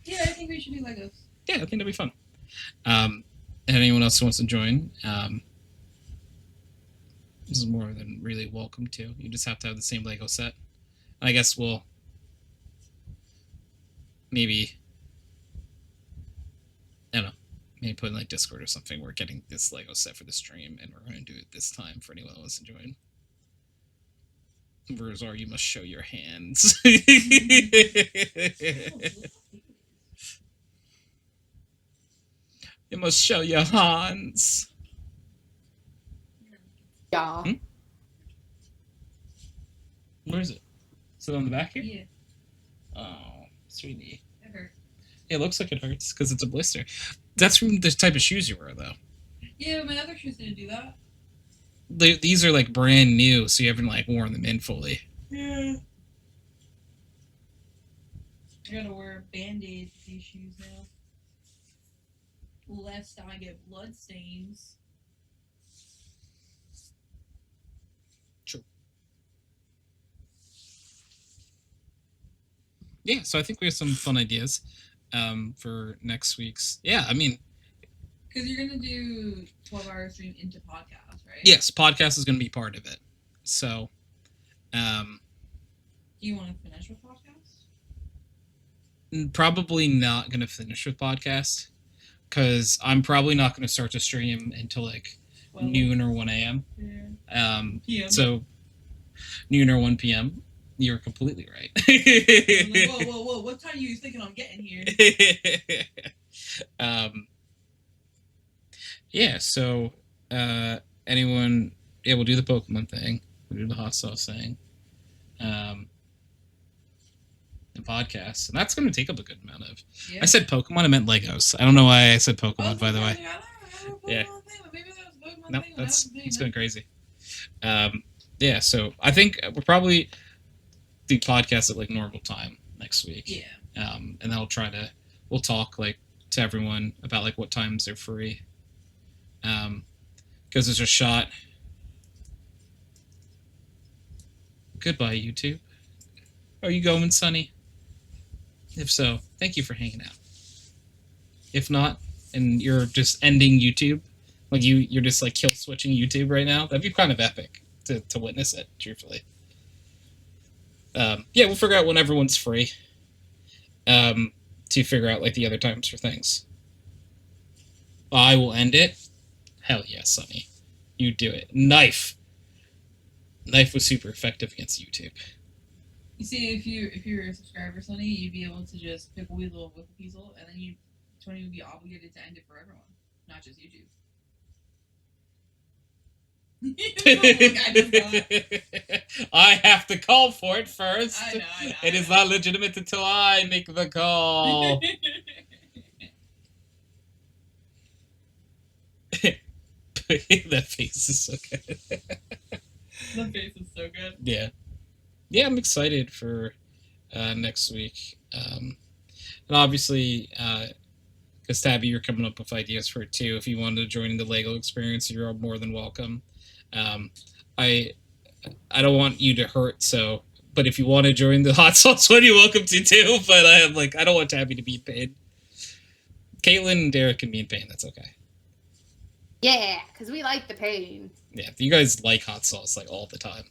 Yeah, I think we should do Legos. Yeah, I think that'd be fun. And anyone else who wants to join, this is more than really welcome to. You just have to have the same Lego set. And I guess we'll maybe, I don't know, maybe put in like Discord or something. We're getting this Lego set for the stream, and we're going to do it this time for anyone who wants to join. Verzar, you must show your hands. You must show your hands. Yeah. Where is it? Is it on the back here? Yeah, Oh, sweetie. it hurt. It looks like it hurts because it's a blister. That's from the type of shoes you wear, though. Yeah, but my other shoes didn't do that. These are like brand new, so you haven't like worn them in fully. Yeah. I gotta wear a band-aid with these shoes now. Lest I get blood stains. Yeah, so I think we have some fun ideas for next week's. Yeah, I mean, Because you're gonna do 12-hour stream into podcast, right? yes, podcast is going to be part of it. So, Do you want to finish with podcast? probably not going to finish with podcast because I'm probably not going to start to stream until like Well, noon or 1 a.m. Yeah. PM. So, noon or 1 p.m. You're completely right. I'm like, whoa! What time are you thinking I'm getting here? Yeah, so anyone, yeah, we'll do the Pokemon thing, we'll do the hot sauce thing, the podcast, and that's going to take up a good amount of. Yeah. I said Pokemon, I meant Legos. I don't know why I said Pokemon, by the way. Yeah. No, that's it's going crazy. Yeah, so I think we'll probably do podcast at like normal time next week. Yeah. And then we'll talk like to everyone about like what times they're free. Because there's a shot. Goodbye, YouTube. Are you going, Sonny? If so, thank you for hanging out. If not, and you're just ending YouTube, like you're just like kill switching YouTube right now, that'd be kind of epic to witness it, truthfully. Yeah, we'll figure out when everyone's free. To figure out like the other times for things. I will end it. Hell yeah, Sonny. You do it. Knife. Knife was super effective against YouTube. You see, if you're a subscriber, Sonny, you'd be able to just pick a weasel with a weasel, and then Tony would be obligated to end it for everyone, not just YouTube. I have to call for it first. I know. It is not legitimate until I make the call. That face is so good. The face is so good. Yeah. Yeah, I'm excited for next week. And obviously, because Tabby, you're coming up with ideas for it too. If you wanted to join the Lego experience, you're all more than welcome. I don't want you to hurt, but if you want to join the hot sauce one, you're welcome to too. But I don't want Tabby to be in pain. Caitlin and Derek can be in pain. That's okay. Yeah, because we like the pain. Yeah, you guys like hot sauce like all the time.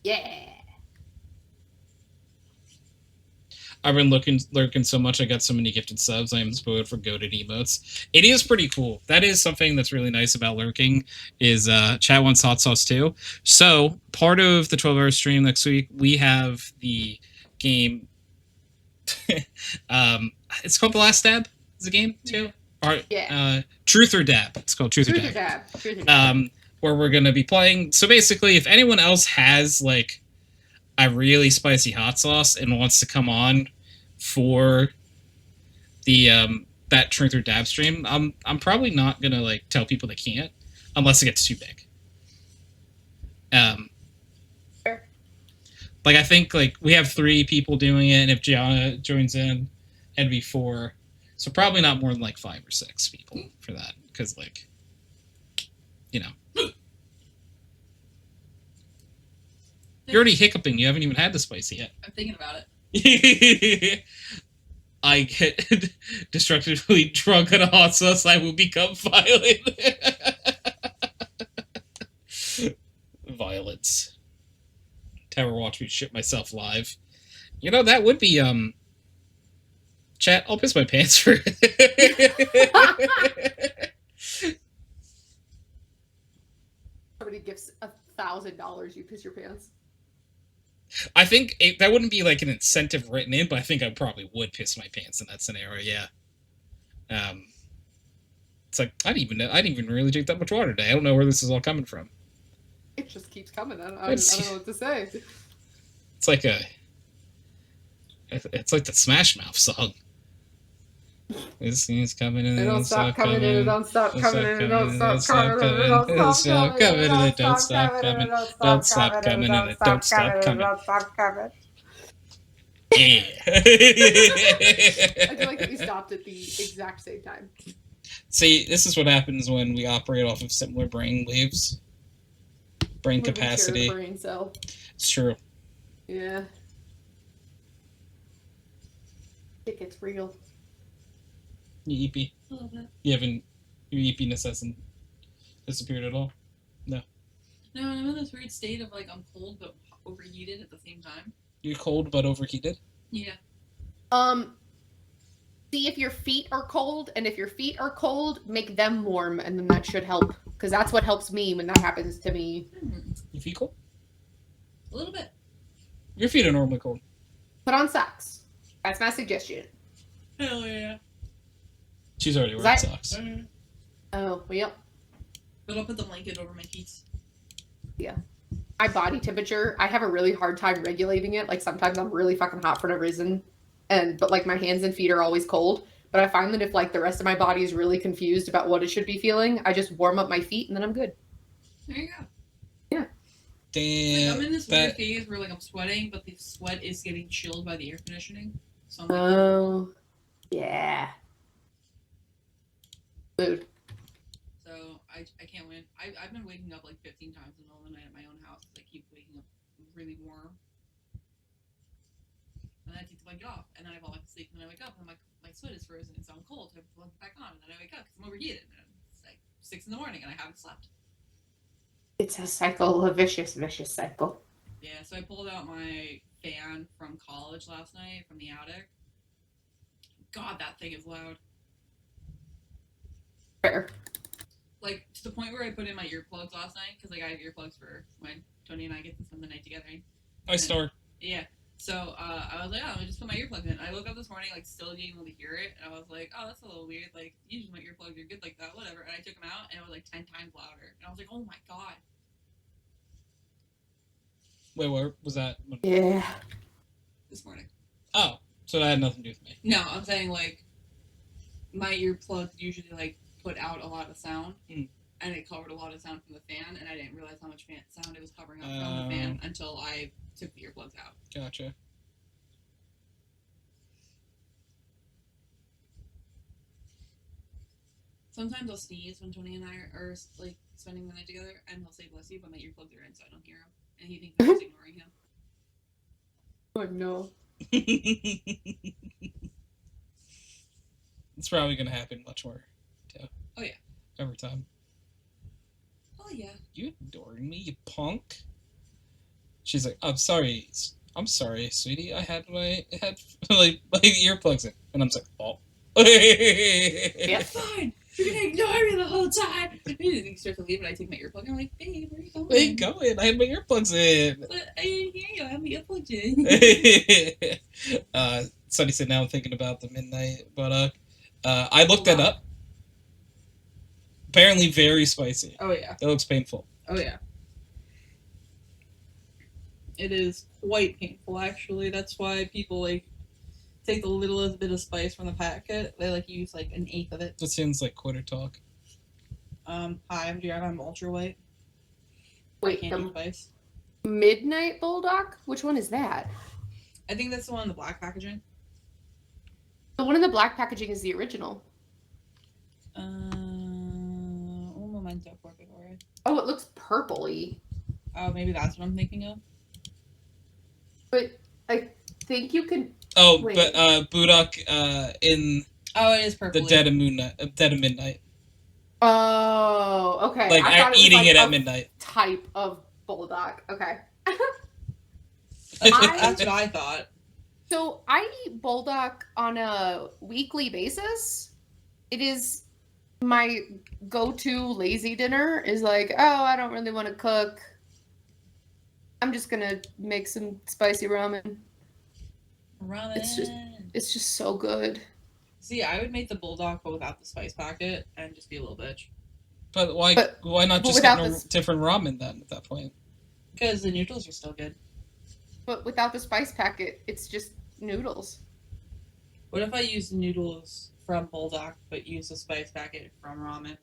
Yeah. I've been lurking so much. I got so many gifted subs. I am spoiled for goated emotes. It is pretty cool. That is something that's really nice about lurking. Is chat wants hot sauce too. So part of the 12-hour stream next week, we have the game. It's called The Last Stab. Is the game too? Yeah. Truth or Dab. It's called Truth or Dab. Truth or Dab. Where we're gonna be playing. So basically, if anyone else has like a really spicy hot sauce and wants to come on for the that Truth or Dab stream, I'm probably not gonna like tell people they can't unless it gets too big. Sure. Like, I think, like, we have 3 people doing it, and if Gianna joins in, it'd be 4. So probably not more than, like, 5 or 6 people for that. Because, like, you know. You're already hiccuping. You haven't even had the spicy yet. I'm thinking about it. I get destructively drunk on a hot sauce, I will become violent. Violence. Tower watch me shit myself live. You know, that would be, chat, I'll piss my pants for it. Somebody gives $1,000, you piss your pants. I think that wouldn't be like an incentive written in, but I think I probably would piss my pants in that scenario. Yeah. It's like I didn't even really drink that much water today. I don't know where this is all coming from. It just keeps coming. I don't know what to say. It's like it's like the Smash Mouth song. This thing's coming in. It don't stop coming in. It don't stop coming in. It don't stop coming in. It don't stop coming in. It don't stop coming. Don't stop coming in. It don't stop coming. Don't stop coming. Yeah. I feel like we stopped at the exact same time. See, this is what happens when we operate off of similar brain waves. Brain capacity. Brain cell. It's true. Yeah. I think it's real. You eepy. You haven't. Your eepiness hasn't disappeared at all. No. No, I'm in this weird state of like I'm cold but overheated at the same time. You're cold but overheated. Yeah. See if your feet are cold, and if your feet are cold, make them warm, and then that should help. Because that's what helps me when that happens to me. Your feet cold? A little bit. Your feet are normally cold. Put on socks. That's my suggestion. Hell yeah. She's already wearing socks. Oh, well. But I'll put the blanket over my feet. Yeah. My body temperature, I have a really hard time regulating it. Like, sometimes I'm really fucking hot for no reason. But, like, my hands and feet are always cold. But I find that if, like, the rest of my body is really confused about what it should be feeling, I just warm up my feet and then I'm good. There you go. Yeah. Damn. Like, I'm in this weird phase where, like, I'm sweating, but the sweat is getting chilled by the air conditioning. So I'm like, oh. Yeah. Mood. So I can't win. I've been waking up like 15 times in the middle of the night at my own house. I keep waking up really warm. And then I take the blanket off, and then I fall back to sleep, and then I wake up, and my sweat is frozen, and so I'm cold, so I put the blanket back on, and then I wake up because I'm overheated, and it's like 6 in the morning, and I haven't slept. It's a cycle, a vicious cycle. Yeah, so I pulled out my fan from college last night from the attic. God, that thing is loud. Fair. Like, to the point where I put in my earplugs last night, because, like, I have earplugs for when Tony and I get to spend the night together. Yeah. So, I was like, oh, let me just put my earplugs in. I woke up this morning, like, still being able to hear it, and I was like, oh, that's a little weird. Like, usually my earplugs are good like that, whatever. And I took them out, and it was, like, 10 times louder. And I was like, oh my god. Wait, where was that? Yeah. This morning. Oh, so that had nothing to do with me. No, I'm saying, like, my earplugs usually, like, put out a lot of sound, and it covered a lot of sound from the fan, and I didn't realize how much sound it was covering up from the fan until I took the earplugs out. Gotcha. Sometimes I'll sneeze when Tony and I are like spending the night together, and he'll say "bless you," but my earplugs are in, so I don't hear him, and he thinks I'm just ignoring him. Oh no. It's probably gonna happen much more, too. Oh yeah. Every time. Oh yeah. You adoring me, you punk? She's like, I'm sorry, sweetie. I had my earplugs in, and I'm just like, oh. It's fine. You're gonna ignore me the whole time. And he starts to leave, and I take my earplug. And I'm like, babe, where are you going? Where you going? I had my earplugs in. But I didn't hear you. I have my earplugs in. Sunny said, now I'm thinking about the midnight, but I looked that up. Apparently, very spicy. Oh yeah. That looks painful. Oh yeah. It is quite painful, actually. That's why people like take the littlest bit of spice from the packet. They like use like an eighth of it. That sounds like quitter talk. Hi, I'm Gianna. I'm ultra white. Wait, Can't use spice. Midnight Bulldog? Which one is that? I think that's the one in the black packaging. The one in the black packaging is the original. Un momento, por favor. Oh, it looks purpley. Oh, maybe that's what I'm thinking of. But I think you can. Oh, Wait. but Budok in Oh, it is purple. the Dead of Midnight. Oh, okay. Like I thought eating was it like at a midnight. Type of bulldog. Okay. That's what I thought. So I eat bulldog on a weekly basis. It is my go-to lazy dinner. Is like, oh, I don't really want to cook. I'm just gonna make some spicy ramen. Ramen. It's just so good. See, I would make the bulldog but without the spice packet and just be a little bitch. But why not just without get a this- different ramen then at that point? Because the noodles are still good. But without the spice packet, it's just noodles. What if I use the noodles from bulldog but use the spice packet from ramen?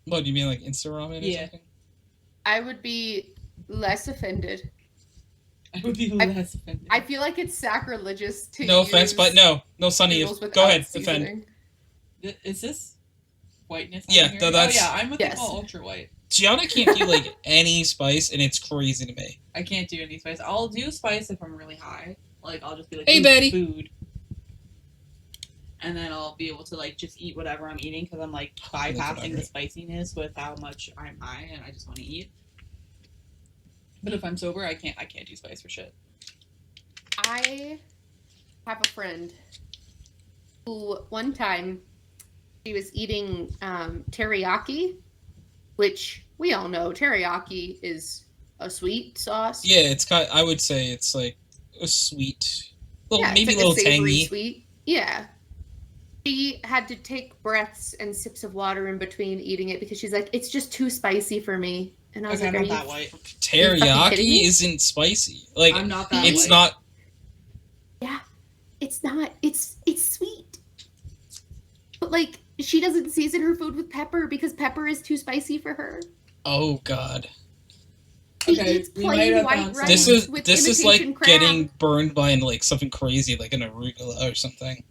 What do you mean, like instant ramen or Yeah. something? I would be less offended. I would be less offended. I feel like it's sacrilegious to No use offense, but no, Sunny. noodles Go without ahead, defend. seasoning. Is this whiteness? Yeah, here? no, that's- Oh yeah, I'm with Yes. the ultra white. Gianna can't do like any spice, and it's crazy to me. I can't do any spice. I'll do spice if I'm really high. Like I'll just be like, Hey, "Ooh, Betty." food. And then I'll be able to like just eat whatever I'm eating because I'm like bypassing the spiciness with how much I'm high and I just want to eat. But if I'm sober, I can't do spice for shit. I have a friend who one time she was eating teriyaki, which we all know teriyaki is a sweet sauce. Yeah, it's got. I would say it's like a sweet, Yeah, maybe it's a little savory tangy. sweet. Yeah. She had to take breaths and sips of water in between eating it because she's like, it's just too spicy for me. And I was Okay, like, I'm are not you that white. fucking kidding me? Teriyaki isn't spicy. Like I'm not that it's white. not. Yeah, it's not. It's sweet. But like, she doesn't season her food with pepper because pepper is too spicy for her. Oh God. She Okay, eats we might plain have white found rice This is with this is imitation like crab. getting burned by like something crazy, like an arugula or something.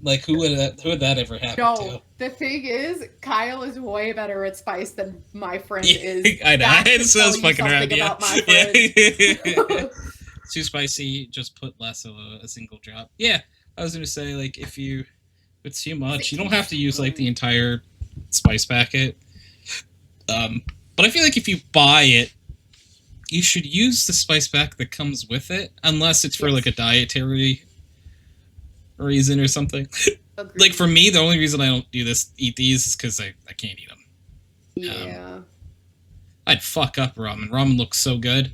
Like who would that ever happen No, to? the thing is, Kyle is way better at spice than my friend is. I know. That It's should tell so you fucking around. something Yeah. about my friend. Too spicy. Just put less of a single drop. Yeah, I was gonna say like if it's too much, you don't have to use like the entire spice packet. But I feel like if you buy it, you should use the spice pack that comes with it, unless it's for like a dietary reason or something. Agreed. Like for me, the only reason I don't eat these is because I can't eat them. Yeah, I'd fuck up ramen. Ramen looks so good.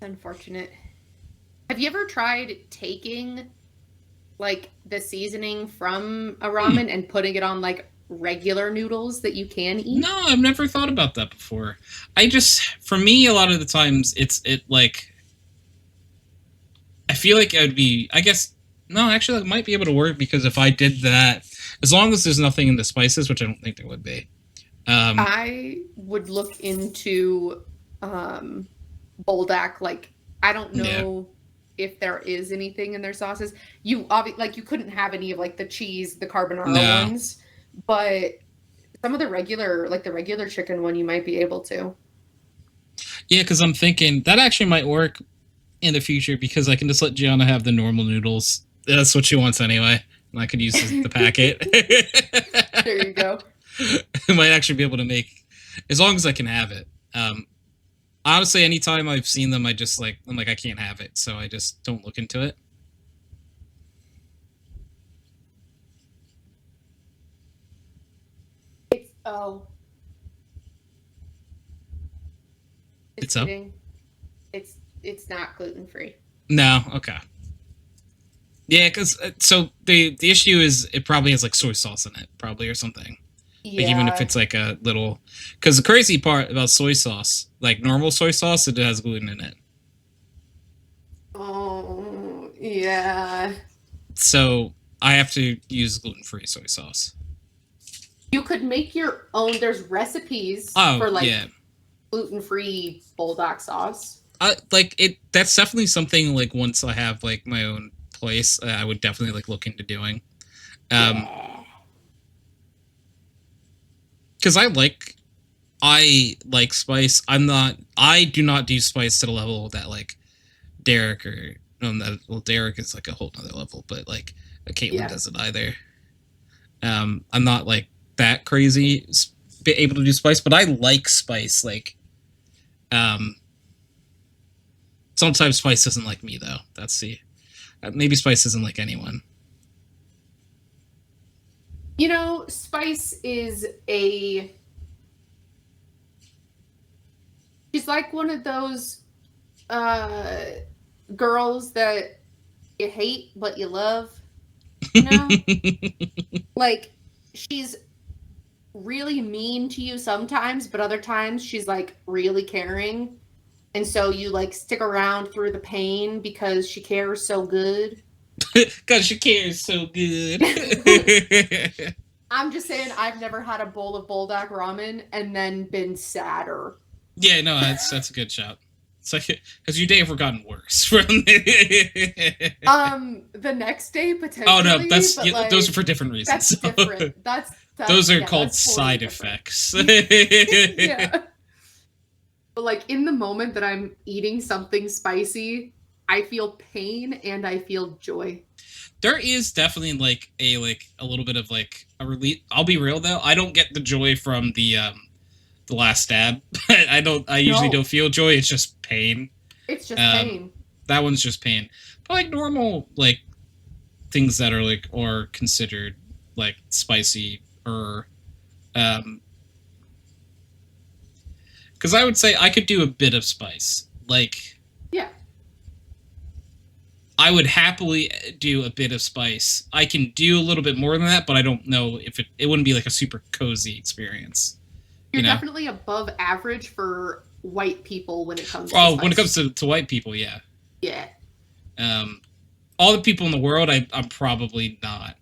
unfortunate. Have you ever tried taking like the seasoning from a ramen and putting it on like regular noodles that you can eat? No, I've never thought about that before. For me, a lot of the times, I feel like it would be, I guess, no, actually, it might be able to work because if I did that, as long as there's nothing in the spices, which I don't think there would be. I would look into bulldog. Like, I don't know if there is anything in their sauces. You you couldn't have any of like the cheese, the carbonara ones, but some of the regular chicken one, you might be able to. Yeah, because I'm thinking that actually might work in the future because I can just let Gianna have the normal noodles. That's what she wants anyway. And I could use the packet. There you go. I might actually be able to make, as long as I can have it. Honestly, anytime I've seen them, I'm like, I can't have it. So I just don't look into it. It's up? Kidding. It's not gluten free. No, okay. Yeah, because so the issue is it probably has like soy sauce in it, probably or something. Yeah. Like even if it's like a little, because the crazy part about soy sauce, like normal soy sauce, it has gluten in it. Oh yeah. So I have to use gluten-free soy sauce. You could make your own. There's recipes Oh, for like yeah. gluten-free bulldog sauce. That's definitely something like once I have like my own place, I would definitely like look into doing. Because I like spice. I do not do spice to the level that like Derek or Derek is like a whole nother level, but like Caitlin doesn't either. I'm not like that crazy able to do spice, but I like spice. Like, sometimes spice doesn't like me though. That's maybe spice isn't like anyone. You know, spice is she's like one of those girls that you hate but you love. You know? Like, she's really mean to you sometimes, but other times she's like really caring. And so you like stick around through the pain because she cares so good. Because she cares so good. I'm just saying, I've never had a bowl of bulldog ramen and then been sadder. Yeah, no, that's a good shout. It's like, has your day ever gotten worse from it? The next day potentially. Oh no, like, those are for different reasons. That's different. That's those are called totally side different. effects. Yeah. But like in the moment that I'm eating something spicy, I feel pain and I feel joy. There is definitely like a little bit of like a relief. I'll be real though, I don't get the joy from the last stab. I usually don't feel joy. It's just pain. It's just pain. That one's just pain. But like normal like things that are like or considered like spicy or because I would say I could do a bit of spice. Like, yeah, I would happily do a bit of spice. I can do a little bit more than that, but I don't know if it wouldn't be like a super cozy experience. You're definitely above average for white people when it comes to spice. When it comes to white people, yeah. Yeah. All the people in the world, I'm probably not.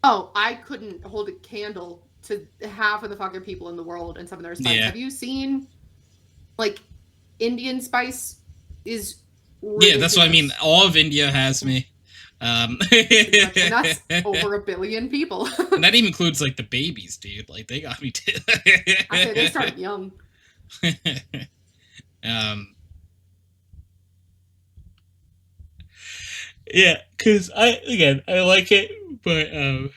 Oh, I couldn't hold a candle to half of the fucking people in the world and some of their spice. Yeah. Have you seen, like, Indian spice is ridiculous. Yeah, that's what I mean. All of India has me. And that's over 1 billion people. And that even includes, like, the babies, dude. Like, they got me too. I say they start young. Yeah, because I like it, but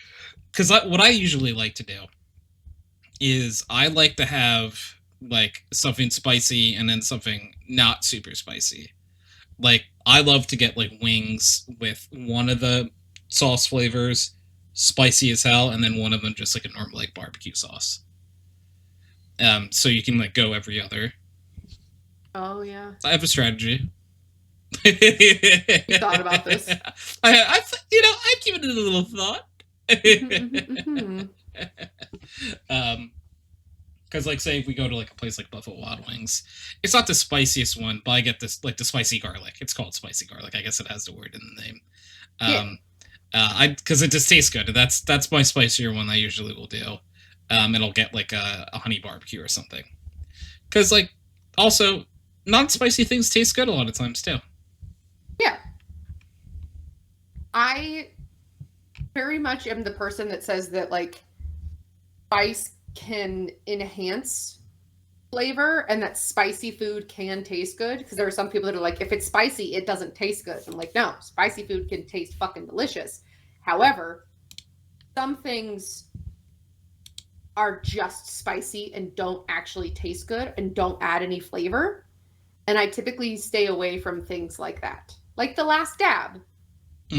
because what I usually like to do is I like to have like something spicy and then something not super spicy. Like I love to get like wings with one of the sauce flavors spicy as hell, and then one of them just like a normal like barbecue sauce. So you can like go every other. Oh yeah. I have a strategy. You thought about this? I've given it a little thought. Because like say if we go to like a place like Buffalo Wild Wings, it's not the spiciest one, but I get this like the spicy garlic. It's called spicy garlic. I guess it has the word in the name. Because it just tastes good. That's my spicier one I usually will do. And I'll get like a honey barbecue or something. Because like also non-spicy things taste good a lot of times too. Yeah. I very much am the person that says that like spice can enhance flavor and that spicy food can taste good, because there are some people that are like, if it's spicy it doesn't taste good. I'm like, no, spicy food can taste fucking delicious. However, some things are just spicy and don't actually taste good and don't add any flavor, and I typically stay away from things like that. Like the last dab.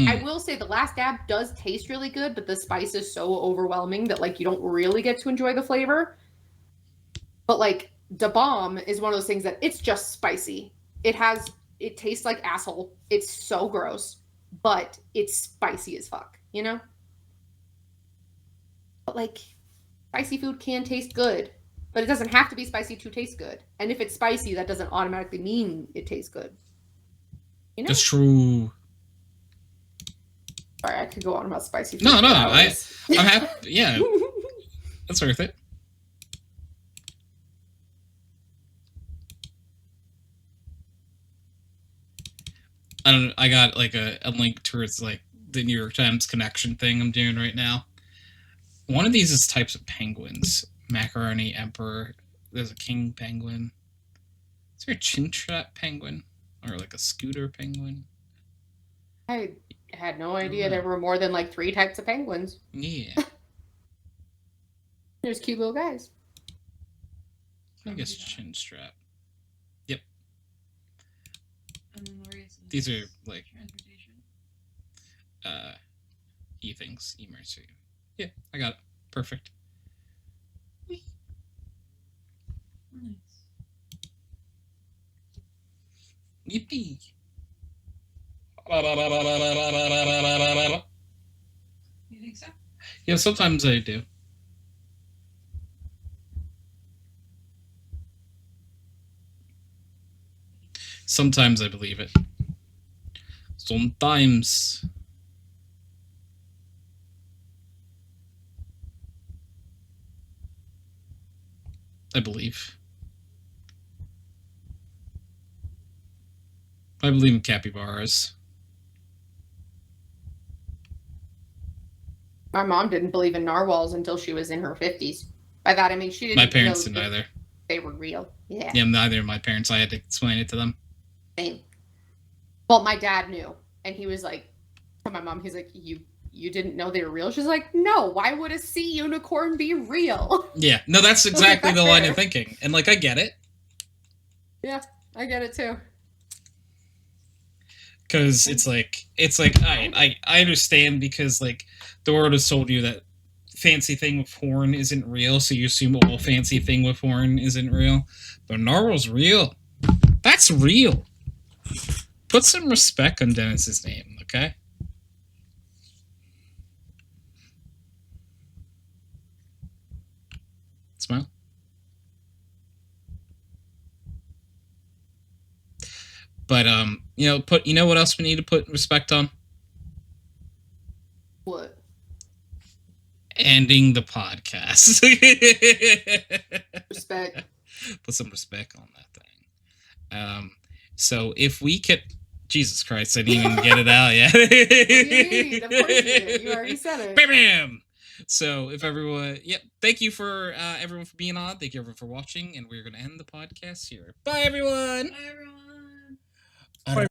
I will say the last dab does taste really good, but the spice is so overwhelming that like you don't really get to enjoy the flavor. But like Da Bomb is one of those things that it's just spicy. It tastes like asshole. It's so gross, but it's spicy as fuck, you know? But like spicy food can taste good, but it doesn't have to be spicy to taste good. And if it's spicy, that doesn't automatically mean it tastes good. You know? That's true. Sorry, I could go on about spicy food. No, I'm happy. Yeah, that's worth it. I don't. I got like a link towards like the New York Times connection thing I'm doing right now. One of these is types of penguins. Macaroni Emperor. There's a king penguin. Is there a chin strap penguin? Or like a scooter penguin? I had no idea there were more than like 3 types of penguins. Yeah. There's cute little guys. I guess chin strap. Yep. And then the race is These are like transportation. e-things. E-mercy. Yeah, I got it. Perfect. Nice. Yippee. You think so? Yeah, sometimes I do. Sometimes I believe it. Sometimes. I believe. I believe in capybaras. My mom didn't believe in narwhals until she was in her 50s. By that I mean she didn't My parents know didn't either. they were real. Yeah. Yeah, neither of my parents. I had to explain it to them. Same. Well, my dad knew, and he was like, to my mom, he's like, you didn't know they were real? She's like, no, why would a sea unicorn be real? Yeah, no, that's exactly the line fair. of thinking. And, like, I get it. Yeah, I get it too. Because it's like, I understand because, like, the world has told you that fancy thing with horn isn't real, so you assume all fancy thing with horn isn't real. But narwhal's real. That's real. Put some respect on Dennis's name, okay? Smile. But you know what else we need to put respect on? What? Ending the podcast. Respect. Put some respect on that thing. So if we could, Jesus Christ, I didn't even get it out yet. What do you mean? Of course you did. You already said it. Bam! So if everyone, thank you for everyone for being on. Thank you everyone for watching, and we're gonna end the podcast here. Bye everyone. Bye, everyone.